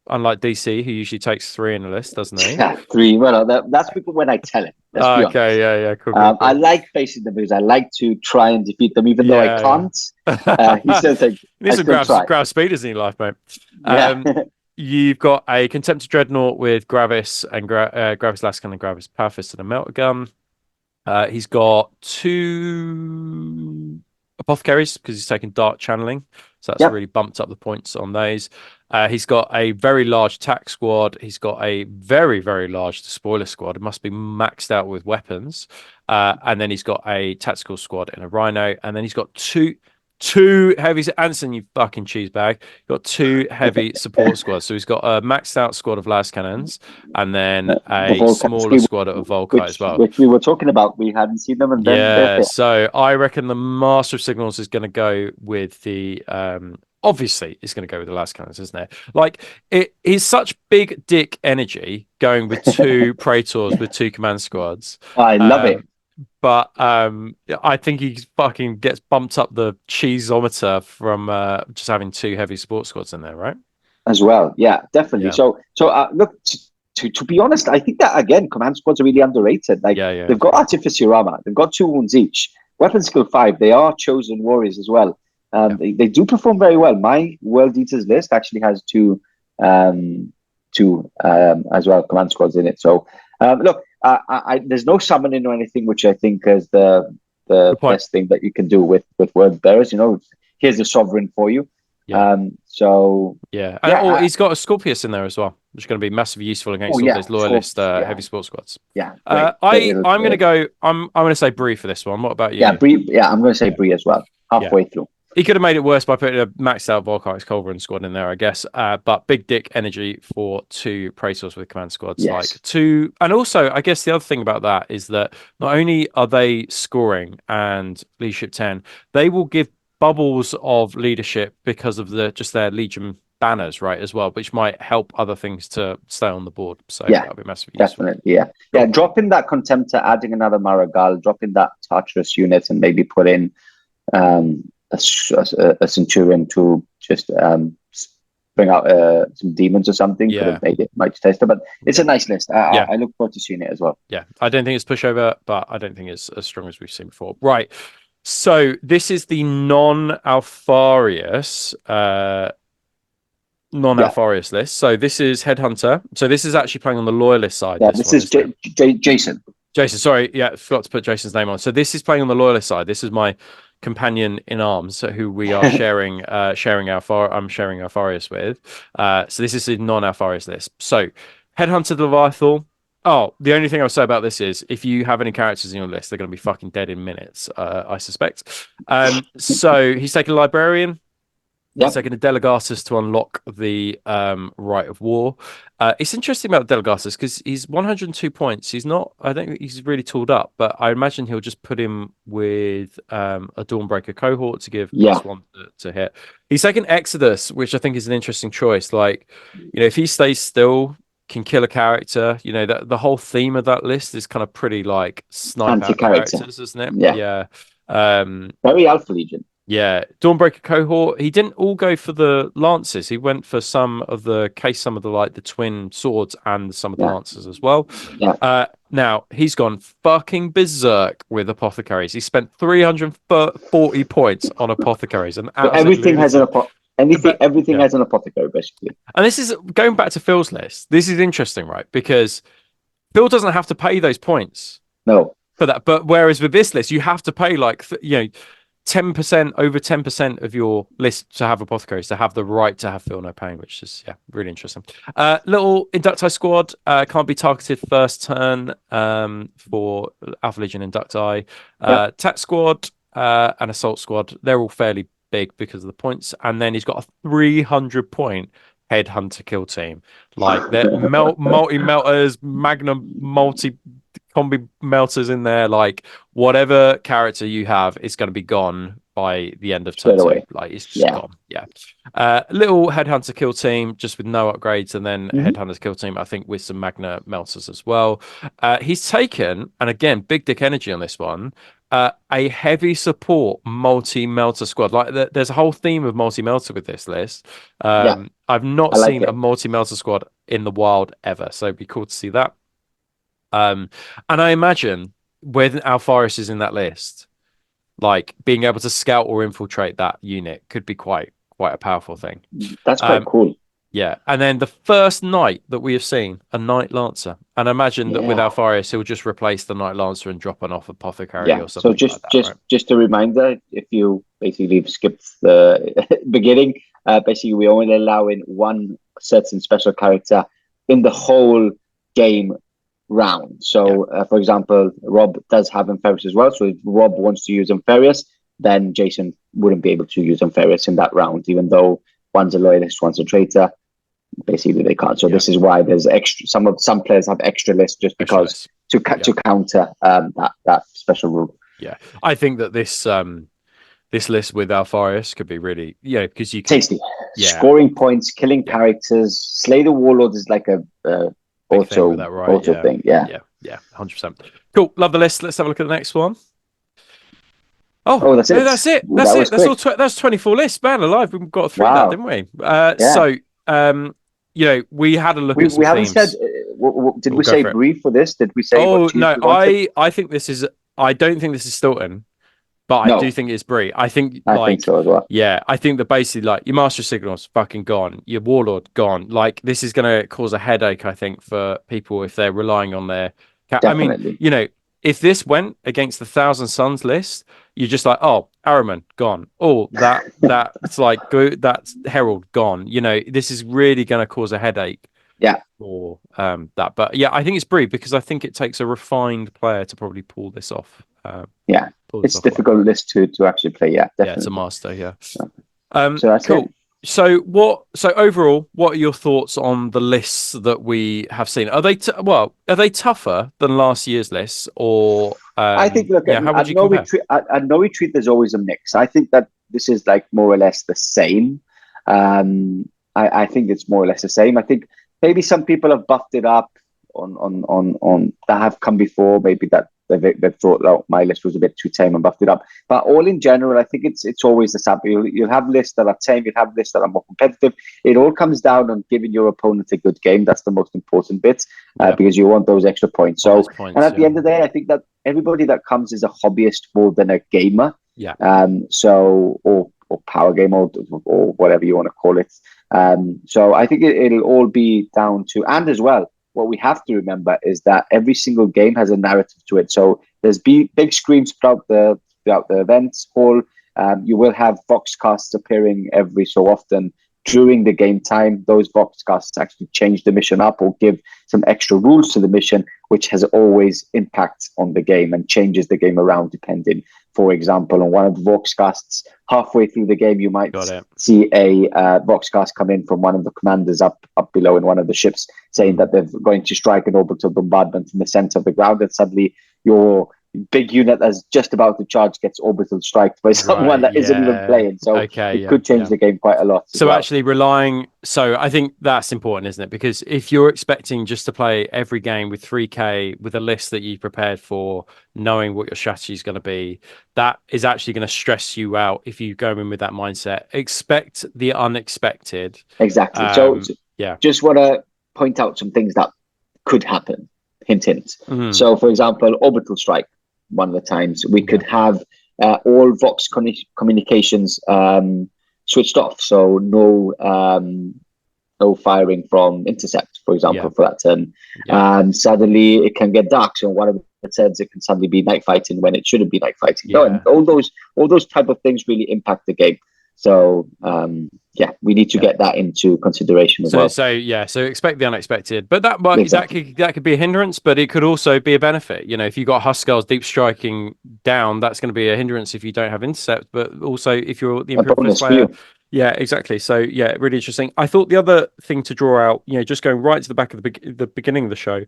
Unlike DC, who usually takes 3 in a list, doesn't he? Yeah, 3. Well, that's people when I tell him. Okay, yeah, cool, cool. I like facing them because I like to try and defeat them, even though I can't. He says like, he needs to grab speed, isn't he, life, mate? You've got a Contemptor Dreadnought with Gravis and Gravis Lascan and Gravis Powerfist and a Melter Gun. He's got 2 Apothecaries because he's taken Dark Channeling. So that's really bumped up the points on those. He's got a very large attack squad. He's got a very, very large spoiler squad. It must be maxed out with weapons. And then he's got a tactical squad and a Rhino. And then he's got two heavy Anson, you fucking cheese bag. Got 2 heavy support squads. So he's got a maxed out squad of las cannons and then a smaller squad of Volkai as well. Which we were talking about. We hadn't seen them, and then so I reckon the Master of Signals is going to go with the obviously it's going to go with the las cannons, isn't it? Like, it is such big dick energy going with 2 Praetors with 2 command squads. I love it. But I think he fucking gets bumped up the cheeseometer from just having 2 heavy support squads in there, right? As well, yeah, definitely. Yeah. So look, to be honest, I think that again, command squads are really underrated. Like, they've got Artificer armor, they've got 2 wounds each, weapon skill 5. They are chosen warriors as well. They do perform very well. My World Eaters list actually has 2 as well command squads in it. So look. There's no summoning or anything, which I think is the best thing that you can do with word bearers. Here's the sovereign for you. He's got a Scorpius in there as well, which is going to be massively useful against all those loyalist heavy support squads. I'm going to go. I'm going to say Bree for this one. What about you? Yeah, Bree. Yeah, I'm going to say Bree as well. Halfway through. He could have made it worse by putting a maxed out Volkite's Culverin squad in there, I guess. But big dick energy for 2 Praetors with command squads. Yes. Like 2. And also, I guess the other thing about that is that not only are they scoring and leadership 10, they will give bubbles of leadership because of just their Legion banners, right, as well, which might help other things to stay on the board. So that'll be massively useful. Definitely, yeah. Dropping that Contemptor, adding another Marigal, dropping that Tartarus unit, and maybe put in a Centurion to just bring out some demons or something. Could have made it much taster, but it's a nice list. I look forward to seeing it as well. I don't think it's pushover, but I don't think it's as strong as we've seen before. Right, so this is the non-Alfarius list. So this is Headhunter. So this is actually playing on the Loyalist side. This is Jason. Sorry, forgot to put Jason's name on. So this is playing on the Loyalist side. This is my companion in arms who we are sharing I'm sharing Alfarius with. So this is a non-Alfarius list. So Headhunter Leviathan. Oh, the only thing I'll say about this is if you have any characters in your list, they're going to be fucking dead in minutes, I suspect. So he's taking a Librarian. He's taking a Delegatus to unlock the Rite of War. It's interesting about Delegatus because he's 102 points. I don't think he's really tooled up, but I imagine he'll just put him with a Dawnbreaker cohort to give +1 to hit. He's taken Exodus, which I think is an interesting choice. Like, if he stays still, can kill a character. The whole theme of that list is kind of pretty like snipe out characters, isn't it? Very Alpha Legion. Yeah, Dawnbreaker cohort. He didn't all go for the lances. He went for some of the the twin swords and some of the lances as well. Yeah. Now he's gone fucking berserk with apothecaries. He spent 340 points on apothecaries, and So everything has everything has an apothecary basically. And this is going back to Phil's list. This is interesting, right? Because Phil doesn't have to pay those points. No. For that, but whereas with this list, you have to pay 10%, over 10% of your list to have apothecaries, to have the right to have Feel No Pain, which is really interesting. Little Inducti squad can't be targeted first turn for Alpha Legion Inducti. Tat squad and Assault squad, they're all fairly big because of the points. And then he's got a 300 point headhunter kill team. Like they're multi melters, magnum multi combi melters in there. Like whatever character you have is going to be gone by the end of turn 2. Like it's just gone. Little headhunter kill team just with no upgrades, and then headhunters kill team I think with some magna melters as well. He's taken, and again big dick energy on this one, a heavy support multi-melter squad. Like there's a whole theme of multi-melter with this list. I've not seen a multi-melter squad in the wild ever, so it'd be cool to see that. And I imagine when Alfaris is in that list, like being able to scout or infiltrate that unit could be quite a powerful thing. That's quite cool. Yeah, and then the first knight that we have seen, a Knight Lancer, and I imagine that with Alfarius, he'll just replace the Knight Lancer and drop an off apothecary or something. So just a reminder, if you basically skipped the beginning, basically we only allow in one certain special character in the whole game round. So for example, Rob does have Ampharis as well. So if Rob wants to use Ampharis, then Jason wouldn't be able to use Ampharis in that round, even though one's a loyalist, one's a traitor. Basically, they can't. So this is why there's extra. Some players have extra lists just because to counter that special rule. Yeah, I think that this list with Alfarius could be really because you can, tasty. Scoring points, killing characters. Slay the Warlord is like a auto thing. Yeah, 100%. Cool, love the list. Let's have a look at the next one. That's it. That's it. That's 24 lists, man. Alive, we got through that, didn't we? So, we had a look at some we haven't themes. said. Did we say brief for this? Did we say? No. I think this is. I don't think this is Stilton, but I do think it's Brie. I think so as well. Yeah, I think that basically your Master Signal's fucking gone, your Warlord gone. Like this is going to cause a headache, I think, for people if they're relying on their. Definitely. I mean, if this went against the Thousand Suns list, you're just like, oh, Araman gone. Oh, that's like that's Herald gone. This is really going to cause a headache. Yeah. For that, but I think it's Brie because I think it takes a refined player to probably pull this off. It's a difficult list to actually play. Yeah, definitely. Yeah, it's a master. Yeah. So that's cool. It. So overall, what are your thoughts on the lists that we have seen? Are they tougher than last year's lists, or I think at No Retreat there's always a mix. I think that this is like more or less the same. I think it's more or less the same. I think maybe some people have buffed it up on that have come before. Maybe that they've thought, my list was a bit too tame and buffed it up. But all in general, I think it's always the same. You'll have lists that are tame. You'll have lists that are more competitive. It all comes down on giving your opponent a good game. That's the most important bit because you want those extra points. So, and at the end of the day, I think that everybody that comes is a hobbyist more than a gamer. Yeah. Or power game or whatever you want to call it. So I think it'll all be down to, and as well, what we have to remember is that every single game has a narrative to it. So there's big screens throughout the events hall. You will have voxcasts appearing every so often during the game time. Those voxcasts actually change the mission up or give some extra rules to the mission, which has always impact on the game and changes the game around depending. For example, on one of the voxcasts, halfway through the game, you might see a voxcast come in from one of the commanders up below in one of the ships, saying that they're going to strike an orbital bombardment in the center of the ground, and suddenly your big unit that's just about to charge gets orbital striked by someone that isn't even playing. So it could change the game quite a lot. So actually so I think that's important, isn't it? Because if you're expecting just to play every game with 3K with a list that you prepared for, knowing what your strategy is going to be, that is actually going to stress you out if you go in with that mindset. Expect the unexpected. Exactly. Just want to point out some things that could happen. Hint, hint. So, for example, orbital strike. One of the times we could have all Vox communications switched off, so no firing from intercept, for example, for that turn. And suddenly it can get dark. So one of the turns it can suddenly be night fighting when it shouldn't be night fighting. No, and all those type of things really impact the game. So we need to get that into consideration as well. So expect the unexpected, but that could be a hindrance, but it could also be a benefit. You know, if you got Huskarls deep striking down, that's going to be a hindrance if you don't have intercept. But also if you're the imperial player, yeah, exactly. So really interesting. I thought the other thing to draw out, just going right to the back of the beginning of the show,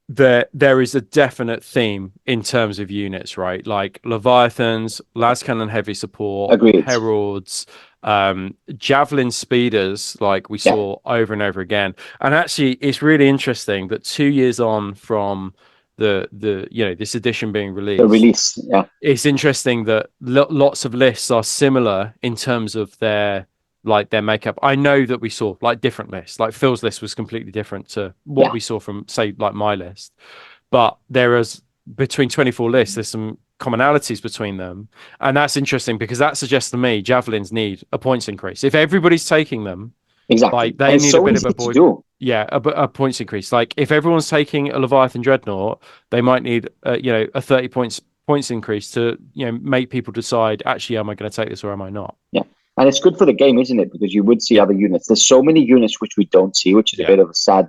there is a definite theme in terms of units, right? Like Leviathans, Lascannon heavy support, Agreed. Heralds, Javelin speeders, like we saw over and over again. And actually, it's really interesting that 2 years on from the this edition being released, it's interesting that lots of lists are similar in terms of their makeup. I know that we saw like different lists, like Phil's list was completely different to what we saw from, say, like my list, but there is between 24 lists, there's some commonalities between them, and that's interesting because that suggests to me javelins need a points increase. If everybody's taking them, like they need a bit of a points increase. Like if everyone's taking a Leviathan Dreadnought, they might need a 30 points increase to make people decide, actually, am I going to take this or am I not? And it's good for the game, isn't it? Because you would see other units. There's so many units which we don't see, which is a bit of a sad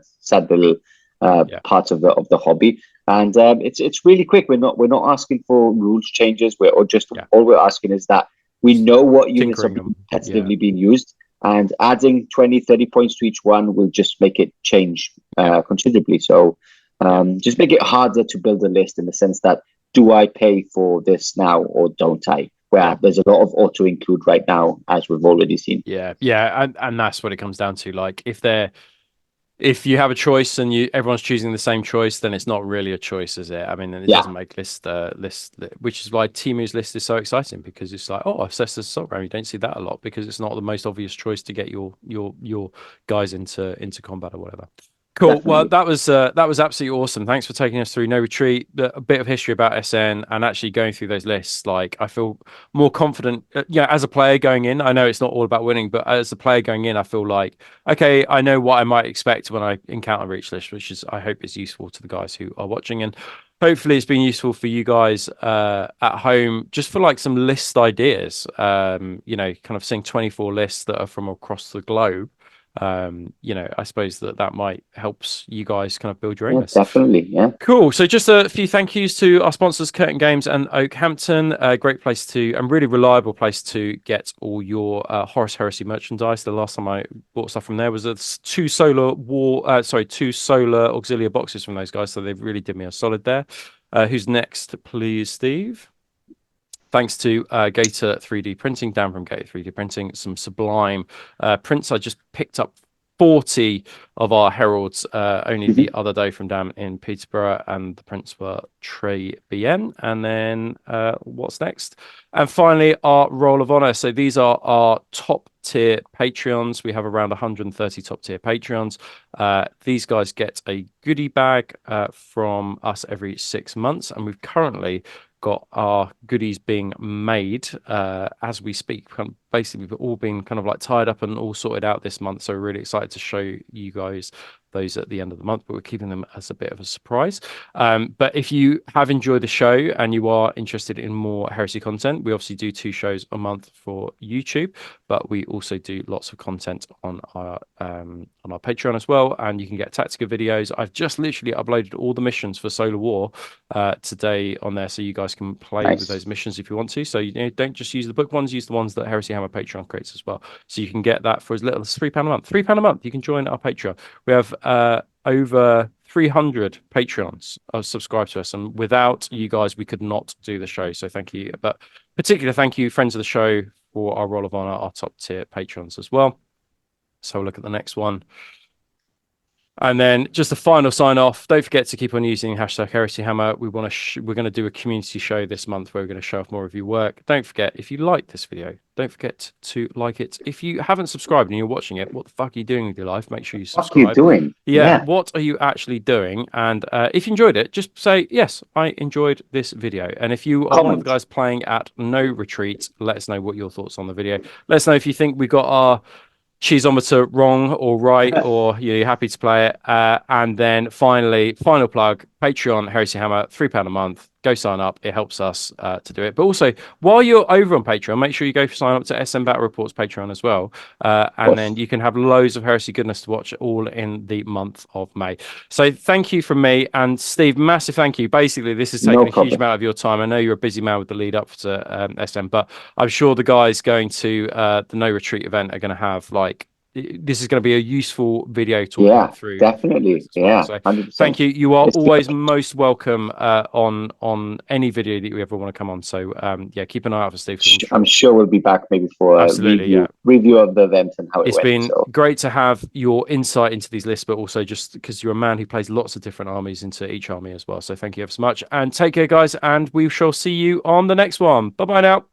little part of the hobby. And it's really quick. We're not asking for rules changes. All we're asking is that we know what units are competitively being used, and adding 20, 30 points to each one will just make it change considerably. So just make it harder to build a list in the sense that, do I pay for this now or don't I? Where there's a lot of auto include right now, as we've already seen. And that's what it comes down to. Like if you have a choice and everyone's choosing the same choice, then it's not really a choice, is it? I mean, it doesn't make list, which is why Timu's list is so exciting, because it's like, Assessors Assault Ram, you don't see that a lot because it's not the most obvious choice to get your guys into combat or whatever. Cool. Definitely. Well, that was absolutely awesome. Thanks for taking us through No Retreat, a bit of history about SN, and actually going through those lists. Like, I feel more confident, as a player going in. I know it's not all about winning, but as a player going in, I feel like, okay, I know what I might expect when I encounter each list, which I hope is useful to the guys who are watching, and hopefully it's been useful for you guys at home, just for like some list ideas. Kind of seeing 24 lists that are from across the globe. I suppose that might helps you guys kind of build your own list. Definitely, cool. So just a few thank yous to our sponsors, Curtain Games and Oakhampton. A great place and really reliable place to get all your Horus Heresy merchandise. The last time I bought stuff from there was two solar auxiliary boxes from those guys, so they've really did me a solid there. Who's next, please, Steve? Thanks to Gator 3D Printing, down from Gator 3D Printing, some sublime prints. I just picked up 40 of our heralds only the other day from down in Peterborough, and the prints were Trey BN. And then what's next? And finally, our Roll of Honor. So these are our top tier Patreons. We have around 130 top tier Patreons. These guys get a goodie bag from us every 6 months, and we've currently got our goodies being made as we speak. Basically, we've all been kind of like tied up and all sorted out this month, so we're really excited to show you guys those at the end of the month, but we're keeping them as a bit of a surprise. But if you have enjoyed the show and you are interested in more Heresy content, we obviously do 2 shows a month for YouTube, but we also do lots of content on our Patreon as well, and you can get tactical videos. I've just literally uploaded all the missions for Solar War today on there, so you guys can play with those missions if you want to. So don't just use the book ones, use the ones that Heresy Hammer Patreon creates as well. So you can get that for as little as £3 a month. £3 a month, you can join our Patreon. We have over 300 Patreons subscribe to us, and without you guys, we could not do the show. So thank you. But particular thank you, friends of the show, for our Roll of Honor, our top tier patrons as well. So we'll look at the next one. And then just a final sign off. Don't forget to keep on using hashtag Heresy Hammer. We're going to do a community show this month where we're going to show off more of your work. Don't forget, if you like this video, don't forget to like it. If you haven't subscribed and you're watching it, what the fuck are you doing with your life? Make sure you subscribe. What are you doing? Yeah, what are you actually doing? And if you enjoyed it, just say, yes, I enjoyed this video. And if you are one of the guys playing at No Retreat, let us know what your thoughts on the video. Let us know if you think we got our cheesometer wrong or right, or you're happy to play it. And then finally, final plug, Patreon, Heresy Hammer, £3 a month. Go sign up. It helps us to do it. But also, while you're over on Patreon, make sure you go sign up to SM Battle Reports Patreon as well. And then you can have loads of Heresy goodness to watch all in the month of May. So thank you from me. And Steve, massive thank you. Basically, this has taken a huge amount of your time. I know you're a busy man with the lead up to SM, but I'm sure the guys going to the No Retreat event are going to have this is going to be a useful video talking through. Definitely. Well. So 100%. Thank you. You are always most welcome on any video that you ever want to come on. So keep an eye out for Steve. I'm sure we'll be back maybe for a review of the event and how it went. It's been great to have your insight into these lists, but also just because you're a man who plays lots of different armies into each army as well. So thank you ever so much, and take care, guys, and we shall see you on the next one. Bye bye now.